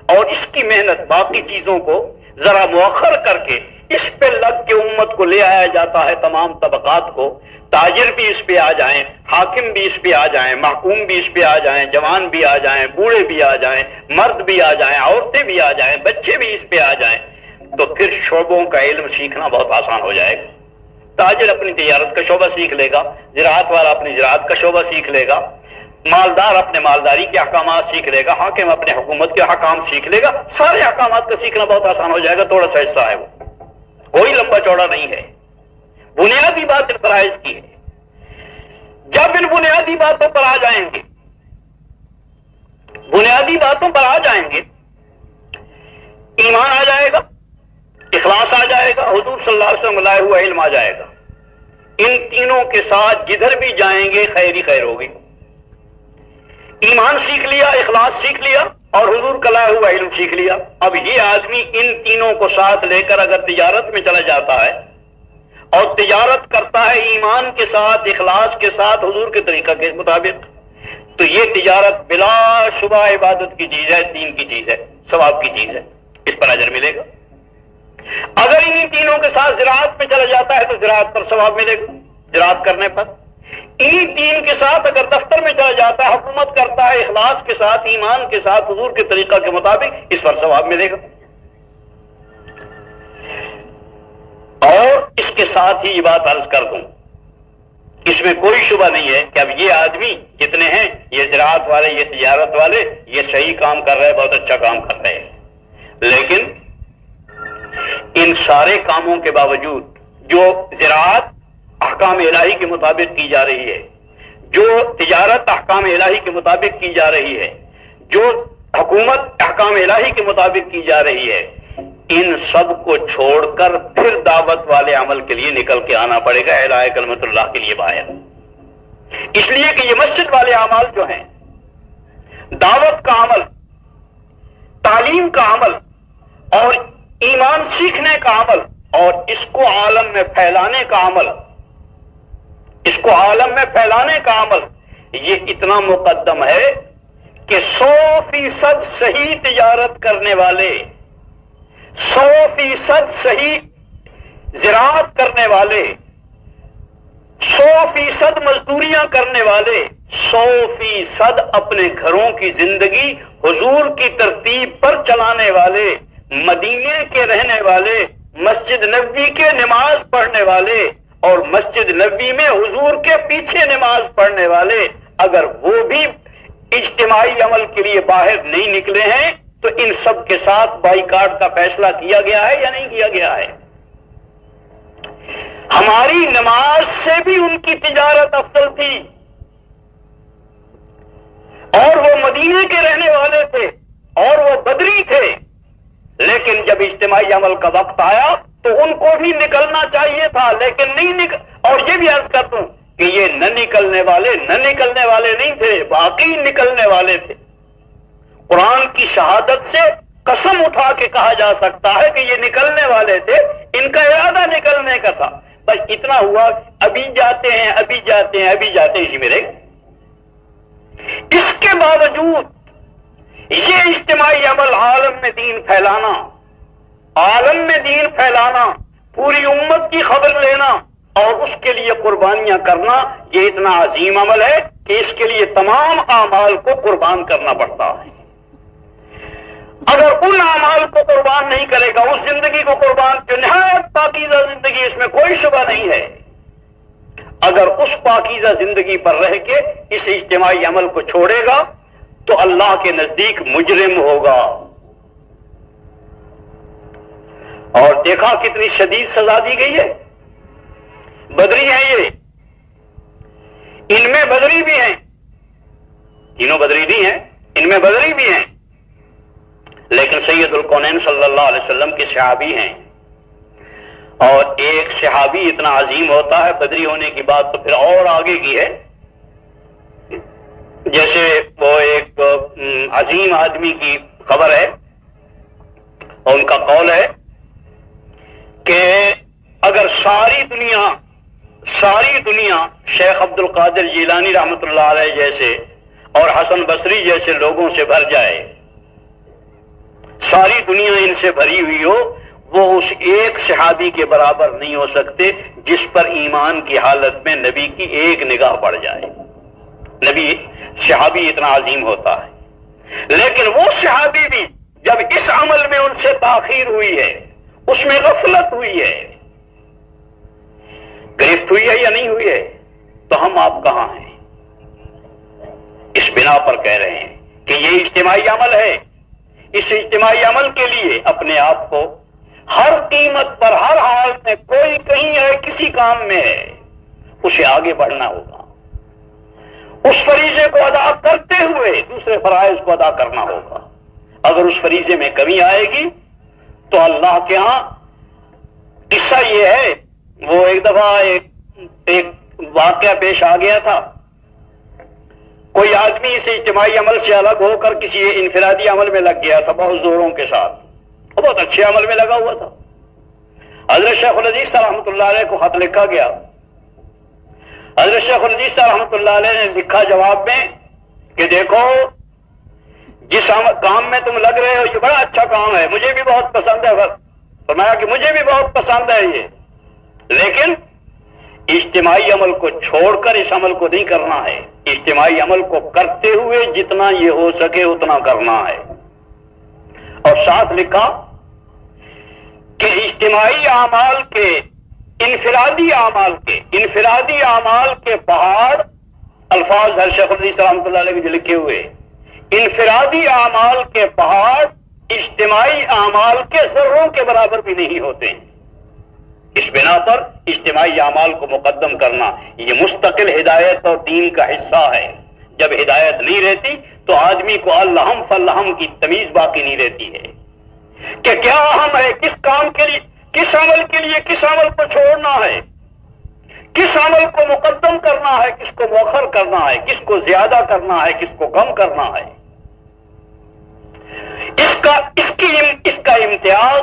اور اس کی محنت باقی چیزوں کو ذرا مؤخر کر کے اس پہ لگ کے امت کو لے آیا جاتا ہے، تمام طبقات کو. تاجر بھی اس پہ آ جائیں، حاکم بھی اس پہ آ جائیں، محکوم بھی اس پہ آ جائیں، جوان بھی آ جائیں، بوڑھے بھی آ جائیں، مرد بھی آ جائیں، عورتیں بھی آ جائیں، بچے بھی اس پہ آ جائیں، تو پھر شعبوں کا علم سیکھنا بہت آسان ہو جائے گا. تاجر اپنی تجارت کا شعبہ سیکھ لے گا، زراعت والا اپنی زراعت کا شعبہ سیکھ لے گا، مالدار اپنے مالداری کے احکامات سیکھ لے گا، حاکم اپنے حکومت کے احکام سیکھ لے گا. سارے احکامات کا سیکھنا بہت آسان ہو جائے گا. تھوڑا سا حصہ ہے، وہ کوئی لمبا چوڑا نہیں ہے. بنیادی بات ان فرائض کی ہے. جب ان بنیادی باتوں پر آ جائیں گے، بنیادی باتوں باتوں پر آ جائیں گے، ایمان آ جائے گا، اخلاص آ جائے گا، حضور صلی اللہ علیہ وسلم لائے ہوا علم آ جائے گا، ان تینوں کے ساتھ جدھر بھی جائیں گے خیر ہی خیر ہوگی۔ ایمان سیکھ لیا، اخلاص سیکھ لیا اور حضور کا لایا ہوا علم سیکھ لیا، اب یہ آدمی ان تینوں کو ساتھ لے کر اگر تجارت میں چلا جاتا ہے اور تجارت کرتا ہے ایمان کے ساتھ، اخلاص کے ساتھ، حضور کے طریقہ کے مطابق، تو یہ تجارت بلا شبہ عبادت کی چیز ہے، دین کی چیز ہے، ثواب کی چیز ہے، اس پر اجر ملے گا۔ اگر انہی تینوں کے ساتھ زراعت میں چلا جاتا ہے تو زراعت پر ثواب ملے گا، زراعت کرنے پر۔ انہی تین کے ساتھ اگر دفتر میں چلا جاتا ہے، حکومت کرتا ہے اخلاص کے ساتھ، ایمان کے ساتھ، حضور کے طریقہ کے مطابق، اس پر ثواب ملے گا۔ اور اس کے ساتھ ہی یہ بات عرض کر دوں، اس میں کوئی شبہ نہیں ہے کہ اب یہ آدمی جتنے ہیں، یہ زراعت والے، یہ تجارت والے، یہ صحیح کام کر رہے، بہت اچھا کام کر رہے ہیں، لیکن ان سارے کاموں کے باوجود جو زراعت احکام الہی کے مطابق کی جا رہی ہے، جو تجارت احکام الہی کے مطابق کی جا رہی ہے، جو حکومت احکام الہی کے مطابق کی جا رہی ہے، ان سب کو چھوڑ کر پھر دعوت والے عمل کے لیے نکل کے آنا پڑے گا، اعلاء کلمت اللہ کے لیے باہر۔ اس لیے کہ یہ مسجد والے اعمال جو ہیں، دعوت کا عمل، تعلیم کا عمل اور ایمان سیکھنے کا عمل اور اس کو عالم میں پھیلانے کا عمل، اس کو عالم میں پھیلانے کا عمل، یہ اتنا مقدم ہے کہ 100% صحیح تجارت کرنے والے، 100% صحیح زراعت کرنے والے، 100% مزدوریاں کرنے والے، 100% اپنے گھروں کی زندگی حضور کی ترتیب پر چلانے والے، مدینے کے رہنے والے، مسجد نبوی کے نماز پڑھنے والے اور مسجد نبوی میں حضور کے پیچھے نماز پڑھنے والے، اگر وہ بھی اجتماعی عمل کے لیے باہر نہیں نکلے ہیں تو ان سب کے ساتھ بائیکاٹ کا فیصلہ کیا گیا ہے یا نہیں کیا گیا ہے؟ ہماری نماز سے بھی ان کی تجارت افضل تھی، اور وہ مدینے کے رہنے والے تھے اور وہ بدری تھے، لیکن جب اجتماعی عمل کا وقت آیا تو ان کو بھی نکلنا چاہیے تھا، لیکن نہیں اور یہ بھی عرض کر دوں کہ یہ نہ نکلنے والے نہیں تھے، باقی نکلنے والے تھے۔ قرآن کی شہادت سے قسم اٹھا کے کہا جا سکتا ہے کہ یہ نکلنے والے تھے، ان کا ارادہ نکلنے کا تھا، بس اتنا ہوا ابھی جاتے ہیں اسی میں رہے۔ اس کے باوجود یہ اجتماعی عمل، عالم میں دین پھیلانا، پوری امت کی خبر لینا اور اس کے لیے قربانیاں کرنا، یہ اتنا عظیم عمل ہے کہ اس کے لیے تمام اعمال کو قربان کرنا پڑتا ہے۔ اگر ان اعمال کو قربان نہیں کرے گا، اس زندگی کو قربان، جو نہایت پاکیزہ زندگی، اس میں کوئی شبہ نہیں ہے، اگر اس پاکیزہ زندگی پر رہ کے اس اجتماعی عمل کو چھوڑے گا تو اللہ کے نزدیک مجرم ہوگا۔ اور دیکھا کتنی شدید سزا دی گئی ہے۔ بدری ہیں یہ، ان میں بدری بھی ہیں، تینوں بدری نہیں ہیں، ان میں بدری بھی ہیں، لیکن سید الکونین صلی اللہ علیہ وسلم کے صحابی ہیں، اور ایک صحابی اتنا عظیم ہوتا ہے بدری ہونے کی بات تو پھر اور آگے کی ہے۔ جیسے وہ ایک عظیم آدمی کی خبر ہے اور ان کا قول ہے کہ اگر ساری دنیا شیخ عبد القادر جیلانی رحمۃ اللہ علیہ جیسے اور حسن بصری جیسے لوگوں سے بھر جائے، ساری دنیا ان سے بھری ہوئی ہو، وہ اس ایک صحابی کے برابر نہیں ہو سکتے جس پر ایمان کی حالت میں نبی کی ایک نگاہ پڑ جائے۔ صحابی اتنا عظیم ہوتا ہے، لیکن وہ صحابی بھی جب اس عمل میں ان سے تاخیر ہوئی ہے، اس میں غفلت ہوئی ہے، گرفت ہوئی ہے یا نہیں ہوئی ہے، تو ہم آپ کہاں ہیں؟ اس بنا پر کہہ رہے ہیں کہ یہ اجتماعی عمل ہے، اس اجتماعی عمل کے لیے اپنے آپ کو ہر قیمت پر، ہر حال میں، کوئی کہیں ہے، کسی کام میں ہے، اسے آگے بڑھنا ہوگا، اس فریضے کو ادا کرتے ہوئے دوسرے فرائض کو ادا کرنا ہوگا۔ اگر اس فریضے میں کمی آئے گی تو اللہ کے ہاں قصہ یہ ہے، وہ ایک دفعہ ایک واقعہ پیش آ گیا تھا، کوئی آدمی اس اجتماعی عمل سے الگ ہو کر کسی انفرادی عمل میں لگ گیا تھا بہت زوروں کے ساتھ، وہ بہت اچھے عمل میں لگا ہوا تھا۔ حضرت شیخ الحدیث رحمۃ اللہ علیہ کو خط لکھا گیا، حضرت شیخ الحدیث رحمۃ اللہ علیہ نے لکھا جواب میں کہ دیکھو جس کام میں تم لگ رہے ہو یہ بڑا اچھا کام ہے، مجھے بھی بہت پسند ہے، فرمایا کہ مجھے بھی بہت پسند ہے یہ، لیکن اجتماعی عمل کو چھوڑ کر اس عمل کو نہیں کرنا ہے، اجتماعی عمل کو کرتے ہوئے جتنا یہ ہو سکے اتنا کرنا ہے۔ اور ساتھ لکھا کہ اجتماعی اعمال کے انفرادی اعمال کے پہاڑ، الفاظ ہر شیخ الحدیث رحمۃ اللہ علیہ کے جو لکھے ہوئے، انفرادی اعمال کے پہاڑ اجتماعی اعمال کے ذروں کے برابر بھی نہیں ہوتے ہیں۔ اس بنا پر اجتماعی اعمال کو مقدم کرنا یہ مستقل ہدایت اور دین کا حصہ ہے۔ جب ہدایت نہیں رہتی تو آدمی کو اللہم فاللہم کی تمیز باقی نہیں رہتی ہے کہ کیا اہم ہے، کس کام کے لیے، کس عمل کے لیے کس عمل کو چھوڑنا ہے، کس عمل کو مقدم کرنا ہے، کس کو مؤخر کرنا ہے، کس کو زیادہ کرنا ہے، کس کو کم کرنا ہے۔ اس کا امتیاز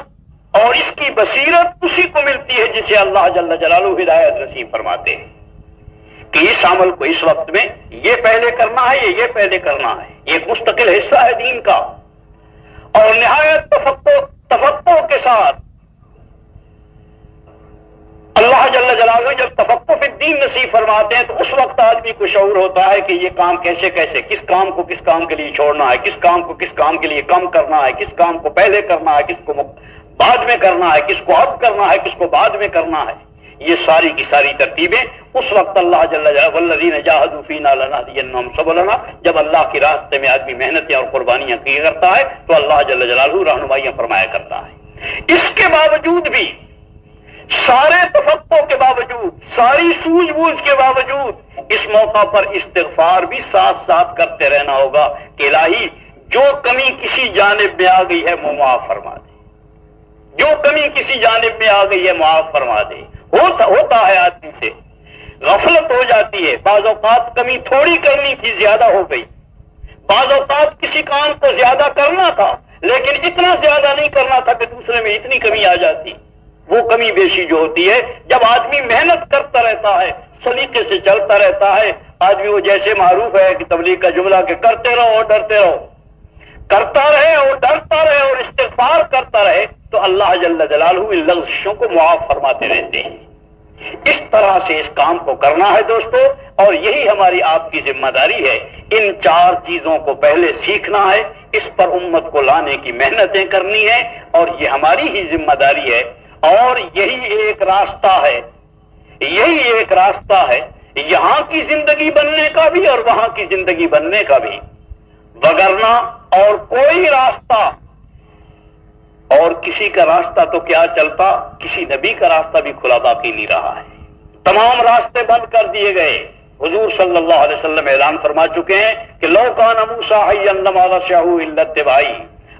اور اس کی بصیرت اسی کو ملتی ہے جسے اللہ جل جلالہ ہدایت نصیب فرماتے ہیں کہ اس عمل کو اس وقت میں یہ پہلے کرنا ہے، یہ پہلے کرنا ہے، یہ ایک مستقل حصہ ہے دین کا۔ اور نہایت تفقع کے ساتھ اللہ جل جلالہ جب تفقع فی الدین نصیب فرماتے ہیں تو اس وقت آدمی کو شعور ہوتا ہے کہ یہ کام کیسے کس کام کو کس کام کے لیے چھوڑنا ہے، کس کام کو کس کام کے لیے کم کرنا ہے، کس کام کو پہلے کرنا ہے، کس کو بعد میں کرنا ہے، کس کو اب کرنا ہے، کس کو بعد میں کرنا ہے۔ یہ ساری کی ساری ترتیبیں اس وقت اللہ جل جلالہ والذین جاہدوا فینا لنہدینہم سبلنا، جب اللہ کے راستے میں آدمی محنتیں اور قربانیاں کیا کرتا ہے تو اللہ جل جلالہ رہنمائیاں فرمایا کرتا ہے۔ اس کے باوجود بھی، سارے تفقع کے باوجود، ساری سوجھ بوجھ کے باوجود اس موقع پر استغفار بھی ساتھ ساتھ کرتے رہنا ہوگا کہ الہی جو کمی کسی جانب میں آ گئی ہے وہ معاف فرما دے، جو کمی کسی جانب میں آ گئی ہے معاف فرما دے۔ ہوتا ہے آدمی سے غفلت ہو جاتی ہے، بعض اوقات کمی تھوڑی کرنی تھی زیادہ ہو گئی، بعض اوقات کسی کام کو زیادہ کرنا تھا لیکن اتنا زیادہ نہیں کرنا تھا کہ دوسرے میں اتنی کمی آ جاتی۔ وہ کمی بیشی جو ہوتی ہے جب آدمی محنت کرتا رہتا ہے، سلیقے سے چلتا رہتا ہے، آدمی وہ جیسے معروف ہے کہ تبلیغ کا جملہ کہ کرتے رہو اور ڈرتے رہو، کرتا رہے اور ڈرتا رہے اور استغفار کرتا رہے تو اللہ جل جلالہ ان لغزشوں کو معاف فرماتے رہتے ہیں۔ اس طرح سے اس کام کو کرنا ہے دوستو، اور یہی ہماری آپ کی ذمہ داری ہے۔ ان چار چیزوں کو پہلے سیکھنا ہے، اس پر امت کو لانے کی محنتیں کرنی ہے، اور یہ ہماری ہی ذمہ داری ہے، اور یہی ایک راستہ ہے، یہی ایک راستہ ہے یہاں کی زندگی بننے کا بھی اور وہاں کی زندگی بننے کا بھی، وگرنہ اور کوئی راستہ، اور کسی کا راستہ تو کیا چلتا، کسی نبی کا راستہ بھی کھلا باقی نہیں رہا ہے، تمام راستے بند کر دیے گئے۔ حضور صلی اللہ علیہ وسلم اعلان فرما چکے ہیں کہ لو کان موسیٰ حیا لما وسعہ الا اتباعی،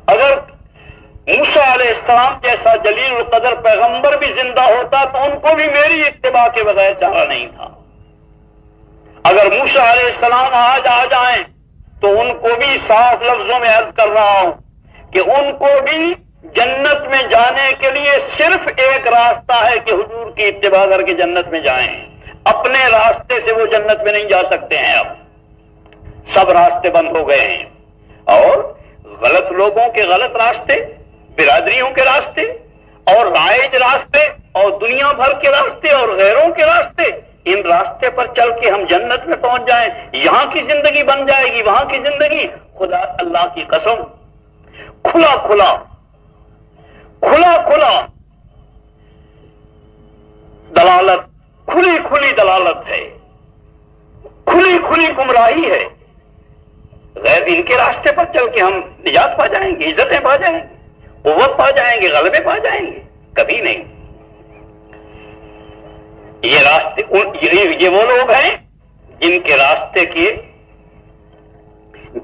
اگر موسیٰ علیہ السلام جیسا جلیل القدر پیغمبر بھی زندہ ہوتا تو ان کو بھی میری اتباع کے بغیر چارہ نہیں تھا۔ اگر موسیٰ علیہ السلام آج آ جائیں تو ان کو بھی صاف لفظوں میں عرض کر رہا ہوں کہ ان کو بھی جنت میں جانے کے لیے صرف ایک راستہ ہے کہ حضور کی اتباع کر کے جنت میں جائیں، اپنے راستے سے وہ جنت میں نہیں جا سکتے ہیں، اب سب راستے بند ہو گئے ہیں، اور غلط لوگوں کے غلط راستے، برادریوں کے راستے اور رائج راستے اور دنیا بھر کے راستے اور غیروں کے راستے، ان راستے پر چل کے ہم جنت میں پہنچ جائیں، یہاں کی زندگی بن جائے گی، وہاں کی زندگی، خدا اللہ کی قسم کھلا کھلا دلالت، کھلی دلالت ہے، کھلی گمراہی ہے۔ غیر ان کے راستے پر چل کے ہم نجات پا جائیں گے، عزتیں پا جائیں گے، قوت پا جائیں گے، غلبے پا جائیں گے؟ کبھی نہیں۔ یہ راستے یہ وہ لوگ ہیں جن کے راستے کے،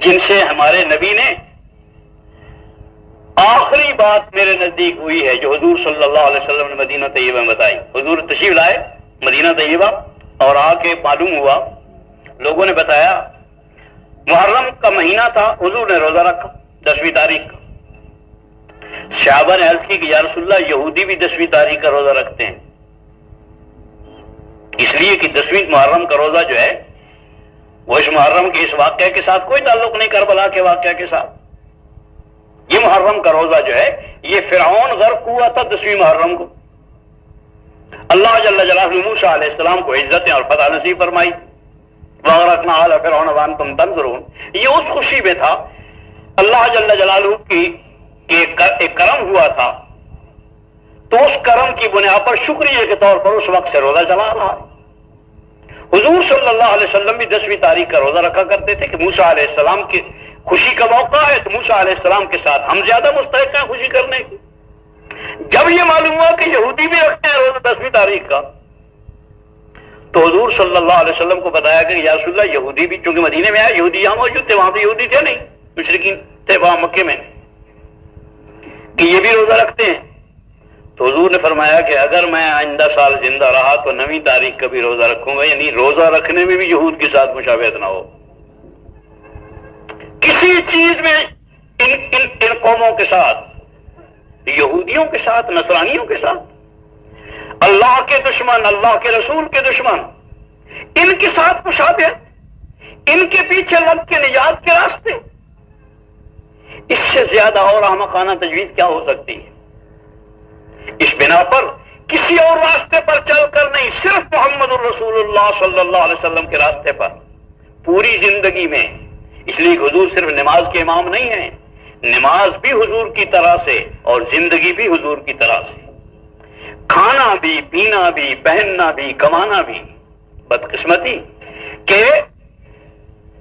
جن سے ہمارے نبی نے آخری بات میرے نزدیک ہوئی ہے جو حضور صلی اللہ علیہ وسلم نے مدینہ طیبہ میں بتائی. حضور تشریف لائے مدینہ طیبہ اور آ کے معلوم ہوا، لوگوں نے بتایا محرم کا مہینہ تھا، حضور نے روزہ رکھا 10ویں تاریخ کا. صحابہ نے عرض کی کہ یا رسول اللہ یہودی بھی 10ویں تاریخ کا روزہ رکھتے ہیں، اس لیے کہ 10ویں محرم کا روزہ جو ہے وہ اس محرم کے اس واقعے کے ساتھ کوئی تعلق نہیں، کربلا کے واقعے کے ساتھ. یہ محرم کا روزہ جو ہے یہ فرعون غرق ہوا تھا 10ویں محرم کو. اللہ جل جلالہ موسیٰ علیہ السلام کو عزتیں اور فتح نصیب فرمائی. وَأَغْرَقْنَا آلَ فِرْعَوْنَ وَأَنْتُمْ تَنظُرُونَ. یہ اس خوشی میں تھا اللہ جل جلالہ کی ایک کرم ہوا تھا، تو اس کرم کی بنیاد پر شکریہ کے طور پر اس وقت سے روزہ چلا رہا ہے. حضور صلی اللہ علیہ وسلم بھی 10ویں تاریخ کا روزہ رکھا کرتے تھے کہ موسیٰ علیہ السلام کی خوشی کا موقع ہے تو موسیٰ علیہ السلام کے ساتھ ہم زیادہ مستحق ہیں خوشی کرنے کی. جب یہ معلوم ہوا کہ یہودی بھی رکھتے ہیں روزہ 10ویں تاریخ کا، تو حضور صلی اللہ علیہ وسلم کو بتایا کہ یا رسول اللہ یہودی بھی، چونکہ مدینے میں آئے یہودی یہاں موجود تھے، وہاں پہ یہودی تھے نہیں، مشرکین تھے وہاں مکے میں، کہ یہ بھی روزہ رکھتے ہیں. تو حضور نے فرمایا کہ اگر میں آئندہ سال زندہ رہا تو 9ویں تاریخ کا بھی روزہ رکھوں گا، یعنی روزہ رکھنے میں بھی یہود کے ساتھ مشابہت نہ ہو. کسی چیز میں ان قوموں کے ساتھ، یہودیوں کے ساتھ، نصرانیوں کے ساتھ، اللہ کے دشمن، اللہ کے رسول کے دشمن، ان کے ساتھ مشابہت، ان کے پیچھے لگ کے نجات کے راستے، اس سے زیادہ اور احمقانہ تجویز کیا ہو سکتی ہے؟ اس بنا پر کسی اور راستے پر چل کر نہیں، صرف محمد الرسول اللہ صلی اللہ علیہ وسلم کے راستے پر پوری زندگی میں. اس لیے کہ حضور صرف نماز کے امام نہیں ہیں، نماز بھی حضور کی طرح سے اور زندگی بھی حضور کی طرح سے، کھانا بھی، پینا بھی، پہننا بھی، کمانا بھی. بدقسمتی کہ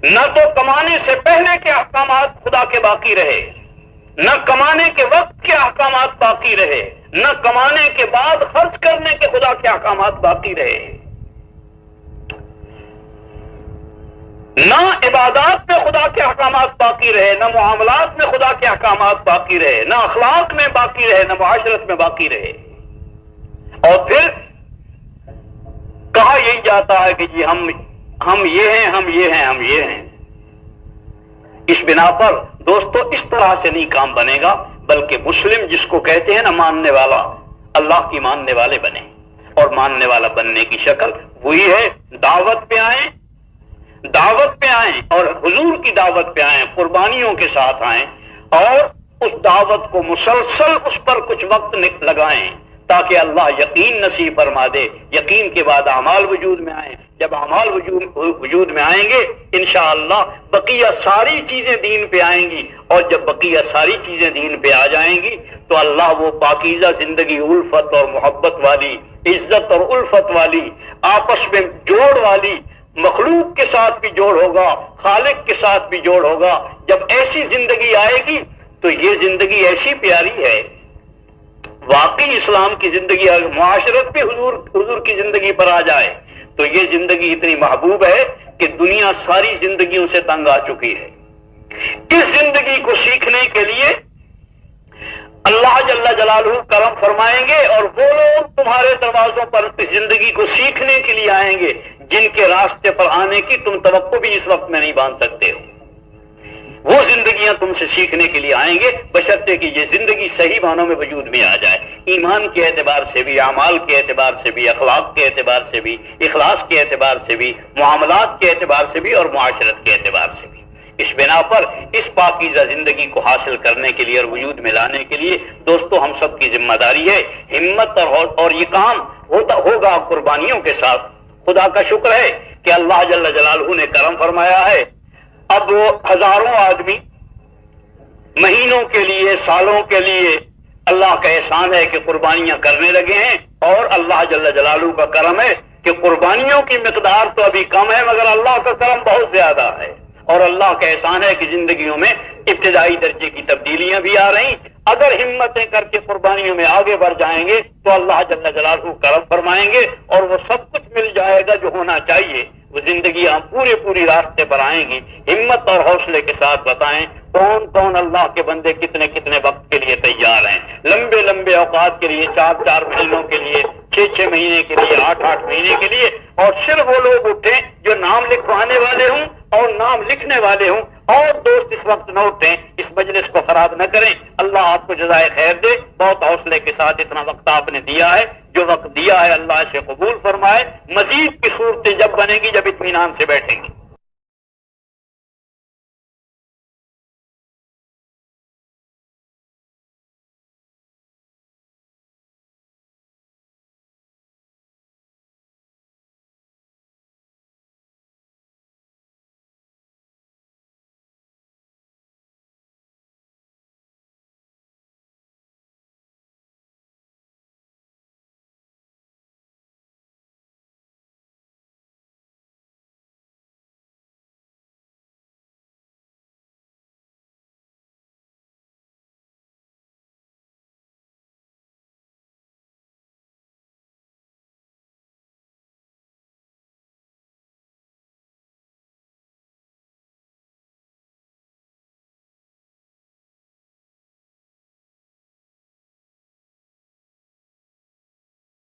نہ تو کمانے سے پہلے کے احکامات خدا کے باقی رہے، نہ کمانے کے وقت کے احکامات باقی رہے، نہ کمانے کے بعد خرچ کرنے کے خدا کے احکامات باقی رہے، نہ عبادات میں خدا کے احکامات باقی رہے، نہ معاملات میں خدا کے احکامات باقی رہے، نہ اخلاق میں باقی رہے، نہ معاشرت میں باقی رہے. اور پھر کہا یہی جاتا ہے کہ جی ہم یہ ہیں، ہم یہ ہیں، ہم یہ ہیں. اس بنا پر دوستو اس طرح سے نہیں کام بنے گا، بلکہ مسلم جس کو کہتے ہیں نا ماننے والا، اللہ کی ماننے والے بنے. اور ماننے والا بننے کی شکل وہی ہے، دعوت پہ آئیں، دعوت پہ آئیں اور حضور کی دعوت پہ آئیں، قربانیوں کے ساتھ آئیں اور اس دعوت کو مسلسل اس پر کچھ وقت لگائیں تاکہ اللہ یقین نصیب فرما دے. یقین کے بعد اعمال وجود میں آئیں. جب اعمال وجود میں آئیں گے انشاءاللہ بقیہ ساری چیزیں دین پہ آئیں گی، اور جب بقیہ ساری چیزیں دین پہ آ جائیں گی تو اللہ وہ پاکیزہ زندگی، الفت اور محبت والی، عزت اور الفت والی، آپس میں جوڑ والی، مخلوق کے ساتھ بھی جوڑ ہوگا، خالق کے ساتھ بھی جوڑ ہوگا. جب ایسی زندگی آئے گی تو یہ زندگی ایسی پیاری ہے، واقعی اسلام کی زندگی، معاشرت بھی حضور کی زندگی پر آ جائے تو یہ زندگی اتنی محبوب ہے کہ دنیا ساری زندگیوں سے تنگ آ چکی ہے. اس زندگی کو سیکھنے کے لیے اللہ جل جلالہ کرم فرمائیں گے، اور وہ لوگ تمہارے دروازوں پر اس زندگی کو سیکھنے کے لیے آئیں گے جن کے راستے پر آنے کی تم توقع بھی اس وقت میں نہیں باندھ سکتے ہو. وہ زندگیاں تم سے سیکھنے کے لیے آئیں گے بشرطے کہ یہ زندگی صحیح معنوں میں وجود میں آ جائے، ایمان کے اعتبار سے بھی، اعمال کے اعتبار سے بھی، اخلاق کے اعتبار سے بھی، اخلاص کے اعتبار سے بھی، معاملات کے اعتبار سے بھی اور معاشرت کے اعتبار سے بھی. اس بنا پر اس پاکیزہ زندگی کو حاصل کرنے کے لیے اور وجود میں لانے کے لیے دوستو ہم سب کی ذمہ داری ہے، ہمت اور یہ کام ہوگا قربانیوں کے ساتھ. خدا کا شکر ہے کہ اللہ جل جلالہ نے کرم فرمایا ہے. اب ہزاروں آدمی مہینوں کے لیے، سالوں کے لیے اللہ کا احسان ہے کہ قربانیاں کرنے لگے ہیں، اور اللہ جل جلالہ کا کرم ہے کہ قربانیوں کی مقدار تو ابھی کم ہے مگر اللہ کا کرم بہت زیادہ ہے. اور اللہ کا احسان ہے کہ زندگیوں میں ابتدائی درجے کی تبدیلیاں بھی آ رہی. اگر ہمتیں کر کے قربانیوں میں آگے بڑھ جائیں گے تو اللہ جل جلالہ کرم فرمائیں گے اور وہ سب کچھ مل جائے گا جو ہونا چاہیے. وہ زندگیاں پورے راستے پر آئیں گی. ہمت اور حوصلے کے ساتھ بتائیں کون کون اللہ کے بندے کتنے کتنے وقت کے لیے تیار ہیں، لمبے لمبے اوقات کے لیے، 4 مہینوں کے لیے، 6 مہینے کے لیے، 8 مہینے کے لیے، اور صرف وہ لوگ اٹھیں جو نام لکھوانے والے ہوں اور نام لکھنے والے ہوں، اور دوست اس وقت نہ اٹھیں، اس مجلس کو خراب نہ کریں۔ اللہ آپ کو جزائے خیر دے، بہت حوصلے کے ساتھ اتنا وقت آپ نے دیا ہے، جو وقت دیا ہے اللہ سے قبول فرمائے۔ مزید کی صورتیں جب بنے گی جب اطمینان سے بیٹھیں گے۔